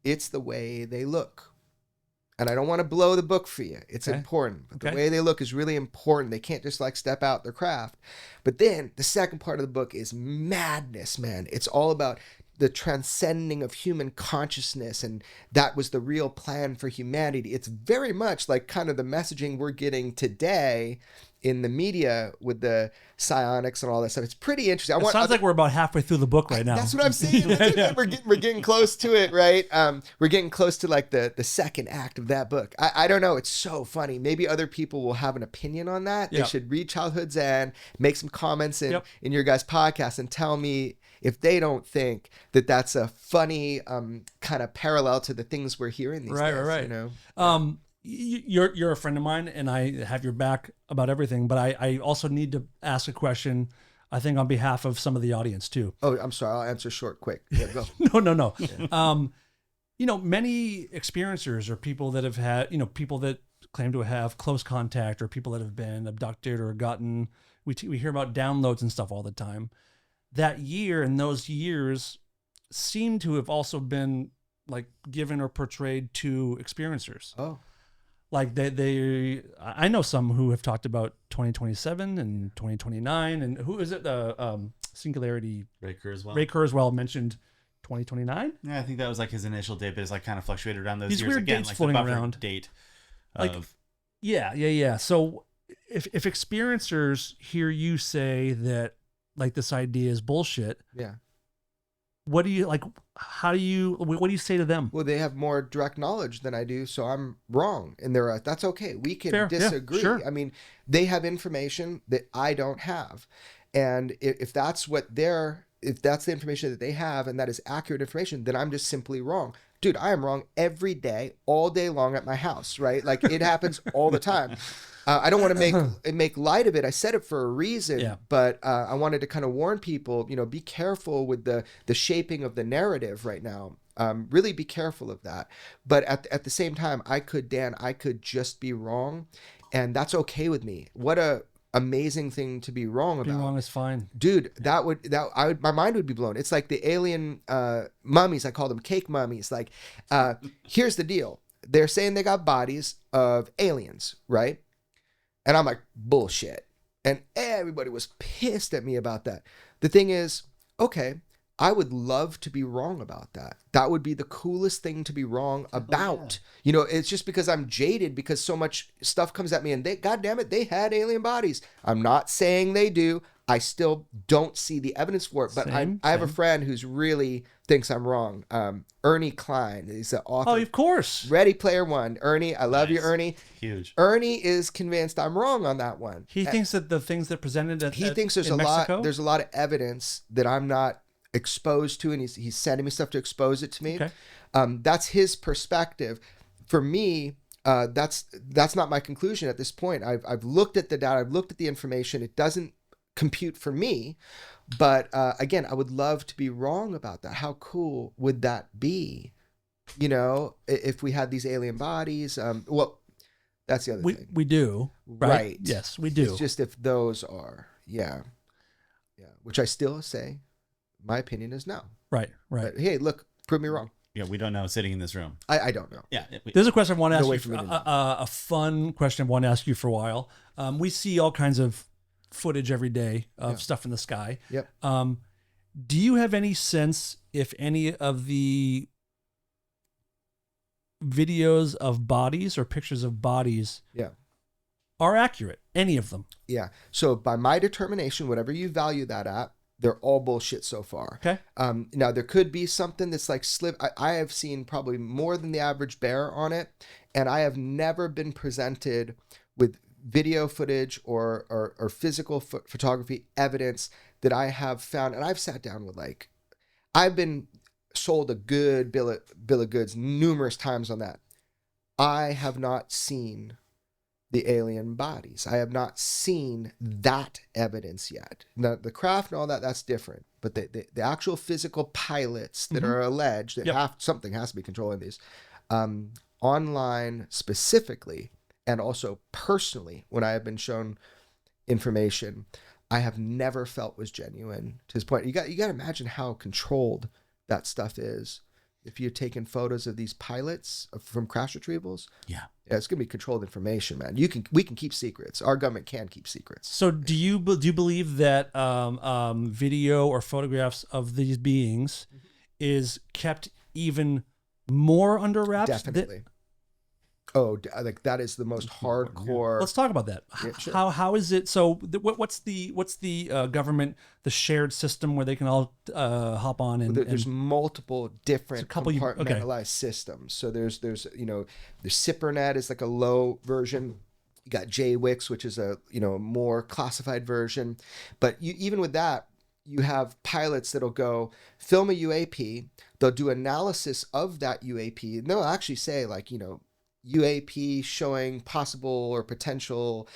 It's the way they look. And I don't want to blow the book for you. It's important. But the way they look is really important. They can't just like step out their craft. But then the second part of the book is madness, man. It's all about the transcending of human consciousness. And that was the real plan for humanity. It's very much like kind of the messaging we're getting today in the media with the psionics and all that stuff. It's pretty interesting. It sounds like we're about halfway through the book right now. That's what I'm saying. We're getting close to it, right? We're getting close to like the second act of that book. I don't know. It's so funny. Maybe other people will have an opinion on that. They should read Childhood Zen, make some comments in your guys' podcast, and tell me if they don't think that that's a funny kind of parallel to the things we're hearing these days. Right. You know? You're a friend of mine, and I have your back about everything. But I also need to ask a question, I think, on behalf of some of the audience too. Oh, I'm sorry. I'll answer short, quick. Yeah, go. No. Yeah. Many experiencers or people that have had, people that claim to have close contact, or people that have been abducted or gotten. We hear about downloads and stuff all the time. That year and those years seem to have also been like given or portrayed to experiencers. Oh. Like I know some who have talked about 2027 and 2029, and who is it? Singularity. Ray Kurzweil. Ray Kurzweil mentioned 2029. Yeah, I think that was like his initial date, but it's like kind of fluctuated around those These years weird again, dates like floating the buffer around. date. Like, Of, yeah. So if experiencers hear you say that like this idea is bullshit, Yeah. what do you like? What do you say to them? Well, they have more direct knowledge than I do, so I'm wrong. And that's okay. We can Fair. Yeah, disagree. sure. I mean, they have information that I don't have. And if that's if that's the information that they have and that is accurate information, then I'm just simply wrong. Dude, I am wrong every day, all day long at my house, right? Like it happens all the time. I don't want to make light of it. I said it for a reason, but I wanted to kind of warn people, be careful with the shaping of the narrative right now. Really be careful of that. But at the same time, I could just be wrong, and that's okay with me. What a amazing thing to be wrong about. Being wrong is fine. Dude, my mind would be blown. It's like the alien mummies. I call them cake mummies. Like, here's the deal. They're saying they got bodies of aliens, right? And I'm like, bullshit. And everybody was pissed at me about that. The thing is, okay, I would love to be wrong about that. That would be the coolest thing to be wrong about. Yeah. It's just because I'm jaded because so much stuff comes at me and God damn it, they had alien bodies. I'm not saying they do. I still don't see the evidence for it. But I have a friend who's really thinks I'm wrong. Ernie Klein. He's the author. Oh, of course. Ready Player One. Ernie, I love you, Ernie. Huge. Ernie is convinced I'm wrong on that one. He thinks that the things that presented there's a Mexico? There's a lot of evidence that I'm not exposed to, and he's sending me stuff to expose it to me. Okay. That's his perspective. For me, that's not my conclusion at this point. I've looked at the data, I've looked at the information. It doesn't compute for me, but again, I would love to be wrong about that. How cool would that be? If we had these alien bodies. Well, that's the other thing. We do, right? Yes, we do. It's just if those are, yeah, which I still say. My opinion is no. Right. But, hey, look, prove me wrong. Yeah, we don't know sitting in this room. I don't know. Yeah. There's a question I want to ask No way you, for me to know. a fun question I want to ask you for a while. We see all kinds of footage every day of stuff in the sky. Yep. Do you have any sense if any of the videos of bodies or pictures of bodies are accurate? Any of them? Yeah. So by my determination, whatever you value that at, they're all bullshit so far. Okay. Now there could be something that's like I have seen probably more than the average bear on it, and I have never been presented with video footage or physical photography evidence that I have found. And I've sat down with I've been sold a good bill of goods numerous times on that. I have not seen the alien bodies. I have not seen that evidence yet. Now, the craft and all that, that's different. But the actual physical pilots that are alleged that something has to be controlling these, online specifically, and also personally, when I have been shown information, I have never felt was genuine to this point. You got to imagine how controlled that stuff is. If you're taking photos of these pilots from crash retrievals, it's gonna be controlled information, man. We can keep secrets. Our government can keep secrets. So do you believe that video or photographs of these beings is kept even more under wraps? Definitely. Like that is the most hardcore. Let's talk about that. Yeah, sure. How is it? So what's the government, the shared system where they can all hop on and There's multiple different couple compartmentalized systems. So there's the CIPRNet is like a low version. You got JWIX, which is a more classified version. But even with that, you have pilots that'll go film a UAP. They'll do analysis of that UAP, and they'll actually say like UAP showing possible or potential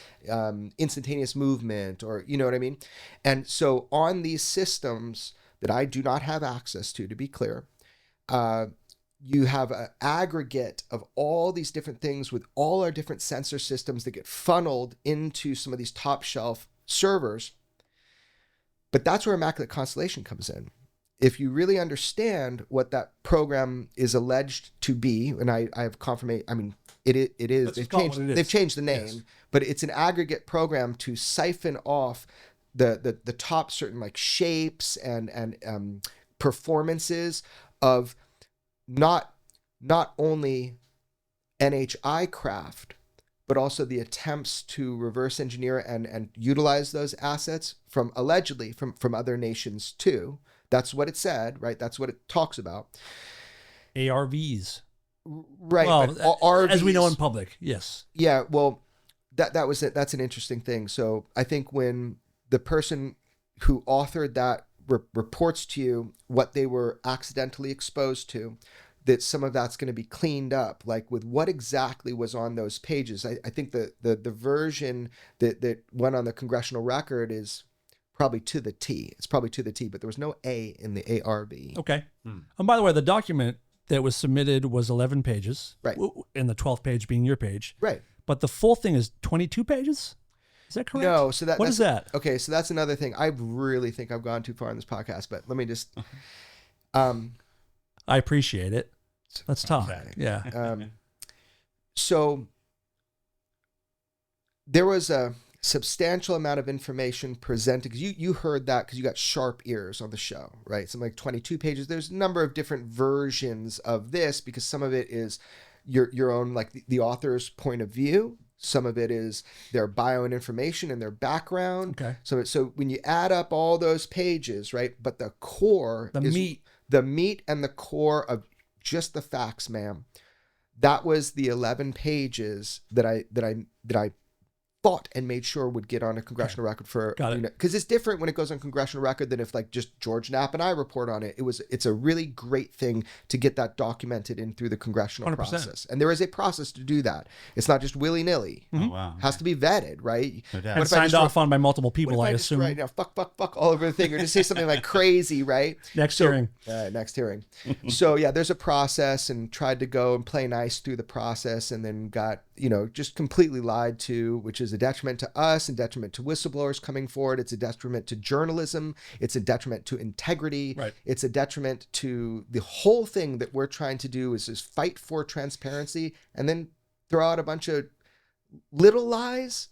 instantaneous movement, or you know what I mean? And so on these systems that I do not have access to be clear, you have an aggregate of all these different things with all our different sensor systems that get funneled into some of these top shelf servers. But that's where Immaculate Constellation comes in. If you really understand what that program is alleged to be, and I have confirmation, I mean, it is. They've changed the name, yes. But it's an aggregate program to siphon off the top certain like shapes and performances of not only NHI craft, but also the attempts to reverse engineer and utilize those assets from allegedly from other nations too. That's what it said, right? That's what it talks about. ARVs. Right. Well, RVs, as we know in public, yes. Yeah, well, that was it. That's an interesting thing. So I think when the person who authored that reports to you what they were accidentally exposed to, that some of that's going to be cleaned up, like with what exactly was on those pages. I think the version that went on the Congressional record is probably to the T. It's probably to the T, but there was no A in the ARV. Okay. And by the way, the document that was submitted was 11 pages. Right. And the 12th page being your page. Right. But the full thing is 22 pages? Is that correct? No. So what is that? Okay. So that's another thing. I really think I've gone too far in this podcast, but let me just, I appreciate it. Let's talk. Yeah. So there was a substantial amount of information presented, because you heard that because you got sharp ears on the show, right? Something like 22 pages. There's a number of different versions of this, because some of it is your own, like the author's point of view. Some of it is their bio and information and their background. Okay. So when you add up all those pages, right? But the core, the meat and the core of just the facts, ma'am. That was the 11 pages that I fought and made sure would get on a Congressional record for, because it's different when it goes on Congressional record than if like just George Knapp and I report on it. It's a really great thing to get that documented in through the Congressional 100%. Process. And there is a process to do that. It's not just willy-nilly. Oh, wow. It has to be vetted, right? No doubt. And signed off on by multiple people, I assume. Right now, fuck all over the thing, or just say something like crazy, right? Next hearing. Next hearing. So yeah, there's a process, and tried to go and play nice through the process, and then got, just completely lied to, which is a detriment to us and detriment to whistleblowers coming forward. It's a detriment to journalism. It's a detriment to integrity. Right. It's a detriment to the whole thing that we're trying to do is fight for transparency, and then throw out a bunch of little lies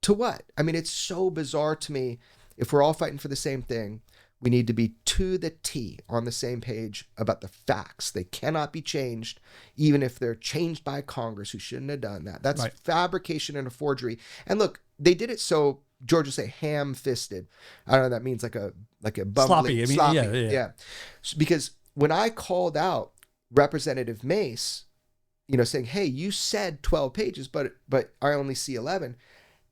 to what? I mean, it's so bizarre to me. If we're all fighting for the same thing, we need to be to the T on the same page about the facts. They cannot be changed, even if they're changed by Congress, who shouldn't have done that. That's right. Fabrication and a forgery. And look, they did it so, George would say, ham-fisted. I don't know, that means like a bumbling, sloppy. Yeah. So, because when I called out Representative Mace, saying, hey, you said 12 pages, but I only see 11.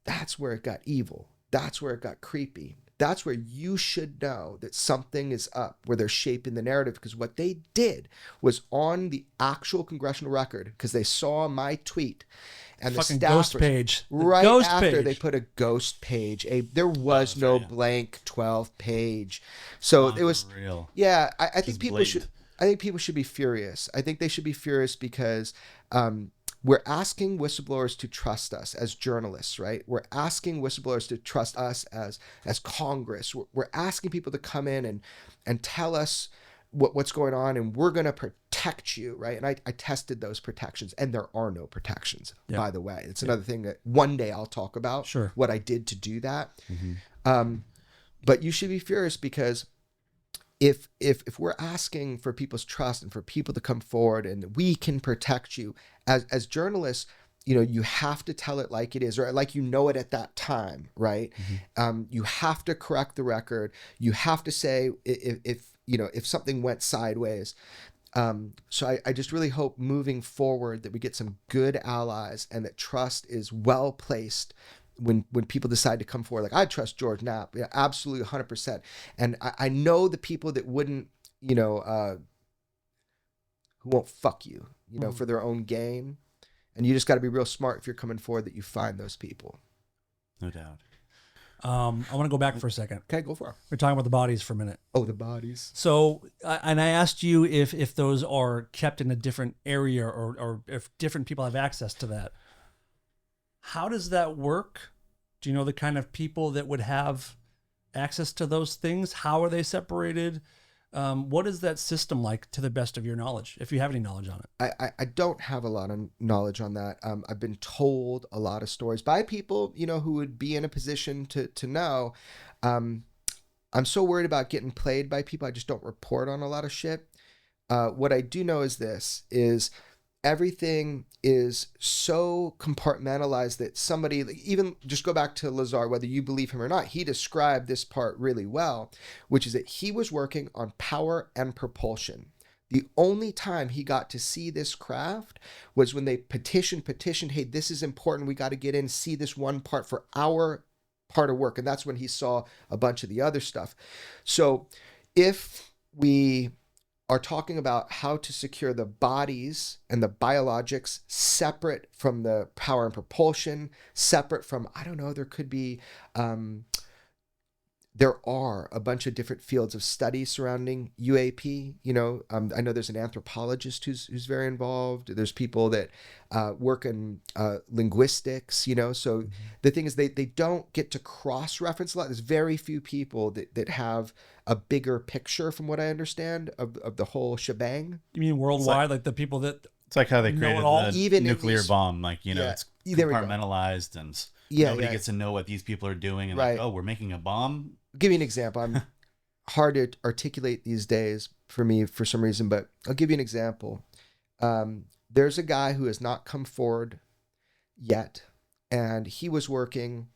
That's where it got evil. That's where it got creepy. That's where you should know that something is up, where they're shaping the narrative. Because what they did was on the actual Congressional record, because they saw my tweet and the ghost page. Right ghost after page. They put a ghost page. There was no blank 12 page. So it was real. Yeah, I think people blatant. should. I think people should be furious. I think they should be furious because we're asking whistleblowers to trust us as journalists, right? We're asking whistleblowers to trust us as Congress. We're asking people to come in and tell us what's going on, and we're going to protect you, right? And I tested those protections, and there are no protections, by the way. It's another thing that one day I'll talk about, what I did to do that. But you should be furious because if we're asking for people's trust and for people to come forward and we can protect you as journalists, you know, you have to tell it like it is, or like you know it at that time, right? You have to correct the record. You have to say if something went sideways. So I just really hope moving forward that we get some good allies and that trust is well placed when people decide to come forward. Like, I trust George Knapp, yeah, absolutely 100%. And I know the people that wouldn't, you know, who won't fuck you, you know, for their own gain. And you just got to be real smart if you're coming forward that you find those people. No doubt. I want to go back for a second. Okay, go for it. We're talking about the bodies for a minute. Oh, the bodies. So, and I asked you if those are kept in a different area or if different people have access to that. How does that work? Do you know the kind of people that would have access to those things? How are they separated? What is that system like, to the best of your knowledge, if you have any knowledge on it? I don't have a lot of knowledge on that. I've been told a lot of stories by people, you know, who would be in a position to know. I'm so worried about getting played by people. I just don't report on a lot of shit. What I do know is this, is everything is so compartmentalized that somebody, even just go back to Lazar, whether you believe him or not, he described this part really well, which is that he was working on power and propulsion. The only time he got to see this craft was when they petitioned, hey, this is important. We got to get in, see this one part for our part of work. And that's when he saw a bunch of the other stuff. So if we are talking about how to secure the bodies and the biologics separate from the power and propulsion, separate from, I don't know, there could be, there are a bunch of different fields of study surrounding UAP. You know, I know there's an anthropologist who's very involved. There's people that work in linguistics, you know. So the thing is, they don't get to cross-reference a lot. There's very few people that have a bigger picture, from what I understand, of the whole shebang. You mean worldwide, like the people that... It's like how they Know created it all. the Even in nuclear these- bomb. Like, you know, Yeah, it's there we go. compartmentalized and Yeah, nobody yeah. gets to know what these people are doing. And Right. like, oh, we're making a bomb. I'll give you an example. I'm hard to articulate these days for me for some reason, but I'll give you an example. There's a guy who has not come forward yet, and he was working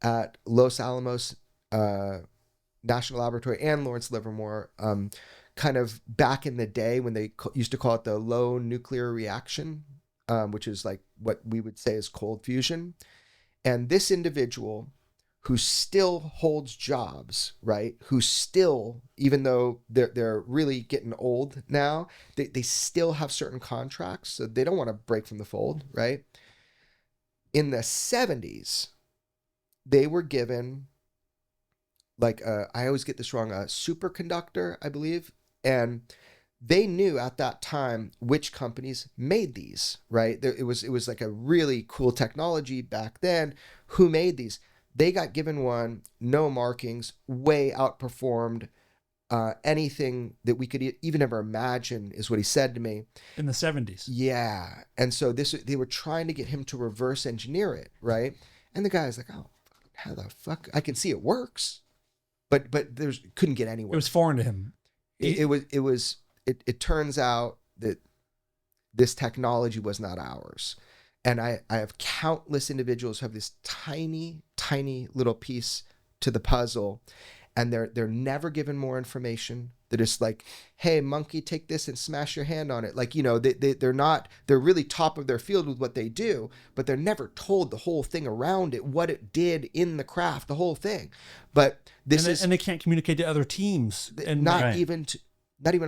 at Los Alamos National Laboratory and Lawrence Livermore, kind of back in the day when they used to call it the low nuclear reaction, which is like what we would say is cold fusion. And this individual, who still holds jobs, right? Who still, even though they're really getting old now, they still have certain contracts, so they don't want to break from the fold, right? In the 70s, they were given, like, I always get this wrong, a superconductor, I believe, and they knew at that time which companies made these, right? It was like a really cool technology back then. Who made these? They got given one, no markings, way outperformed anything that we could even ever imagine, is what he said to me. In the 70s. Yeah. And so they were trying to get him to reverse engineer it, right? And the guy's like, oh, how the fuck? I can see it works. But couldn't get anywhere. It was foreign to him. It turns out that this technology was not ours. And I have countless individuals who have this tiny, tiny little piece to the puzzle, and they're never given more information. They're just like, hey, monkey, take this and smash your hand on it. Like, you know, they're really top of their field with what they do, but they're never told the whole thing around it, what it did in the craft, the whole thing. But and they can't communicate to other teams. And not even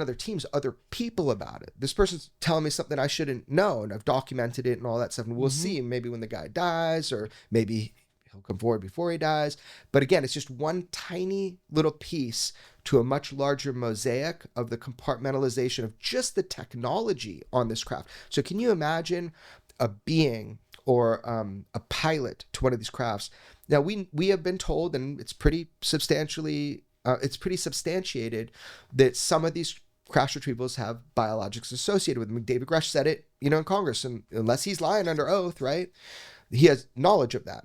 other teams, other people about it. This person's telling me something I shouldn't know, and I've documented it and all that stuff. And we'll see, maybe when the guy dies, or maybe he'll come forward before he dies. But again, it's just one tiny little piece to a much larger mosaic of the compartmentalization of just the technology on this craft. So can you imagine a being or a pilot to one of these crafts? Now, we have been told, and it's pretty substantiated, that some of these crash retrievals have biologics associated with them. David Grusch said it, you know, in Congress, and unless he's lying under oath, right? He has knowledge of that.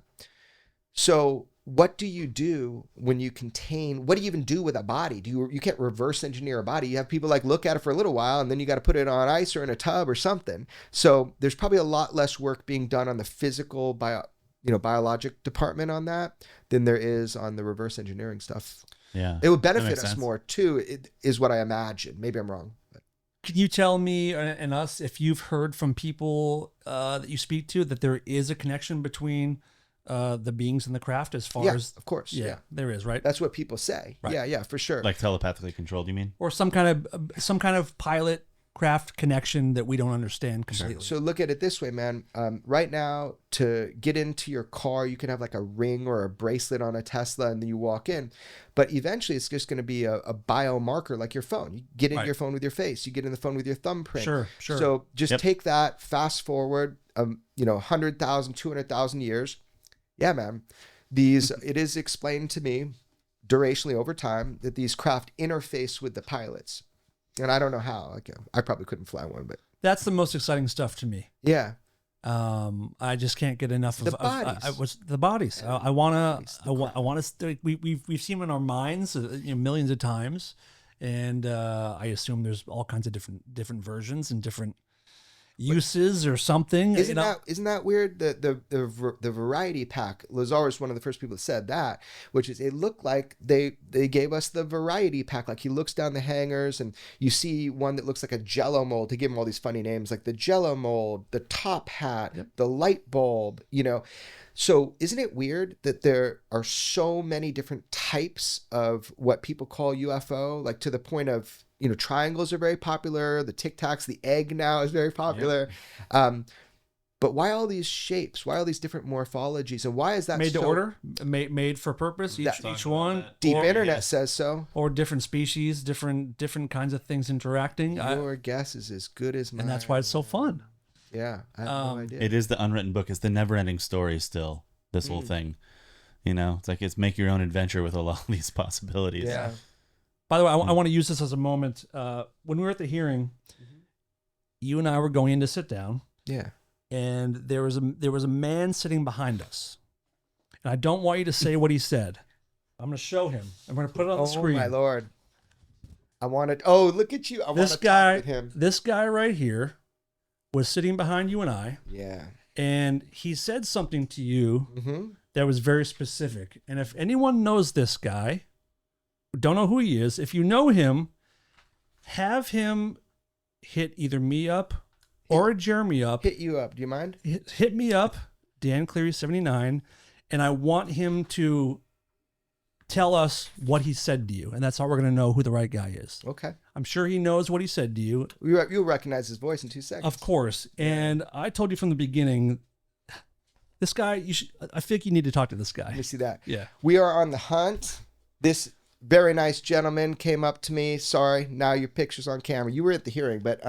So what do you do when you contain, what do you even do with a body? You can't reverse engineer a body. You have people like look at it for a little while and then you got to put it on ice or in a tub or something. So there's probably a lot less work being done on the physical biologic department on that than there is on the reverse engineering stuff. Yeah. It would That benefit makes us sense. more too, is what I imagine. Maybe I'm wrong. Can you tell me and us if you've heard from people that you speak to that there is a connection between the beings and the craft as far Yeah, as of course. Yeah. there is, right? That's what people say. Right. Yeah, for sure. Like telepathically controlled, you mean? Or some kind of pilot craft connection that we don't understand completely. So look at it this way, man. Right now, to get into your car, you can have like a ring or a bracelet on a Tesla and then you walk in. But eventually it's just going to be a biomarker like your phone. You get in your phone with your face. You get in the phone with your thumbprint. Sure. So just take that, fast forward, 100,000, 200,000 years. Yeah, man. It is explained to me durationally over time that these craft interface with the pilots. And I don't know how. Like, I probably couldn't fly one, but That's the most exciting stuff to me. yeah. I just can't get enough The of bodies. the bodies. I want to. We've seen them in our minds millions of times, and I assume there's all kinds of different versions and different uses or something. Isn't that weird? The variety pack. Lazar was one of the first people that said that, which is it looked like they gave us the variety pack. Like he looks down the hangers and you see one that looks like a Jello mold. They give him all these funny names like the Jello mold, the top hat, the light bulb. So isn't it weird that there are so many different types of what people call UFO, like to the point of triangles are very popular. The Tic Tacs, the egg now is very popular. But why all these shapes? Why all these different morphologies? And why is that made to order, made for purpose? Each one. Deep Internet says so. Or different species, different kinds of things interacting. Your guess is as good as mine. And that's why it's so fun. Yeah, I have no idea. It is the unwritten book. It's the never-ending story still, this whole thing. It's like it's make your own adventure with all these possibilities. Yeah. By the way, I want to use this as a moment. When we were at the hearing, you and I were going in to sit down. Yeah. And there was a man sitting behind us. And I don't want you to say what he said. I'm going to show him. I'm going to put it on the screen. Oh, my Lord. I wanted... Oh, look at you. I want to talk with him. This guy right here was sitting behind you and I. Yeah. And he said something to you that was very specific. And if anyone knows this guy, don't know who he is, if you know him, have him hit either me up or Jeremy up. Hit you up. Do you mind? Hit me up, Dan Cleary 79, and I want him to tell us what he said to you, and that's how we're going to know who the right guy is. Okay. I'm sure he knows what he said to you. You'll recognize his voice in 2 seconds. Of course. And I told you from the beginning, this guy, I think you need to talk to this guy. Let me see that. Yeah. We are on the hunt. This very nice gentleman came up to me. Sorry, now your picture's on camera. You were at the hearing, but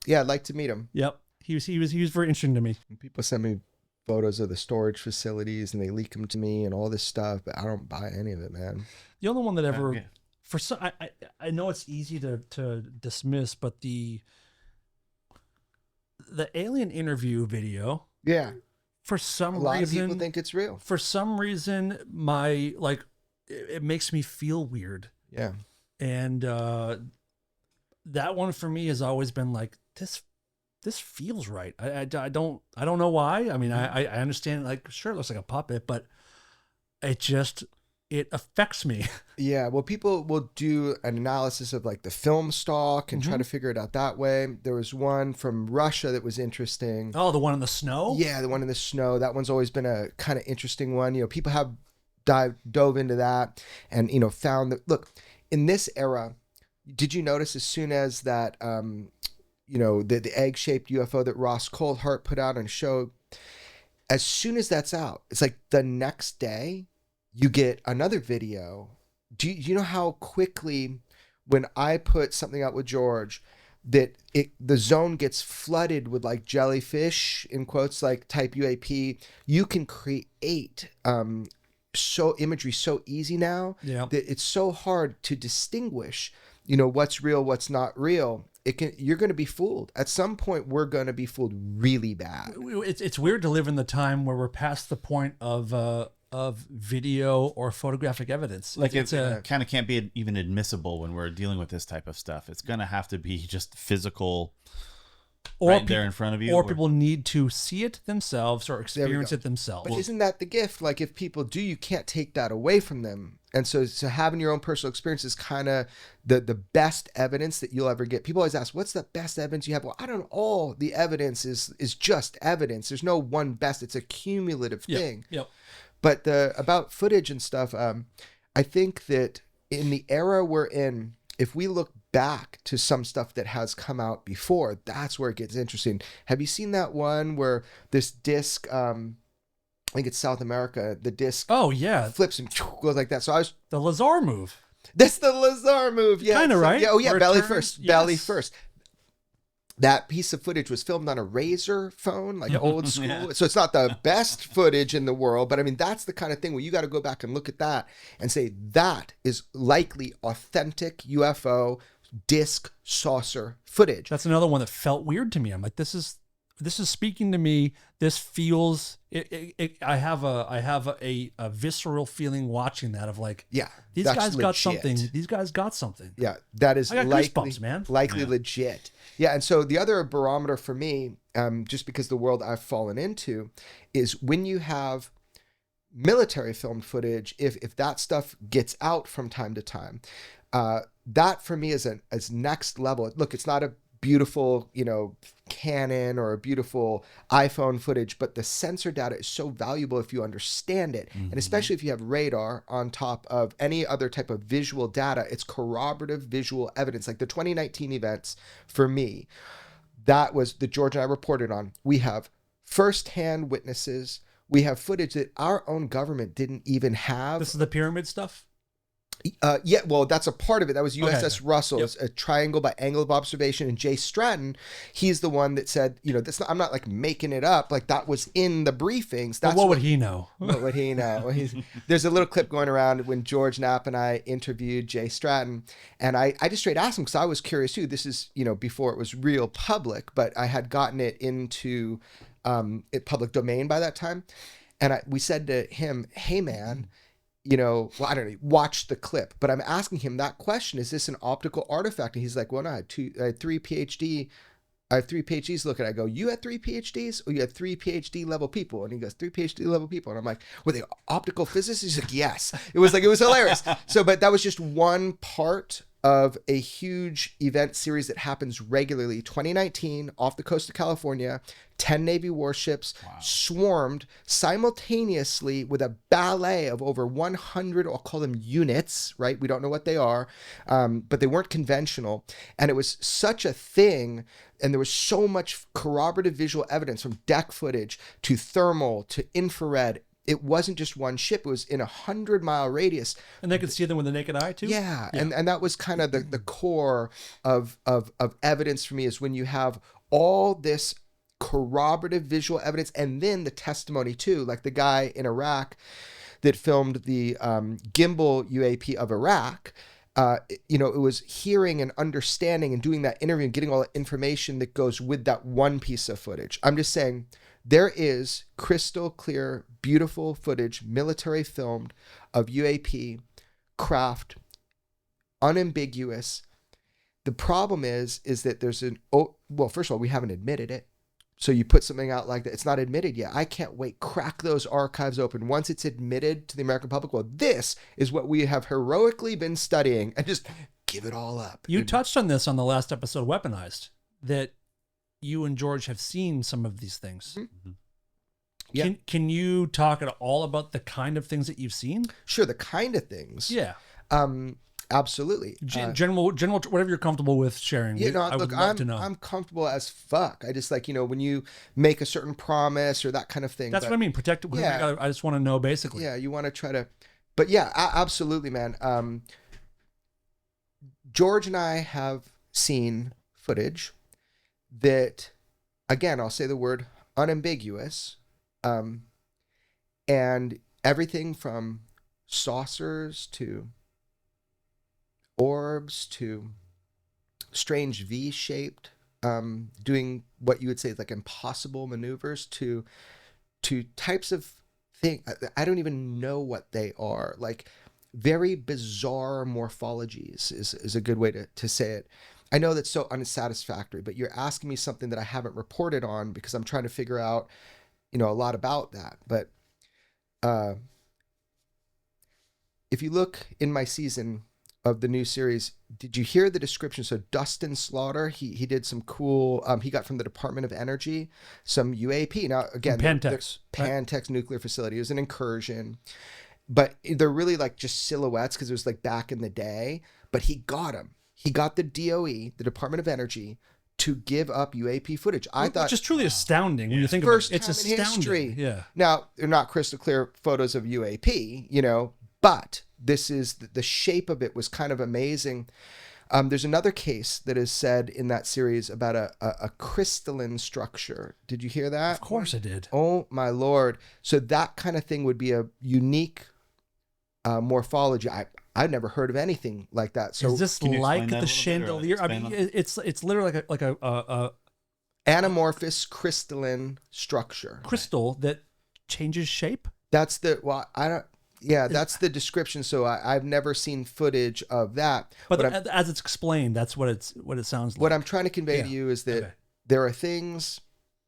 yeah, I'd like to meet him. Yep. He was very interesting to me. People send me photos of the storage facilities and they leak them to me and all this stuff, but I don't buy any of it, man. The only one that ever, for some, I know it's easy to dismiss, but the alien interview video, Yeah. for some A lot reason, of people think it's real. for some reason, it makes me feel weird. Yeah. And that one for me has always been like, this feels right. I don't know why. I mean, I understand, like, sure, it looks like a puppet, but it affects me. Yeah. Well, people will do an analysis of like the film stock and try to figure it out that way. There was one from Russia that was interesting. Oh, the one in the snow? Yeah, the one in the snow. That one's always been a kind of interesting one. People have dove into that and, found that, look, in this era, did you notice as soon as that, the egg-shaped UFO that Ross Coulthart put out on a show, as soon as that's out, it's like the next day you get another video. Do you know how quickly, when I put something out with George, that the zone gets flooded with like jellyfish, in quotes, like type UAP, you can create imagery so easy now that it's so hard to distinguish, what's real, what's not real. You're going to be fooled. At some point, we're going to be fooled really bad. It's weird to live in the time where we're past the point of of video or photographic evidence. Like it's a kind of can't be even admissible when we're dealing with this type of stuff. It's going to have to be just physical right there in front of you. Or people need to see it themselves or experience it themselves. But isn't that the gift? Like if people do, you can't take that away from them. And so having your own personal experience is kind of the best evidence that you'll ever get. People always ask, what's the best evidence you have? Well, I don't know. All the evidence is just evidence. There's no one best. It's a cumulative thing. Yep. But about footage and stuff, I think that in the era we're in, if we look back to some stuff that has come out before, that's where it gets interesting. Have you seen that one where this disc, I think it's South America, the disc flips and goes like that? So the Lazar move. That's the Lazar move. Yeah. Kind of, right? Yeah. Oh yeah. Where it Belly turns? first. Yes. Belly first. That piece of footage was filmed on a Razor phone, like old school. Yeah. So it's not the best footage in the world, but I mean, that's the kind of thing where you got to go back and look at that and say, that is likely authentic UFO disc saucer footage. That's another one that felt weird to me. I'm like, this is speaking to me. This feels, I have a visceral feeling watching that of like, Yeah. these that's guys got legit. something. These guys got something. Yeah. That is I got likely, goosebumps, man. likely legit. Yeah. And so the other barometer for me, just because the world I've fallen into, is when you have military filmed footage, if that stuff gets out from time to time, that for me is next level. Look, it's not a beautiful, Canon or a beautiful iPhone footage, but the sensor data is so valuable if you understand it. And especially if you have radar on top of any other type of visual data, it's corroborative visual evidence. Like the 2019 events for me, that was the George and I reported on. We have firsthand witnesses. We have footage that our own government didn't even have. This is the pyramid stuff. Yeah, well, that's a part of it. That was USS Russell, Yep. a triangle by angle of observation. And Jay Stratton, he's the one that said, I'm not like making it up. Like that was in the briefings. That's But what would he know? What would he know? There's a little clip going around when George Knapp and I interviewed Jay Stratton. And I just straight asked him, because I was curious too. This is, before it was real public, but I had gotten it into public domain by that time. And we said to him, hey, man, I don't know, watch the clip. But I'm asking him that question, is this an optical artifact? And he's like, well, no, I had three PhDs looking. I go, you had 3 PhDs or you had 3 PhD level people? And he goes, 3 PhD level people. And I'm like, were they optical physicists? He's like, yes. It was hilarious. But that was just one part of a huge event series that happens regularly. 2019, off the coast of California, 10 Navy warships swarmed simultaneously with a ballet of over 100, I'll call them units, right? We don't know what they are, but they weren't conventional. And it was such a thing, and there was so much corroborative visual evidence from deck footage to thermal to infrared. It wasn't just one ship. It was in 100-mile radius. And they could see them with the naked eye too? Yeah. And that was kind of the core of evidence for me, is when you have all this corroborative visual evidence and then the testimony too, like the guy in Iraq that filmed the gimbal UAP of Iraq. It was hearing and understanding and doing that interview and getting all the information that goes with that one piece of footage. I'm just saying, there is crystal clear, beautiful footage, military filmed, of UAP, craft, unambiguous. The problem is that there's first of all, we haven't admitted it. So you put something out like that, it's not admitted yet. I can't wait. Crack those archives open. Once it's admitted to the American public, well, this is what we have heroically been studying, and just give it all up. You touched on this on the last episode, Weaponized, that you and George have seen some of these things. Mm-hmm. Yeah. Can you talk at all about the kind of things that you've seen? Sure, the kind of things. Yeah. Absolutely. General, whatever you're comfortable with sharing. I would love to know. I'm comfortable as fuck. I just when you make a certain promise or that kind of thing. That's what I mean. Protect. Yeah. I just want to know basically. Yeah, you want to try to, but yeah, absolutely, man. George and I have seen footage that, again, I'll say the word unambiguous, and everything from saucers to orbs to strange V-shaped, doing what you would say is like impossible maneuvers, to types of thing. I don't even know what they are. Like very bizarre morphologies is a good way to say it. I know that's so unsatisfactory, but you're asking me something that I haven't reported on because I'm trying to figure out, a lot about that. But if you look in my season of the new series, did you hear the description? So Dustin Slaughter, he did some cool, he got from the Department of Energy, some UAP. Now, again, Pantex. Pantex nuclear facility. It was an incursion, but they're really like just silhouettes because it was like back in the day, but he got them. He got the DOE, the Department of Energy, to give up UAP footage. I thought, which is truly astounding when you think about it. It's astounding. History. Yeah. Now, they're not crystal clear photos of UAP, but this is the shape of it was kind of amazing. There's another case that is said in that series about a crystalline structure. Did you hear that? Of course I did. Oh my Lord. So that kind of thing would be a unique morphology. I've never heard of anything like that. So is this like the chandelier? I mean, it's literally like a anamorphous crystalline structure. Crystal that changes shape. That's that's the description. So I've never seen footage of that. But as it's explained, that's what it sounds like. What I'm trying to convey to you is that there are things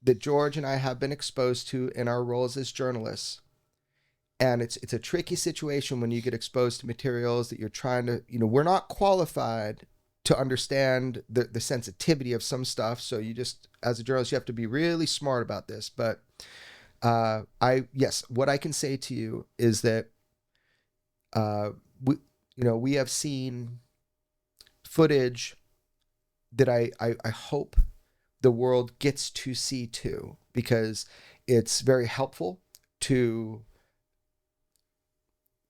that George and I have been exposed to in our roles as journalists. And it's a tricky situation when you get exposed to materials that you're trying to, we're not qualified to understand the sensitivity of some stuff. So you just, as a journalist, you have to be really smart about this. But what I can say to you is that we have seen footage that I hope the world gets to see too, because it's very helpful to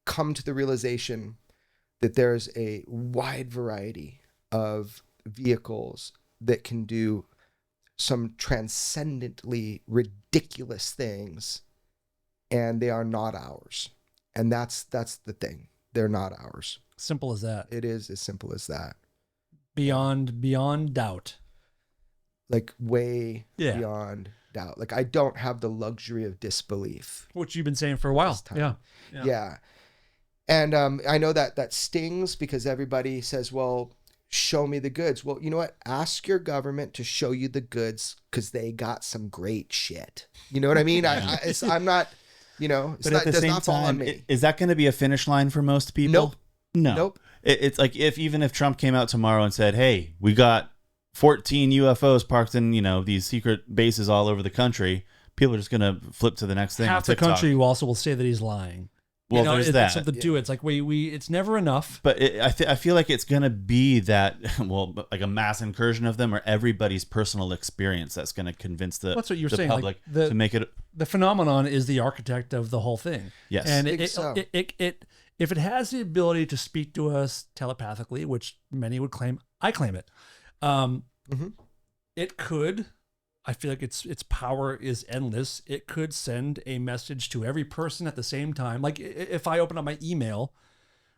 come to the realization that there's a wide variety of vehicles that can do some transcendently ridiculous things, and they are not ours. And that's the thing. They're not ours. Simple as that. It is as simple as that. Beyond doubt. Like way beyond doubt. Like I don't have the luxury of disbelief. Which you've been saying for a while. Yeah. And I know that stings because everybody says, well, show me the goods. Well, you know what? Ask your government to show you the goods because they got some great shit. You know what I mean? I'm not, it's but does not fall on me. Is that going to be a finish line for most people? Nope. No. Nope. It's like even if Trump came out tomorrow and said, hey, we got 14 UFOs parked in, these secret bases all over the country, people are just going to flip to the next thing. Half the country also will say that he's lying. Well, there's that. It's something to do. It's like it's never enough. But I feel like it's gonna be that like a mass incursion of them, or everybody's personal experience that's gonna convince that's what you're the saying. public like to make it. The phenomenon is the architect of the whole thing. Yes, and if it has the ability to speak to us telepathically, which many would claim, I claim it. It could. I feel like its power is endless. It could send a message to every person at the same time. Like if I open up my email,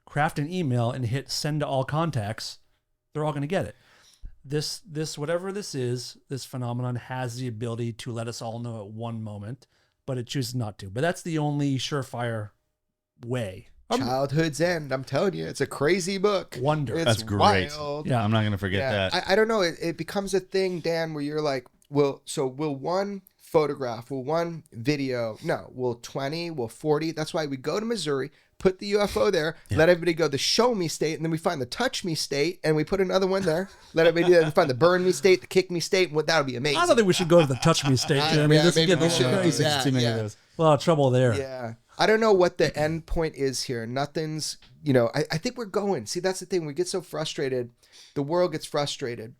craft an email and hit send to all contacts, they're all going to get it. This whatever this is, this phenomenon has the ability to let us all know at one moment, but it chooses not to. But that's the only surefire way. Childhood's End. I'm telling you, it's a crazy book. Wonder. That's great. Wild. Yeah, I'm not going to forget that. I don't know. It becomes a thing, Dan, where you're like, will one photograph, will one video, no, will 20, will 40. That's why we go to Missouri, put the UFO there, let everybody go the show me state, and then we find the touch me state, and we put another one there. Let everybody do that and find the burn me state, the kick me state, and that'll be amazing. I don't think we should go to the touch me state. This is getting crazy. Too many of those. A lot of trouble there. Yeah. I don't know what the end point is here. Nothing's, I think we're going. See, that's the thing. We get so frustrated. The world gets frustrated.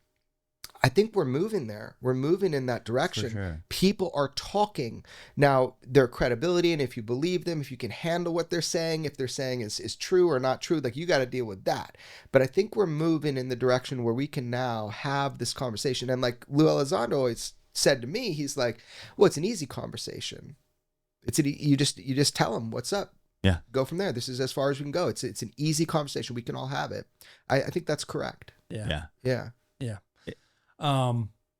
I think we're moving there. We're moving in that direction. Sure. People are talking. Now, their credibility, and if you believe them, if you can handle what they're saying, if they're saying is true or not true, like you got to deal with that. But I think we're moving in the direction where we can now have this conversation. And like Lou Elizondo always said to me, he's like, well, it's an easy conversation. You just tell them what's up. Yeah. Go from there. This is as far as we can go. It's an easy conversation. We can all have it. I think that's correct. Yeah. Yeah.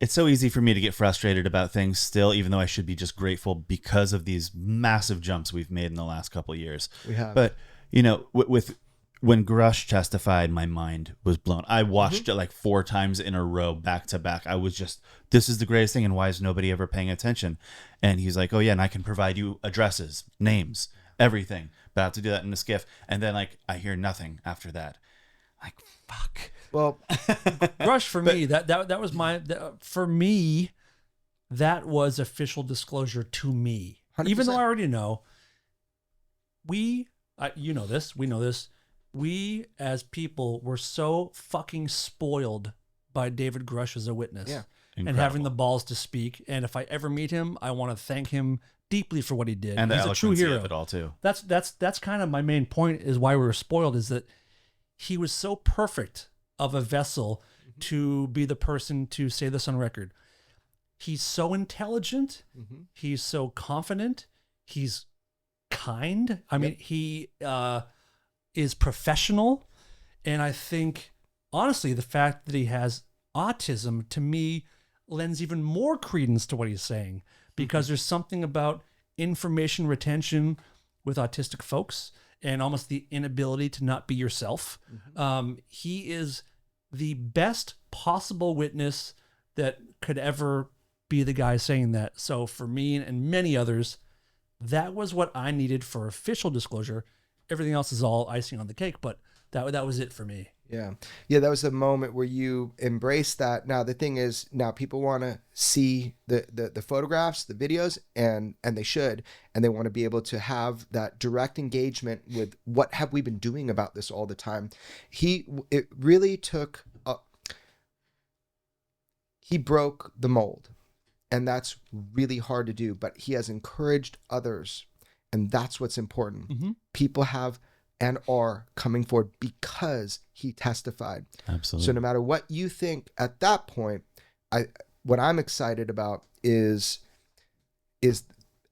it's so easy for me to get frustrated about things still, even though I should be just grateful because of these massive jumps we've made in the last couple of years. We have. But, you know, with when Grusch testified, my mind was blown. I watched it like 4 times in a row, back to back. I was just, this is the greatest thing, and why is nobody ever paying attention? And he's like, oh yeah, and I can provide you addresses, names, everything. But I have to do that in a skiff. And then like I hear nothing after that. Like, fuck. Well, Grusch for me, that was my for me, that was official disclosure to me. 100%. Even though I already know, you know this, we know this. We as people were so fucking spoiled by David Grusch as a witness, and having the balls to speak. And if I ever meet him, I want to thank him deeply for what he did. And he's the a true eloquency hero. of it all too. That's kind of my main point, is why we were spoiled, is that he was so perfect of a vessel to be the person to say this on record. He's so intelligent. He's so confident. He's kind. I mean, he is professional. And I think, honestly, the fact that he has autism, to me, lends even more credence to what he's saying, because there's something about information retention with autistic folks and almost the inability to not be yourself. He is the best possible witness that could ever be the guy saying that. So for me and many others, that was what I needed for official disclosure. Everything else is all icing on the cake, but that was it for me. Yeah. That was a moment where you embraced that. Now, the thing is, now people want to see the photographs, the videos, and they should, and they want to be able to have that direct engagement with what have we been doing about this all the time. It really took, he broke the mold, and that's really hard to do, but he has encouraged others, and that's what's important. People have and are coming forward because he testified. Absolutely. So no matter what you think at that point, what I'm excited about is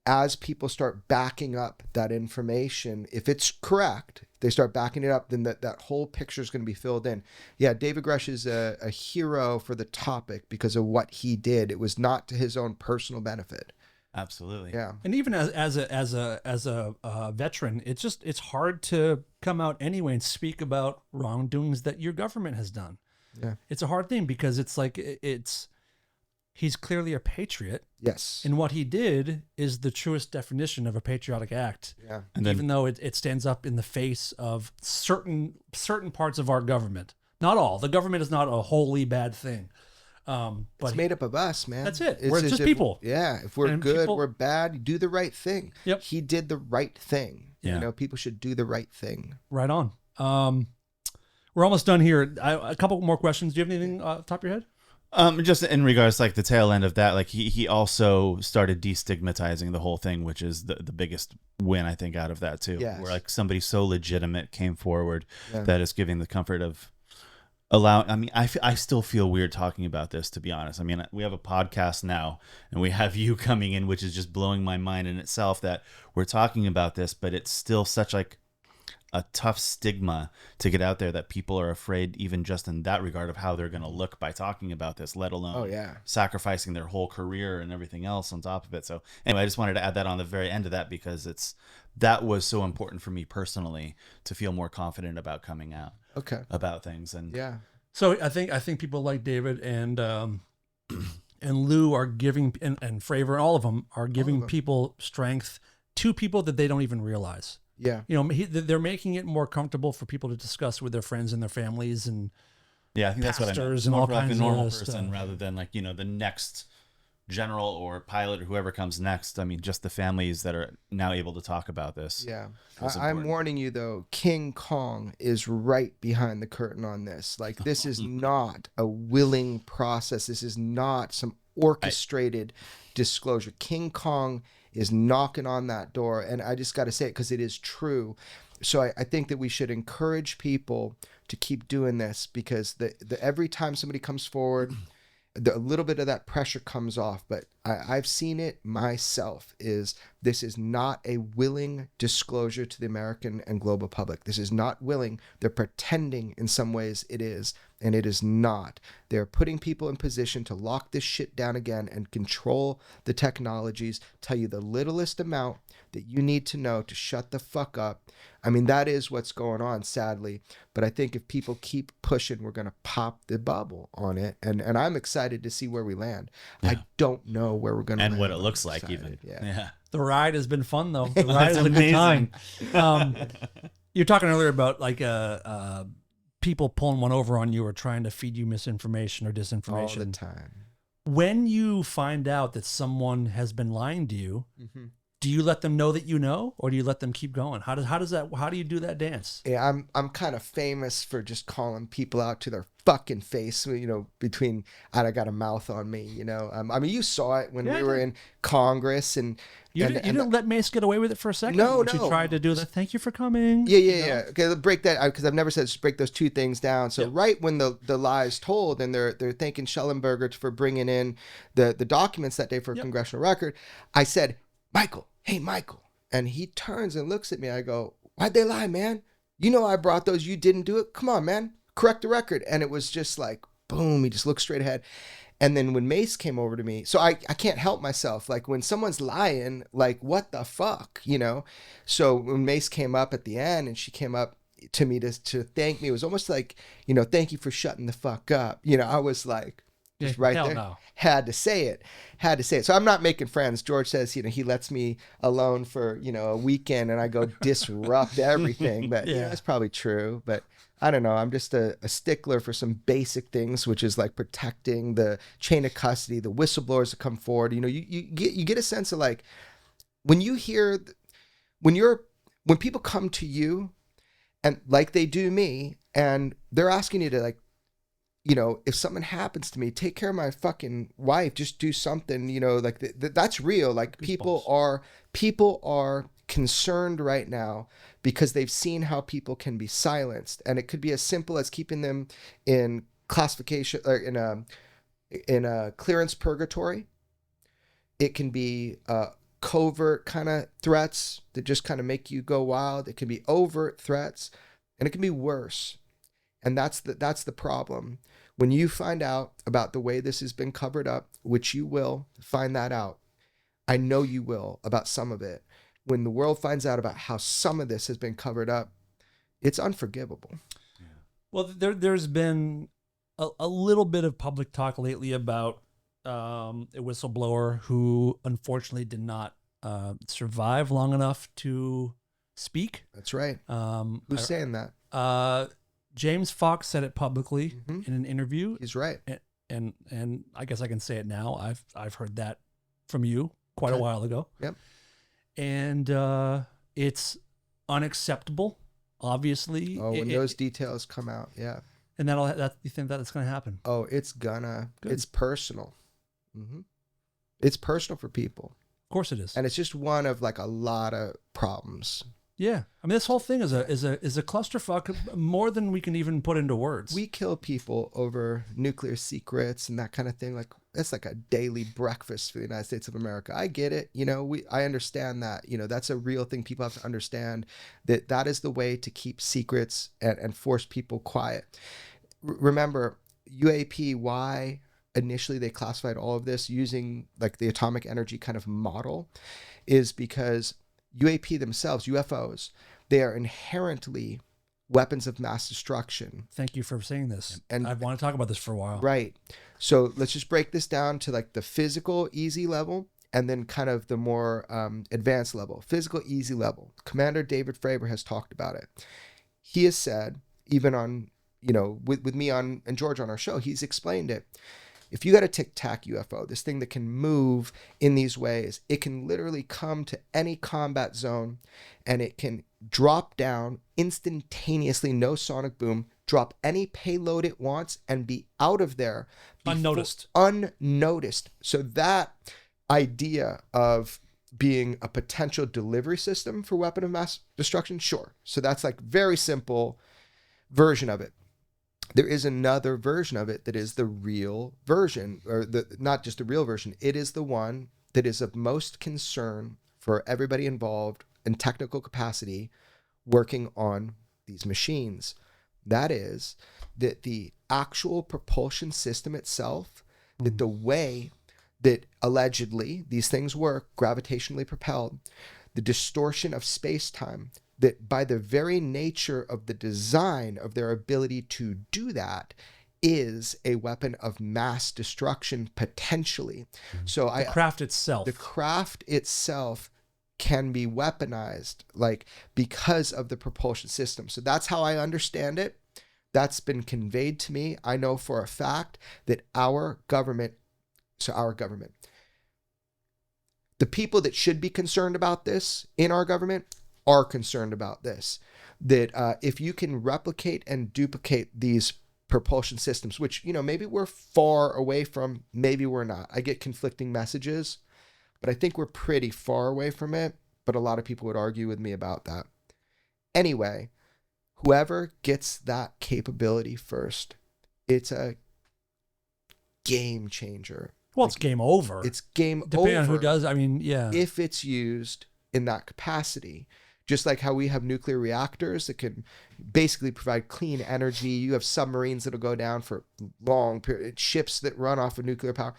as people start backing up that information, if it's correct, they start backing it up, then that whole picture is going to be filled in. Yeah, David Grusch is a hero for the topic because of what he did. It was not to his own personal benefit. Absolutely. Yeah. And even as a veteran, it's hard to come out anyway and speak about wrongdoings that your government has done. Yeah. It's a hard thing because it's like he's clearly a patriot. Yes. And what he did is the truest definition of a patriotic act. Yeah. And then, even though it stands up in the face of certain parts of our government. Not all. The government is not a wholly bad thing. But it's made up of us, man. That's it. We're just people. If we're And good, we're bad, do the right thing. Yep. He did the right thing. Yeah. You know, people should do the right thing. Right on. We're almost done here. A couple more questions. Do you have anything top of your head? just in regards to like the tail end of that, like he also started destigmatizing the whole thing, which is the biggest win I think out of that too. Yes. Where like somebody so legitimate came forward Yeah. that is giving the comfort of allowing. I mean, I still feel weird talking about this, to be honest. I mean, we have a podcast now and we have you coming in, which is just blowing my mind in itself that we're talking about this, but it's still such like a tough stigma to get out there that people are afraid, even just in that regard, of how they're going to look by talking about this, let alone sacrificing their whole career and everything else on top of it. So anyway, I just wanted to add that on the very end of that, because that was so important for me personally to feel more confident about coming out about things. And so I think people like David and Lou are giving, and Fravor, all of them are giving people strength to people that they don't even realize. Yeah. You know, they're making it more comfortable for people to discuss with their friends and their families and I think that's what I meant. and More all for like kinds the normal of person stuff. rather than like, the next general or pilot or whoever comes next. I mean, just the families that are now able to talk about this. Yeah. That's I'm important. warning you though, King Kong is right behind the curtain on this. Like, this is not a willing process. This is not some orchestrated disclosure. King Kong is knocking on that door, and I just got to say it because it is true. So I think that we should encourage people to keep doing this, because every time somebody comes forward, a little bit of that pressure comes off. But I've seen it myself. This is not a willing disclosure to the American and global public. This is not willing. They're pretending in some ways it is. and it is not. They're putting people in position to lock this shit down again and control the technologies, tell you the littlest amount that you need to know to shut the fuck up. I mean, that is what's going on, sadly. But I think if people keep pushing, we're going to pop the bubble on it. And I'm excited to see where we land. Yeah. I don't know where we're going to land. And what it but looks I'm like excited. even. Yeah. Yeah. The ride has been fun though. The ride It's is a good amazing. time. You're talking earlier about like people pulling one over on you or trying to feed you misinformation or All the disinformation. time. When you find out that someone has been lying to you, Mm-hmm. do you let them know that you know, or do you let them keep going? How do you do that dance? Yeah, I'm kind of famous for just calling people out to their fucking face, you know, between, I got a mouth on me, you know. I mean, you saw it when Yeah, we I were did. in Congress and You didn't let Mace get away with it for a second. No, You no. tried to do the thank you for coming. Yeah, you know? yeah. Okay, let's break that, because I've never said just break those two things down. So Yep. right when the lie is told, and they're thanking Schellenberger for bringing in the documents that day for a Yep. congressional record, I said, Michael, hey, Michael. And he turns and looks at me. I go, why'd they lie, man? You know I brought those. You didn't do it. Come on, man. Correct the record. And it was just like, boom. He just looked straight ahead. And then when Mace came over to me, so I can't help myself. Like when someone's lying, like what the fuck, you know? So when Mace came up at the end and she came up to me to thank me, it was almost like, you know, thank you for shutting the fuck up. You know, I was like, just right hell there. no. Had to say it. So I'm not making friends. George says, you know, he lets me alone for, you know, a weekend and I go disrupt everything. But yeah, that's probably true. But I don't know. I'm just a stickler for some basic things, which is like protecting the chain of custody, the whistleblowers that come forward. You know, you get a sense of like when you hear, when people come to you and like they do me and they're asking you to like, you know, if something happens to me, take care of my fucking wife, just do something, you know, like that's real. Like people are concerned right now because they've seen how people can be silenced. And it could be as simple as keeping them in classification or in a clearance purgatory. It can be covert kind of threats that just kind of make you go wild. It can be overt threats, and it can be worse. And that's the problem. When you find out about the way this has been covered up, which you will find that out, I know you will, about some of it. When the world finds out about how some of this has been covered up, it's unforgivable. Well, there's been a little bit of public talk lately about a whistleblower who unfortunately did not survive long enough to speak. That's right. Who's saying that? James Fox said it publicly Mhm. in an interview. He's right. And I guess I can say it now. I've heard that from you quite a Okay. while ago. Yep. And it's unacceptable, obviously. Oh, when those details come out, yeah. And you think that's going to happen? Oh, it's personal. Mm-hmm. It's personal for people. Of course it is. And it's just one of like a lot of problems. Yeah, I mean, this whole thing is a clusterfuck, more than we can even put into words. We kill people over nuclear secrets and that kind of thing. Like that's like a daily breakfast for the United States of America. I get it. You know, I understand that. You know, that's a real thing. People have to understand that is the way to keep secrets and force people quiet. Remember, UAP, why initially they classified all of this using like the atomic energy kind of model, is because UAP themselves, UFOs, they are inherently weapons of mass destruction. Thank you for saying this. And I want to talk about this for a while. Right. So let's just break this down to like the physical easy level and then kind of the more advanced level. Physical easy level. Commander David Fravor has talked about it. He has said, even on, you know, with me and George on our show, he's explained it. If you got a tic-tac UFO, this thing that can move in these ways, it can literally come to any combat zone and it can drop down instantaneously, no sonic boom, drop any payload it wants and be out of there. Unnoticed. Unnoticed. So that idea of being a potential delivery system for weapon of mass destruction, sure. So that's like very simple version of it. There is another version of it that is the real version, or not just the real version. It is the one that is of most concern for everybody involved in technical capacity working on these machines. That is that the actual propulsion system itself, that the way that allegedly these things work, gravitationally propelled, the distortion of space-time, that by the very nature of the design of their ability to do that is a weapon of mass destruction potentially. So The craft itself. the craft itself can be weaponized, like, because of the propulsion system. So that's how I understand it. That's been conveyed to me. I know for a fact that our government, the people that should be concerned about this in our government are concerned about this. That if you can replicate and duplicate these propulsion systems, which, you know, maybe we're far away from, maybe we're not. I get conflicting messages, but I think we're pretty far away from it. But a lot of people would argue with me about that. Anyway, whoever gets that capability first, it's a game changer. Well, it's game over. It's game Depending over. on who does. I mean, yeah. If it's used in that capacity. Just like how we have nuclear reactors that can basically provide clean energy. You have submarines that'll go down for long periods, ships that run off of nuclear power.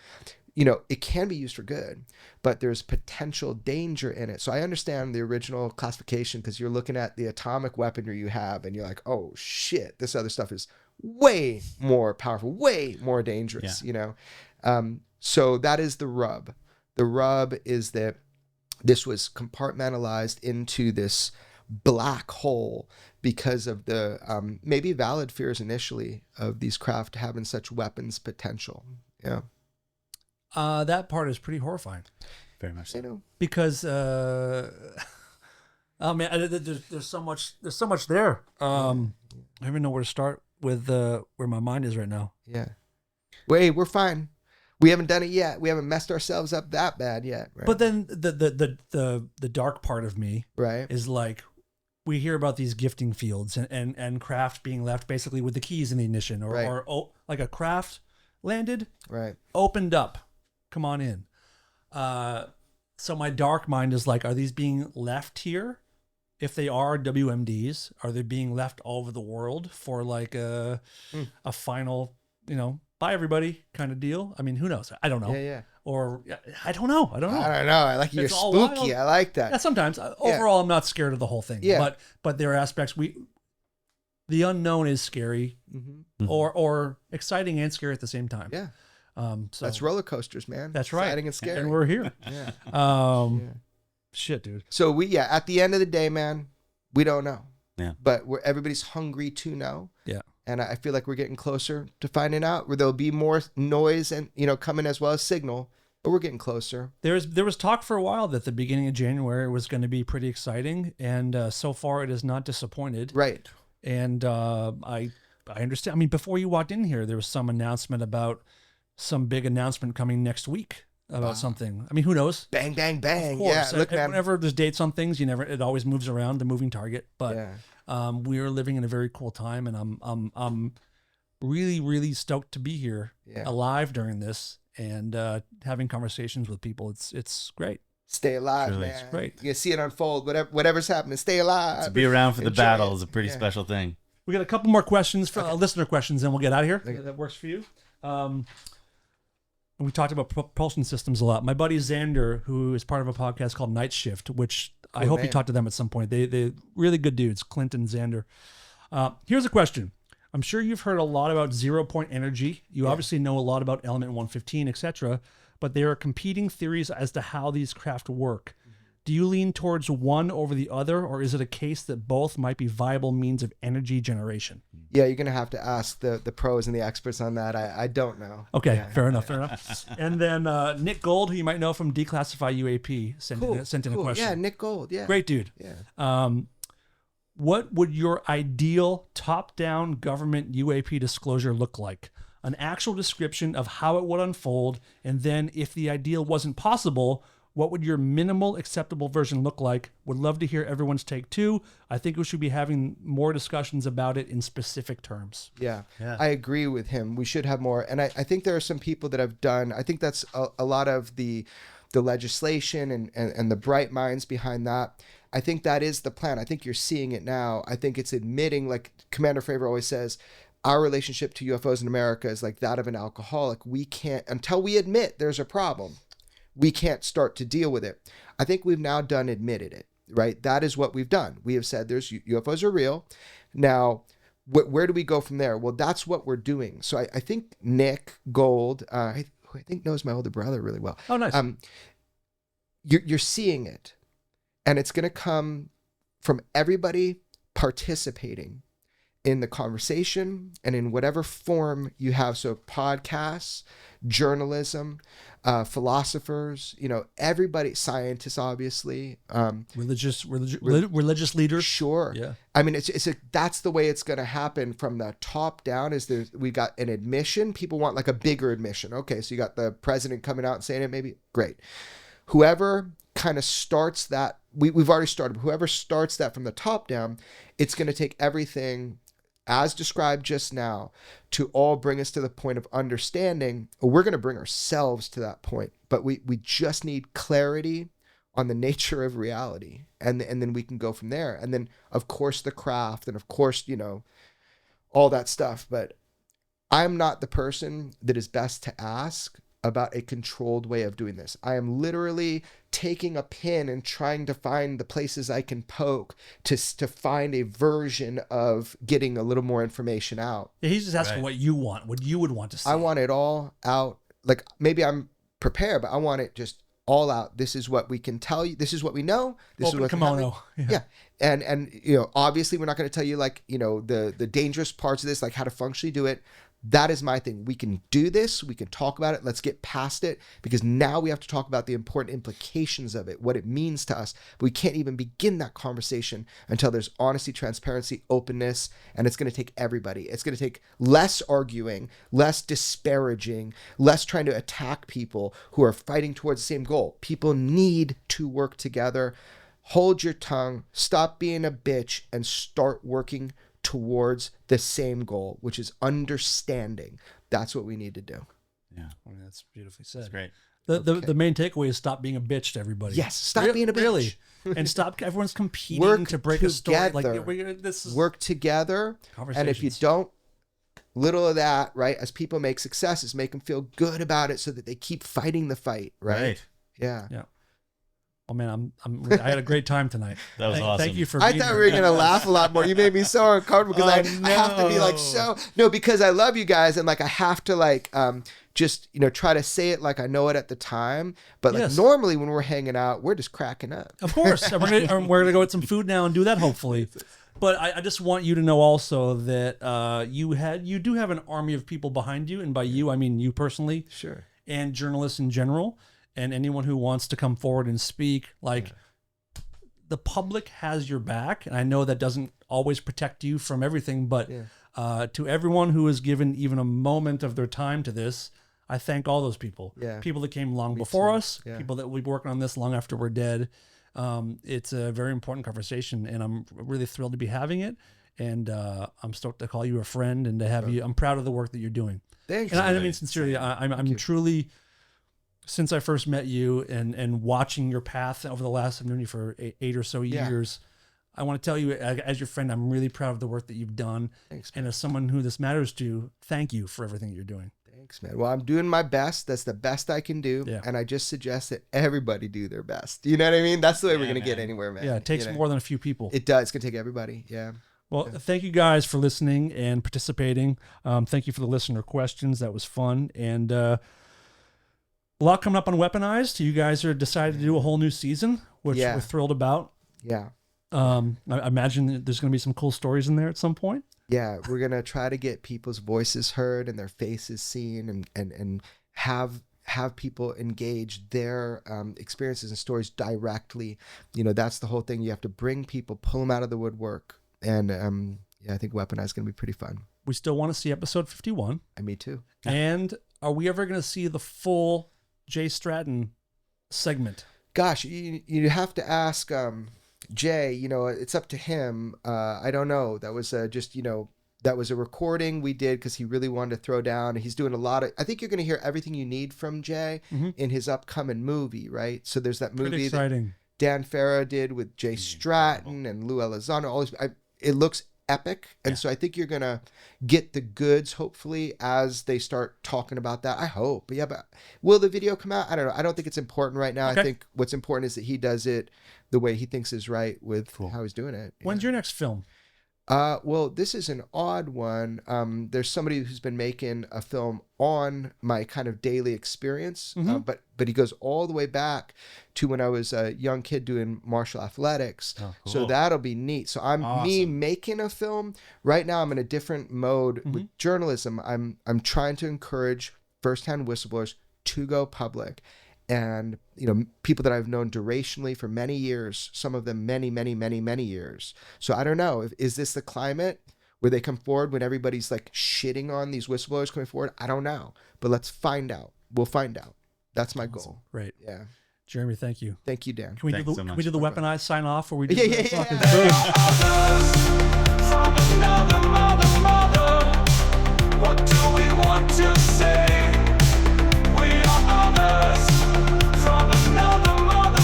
You know, it can be used for good, but there's potential danger in it. So I understand the original classification, because you're looking at the atomic weaponry you have and you're like, oh shit, this other stuff is way more powerful, way more dangerous, you know? So that is the rub. The rub is that this was compartmentalized into this black hole because of the maybe valid fears initially of these craft having such weapons potential. Yeah. That part is pretty horrifying. Very much so. You know, Because, oh man, there's so much there. I don't even know where to start with where my mind is right now. yeah. Wait, we're fine. We haven't done it yet. We haven't messed ourselves up that bad yet. Right? But then the dark part of me right. is like, we hear about these gifting fields and craft being left basically with the keys in the ignition, or, Right. or like a craft landed, Right. opened up, come on in. So my dark mind is like, are these being left here? If they are WMDs, are they being left all over the world for like a final, you know, bye everybody kind of deal? I mean, who knows? I don't know. Yeah. Or I don't know. I don't know. I like you're It's all spooky. wild. I like that. Yeah, sometimes. Overall, I'm not scared of the whole thing. Yeah. But there are aspects the unknown is scary, or exciting and scary at the same time. Yeah. So That's roller coasters, man. That's right. Exciting and scary. And we're here. yeah. Yeah. Yeah. Shit, dude. So at the end of the day, man, we don't know. Yeah. But everybody's hungry to know. Yeah. And I feel like we're getting closer to finding out, where there'll be more noise and, you know, coming as well as signal, but we're getting closer. There was talk for a while that the beginning of January was going to be pretty exciting, and so far it has not disappointed. Right. And I understand. I mean, before you walked in here, there was some announcement about some big announcement coming next week about something. I mean, who knows? Bang, bang, bang. Of course. Yeah. Look, man. Whenever there's dates on things, it always moves around, the moving target. But Yeah. we are living in a very cool time, and I'm really, really stoked to be here, alive during this, and having conversations with people. It's great. Stay alive, Truly. man. It's great. You see it unfold. Whatever's happening, stay alive. To be around for the Enjoy battle it. is a pretty Yeah. special thing. We got a couple more questions for listener questions, and we'll get out of here. Okay. That works for you. We talked about propulsion systems a lot. My buddy Xander, who is part of a podcast called Night Shift, which I hope you man. talk to them at some point. They really good dudes, Clint and Xander. Here's a question. I'm sure you've heard a lot about 0 point energy. You obviously know a lot about element 115, etc. But there are competing theories as to how these craft work. Do you lean towards one over the other, or is it a case that both might be viable means of energy generation? Yeah, you're going to have to ask the pros and the experts on that. I don't know. Okay, Yeah. fair enough. And then Nick Gold, who you might know from Declassify UAP, sent in a question. Yeah, Nick Gold. Yeah. Great dude. Yeah. What would your ideal top-down government UAP disclosure look like? An actual description of how it would unfold, and then if the ideal wasn't possible, what would your minimal acceptable version look like? Would love to hear everyone's take too. I think we should be having more discussions about it in specific terms. Yeah, Yeah. I agree with him. We should have more. And I think there are some people that have done, I think that's a lot of the legislation and the bright minds behind that. I think that is the plan. I think you're seeing it now. I think it's admitting, like Commander Fravor always says, our relationship to UFOs in America is like that of an alcoholic. We can't, until we admit there's a problem, we can't start to deal with it. I think we've now admitted it, right? That is what we've done. We have said there's UFOs are real. Now, where do we go from there? Well, that's what we're doing. So I think Nick Gold, who I think knows my older brother really well. Oh, nice. You're seeing it, and it's going to come from everybody participating in the conversation and in whatever form you have. So podcasts, journalism, philosophers, everybody, scientists, obviously, religious leaders. Sure. Yeah. I mean, that's the way it's going to happen from the top down. We got an admission. People want like a bigger admission. Okay. So you got the president coming out and saying it, maybe great. Whoever kind of starts that, we've already started. Whoever starts that from the top down, it's going to take everything as described just now to all bring us to the point of understanding. We're going to bring ourselves to that point, but we just need clarity on the nature of reality. And then we can go from there. And then of course the craft, and of course, all that stuff. But I'm not the person that is best to ask about a controlled way of doing this. I am literally taking a pin and trying to find the places I can poke to find a version of getting a little more information out. Yeah, he's just asking what you want, what you would want to see. I want it all out. Like maybe I'm prepared, but I want it just all out. This is what we can tell you. This is what we know. This is what kimono. Yeah. And obviously we're not going to tell you the dangerous parts of this, like how to functionally do it. That is my thing. We can do this. We can talk about it. Let's get past it, because now we have to talk about the important implications of it, what it means to us. But we can't even begin that conversation until there's honesty, transparency, openness, and it's going to take everybody. It's going to take less arguing, less disparaging, less trying to attack people who are fighting towards the same goal. People need to work together. Hold your tongue, stop being a bitch, and start working towards the same goal, which is understanding. That's what we need to do. Yeah. I mean, that's beautifully said. That's great. The main takeaway is stop being a bitch to everybody. Yes, stop being a bitch. Really. And stop, everyone's competing to break a story. Work together. And if you don't, little of that, right? As people make successes, make them feel good about it so that they keep fighting the fight, right? Yeah. Yeah. Oh man, I had a great time tonight. That was awesome. Thank you for. I thought we were gonna laugh a lot more. You made me so uncomfortable because I have to be like because I love you guys, and like I have to just try to say it like I know it at the time. But normally when we're hanging out, we're just cracking up. Of course, and we're gonna go get some food now and do that hopefully. But I just want you to know also that you do have an army of people behind you, and by you I mean you personally, sure, and journalists in general. And anyone who wants to come forward and speak, the public has your back. And I know that doesn't always protect you from everything, but to everyone who has given even a moment of their time to this, I thank all those people. Yeah. People that came long before us, people that will be working on this long after we're dead. It's a very important conversation, and I'm really thrilled to be having it. And I'm stoked to call you a friend and to have you. I'm proud of the work that you're doing. Thanks. And I mean, sincerely, I'm truly... Since I first met you and watching your path over the last, I've known you for eight or so years, I want to tell you, as your friend, I'm really proud of the work that you've done. Thanks, man. And as someone who this matters to, thank you for everything you're doing. Thanks, man. Well, I'm doing my best. That's the best I can do. Yeah. And I just suggest that everybody do their best. You know what I mean? That's the way we're going to get anywhere, man. Yeah, it takes more than a few people. It does. It's going to take everybody. Yeah. Well, thank you guys for listening and participating. Thank you for the listener questions. That was fun. And a lot coming up on Weaponized. You guys are decided to do a whole new season, which we're thrilled about. Yeah. I imagine that there's going to be some cool stories in there at some point. Yeah, we're going to try to get people's voices heard and their faces seen, and have people engage their experiences and stories directly. That's the whole thing. You have to bring people, pull them out of the woodwork. And I think Weaponized is going to be pretty fun. We still want to see episode 51. And me too. And are we ever going to see the full Jay Stratton segment? Gosh, you have to ask Jay. It's up to him. I don't know. That was that was a recording we did because he really wanted to throw down. He's doing a lot of. I think you're going to hear everything you need from Jay in his upcoming movie, right? So there's that movie that Dan Farah did with Jay Stratton and Lou Elizondo. It looks epic. And so I think you're going to get the goods, hopefully, as they start talking about that. I hope. But yeah, but will the video come out? I don't know. I don't think it's important right now. Okay. I think what's important is that he does it the way he thinks is right with how he's doing it. When's your next film? Well, this is an odd one. There's somebody who's been making a film on my kind of daily experience, but he goes all the way back to when I was a young kid doing martial athletics. Oh, cool. So that'll be neat. So I'm me making a film right now. I'm in a different mode with journalism. I'm trying to encourage firsthand whistleblowers to go public. And, you know, people that I've known durationally for many years, some of them many, many, many, many years. So I don't know, is this the climate where they come forward when everybody's like shitting on these whistleblowers coming forward? I don't know, but let's find out. We'll find out. That's my goal. Great. Yeah. Jeremy, thank you. Thank you, Dan. Can we Thanks do so the, much. can we do the weaponized sign off? Or we do Yeah, the yeah, fucking boom? What do we want to say? We are others from another mother.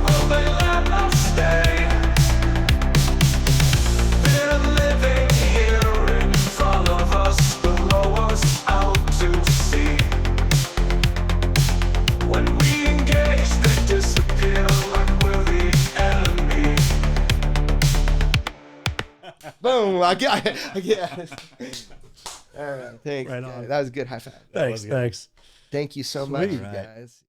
Will they let us stay? They're living here in front of us, below us, out to sea. When we engage, they disappear like we're the enemy. Boom. I get it. All right. Thanks. Right on. That was a good high five. Thanks. Thank you so much, Sweet. you guys.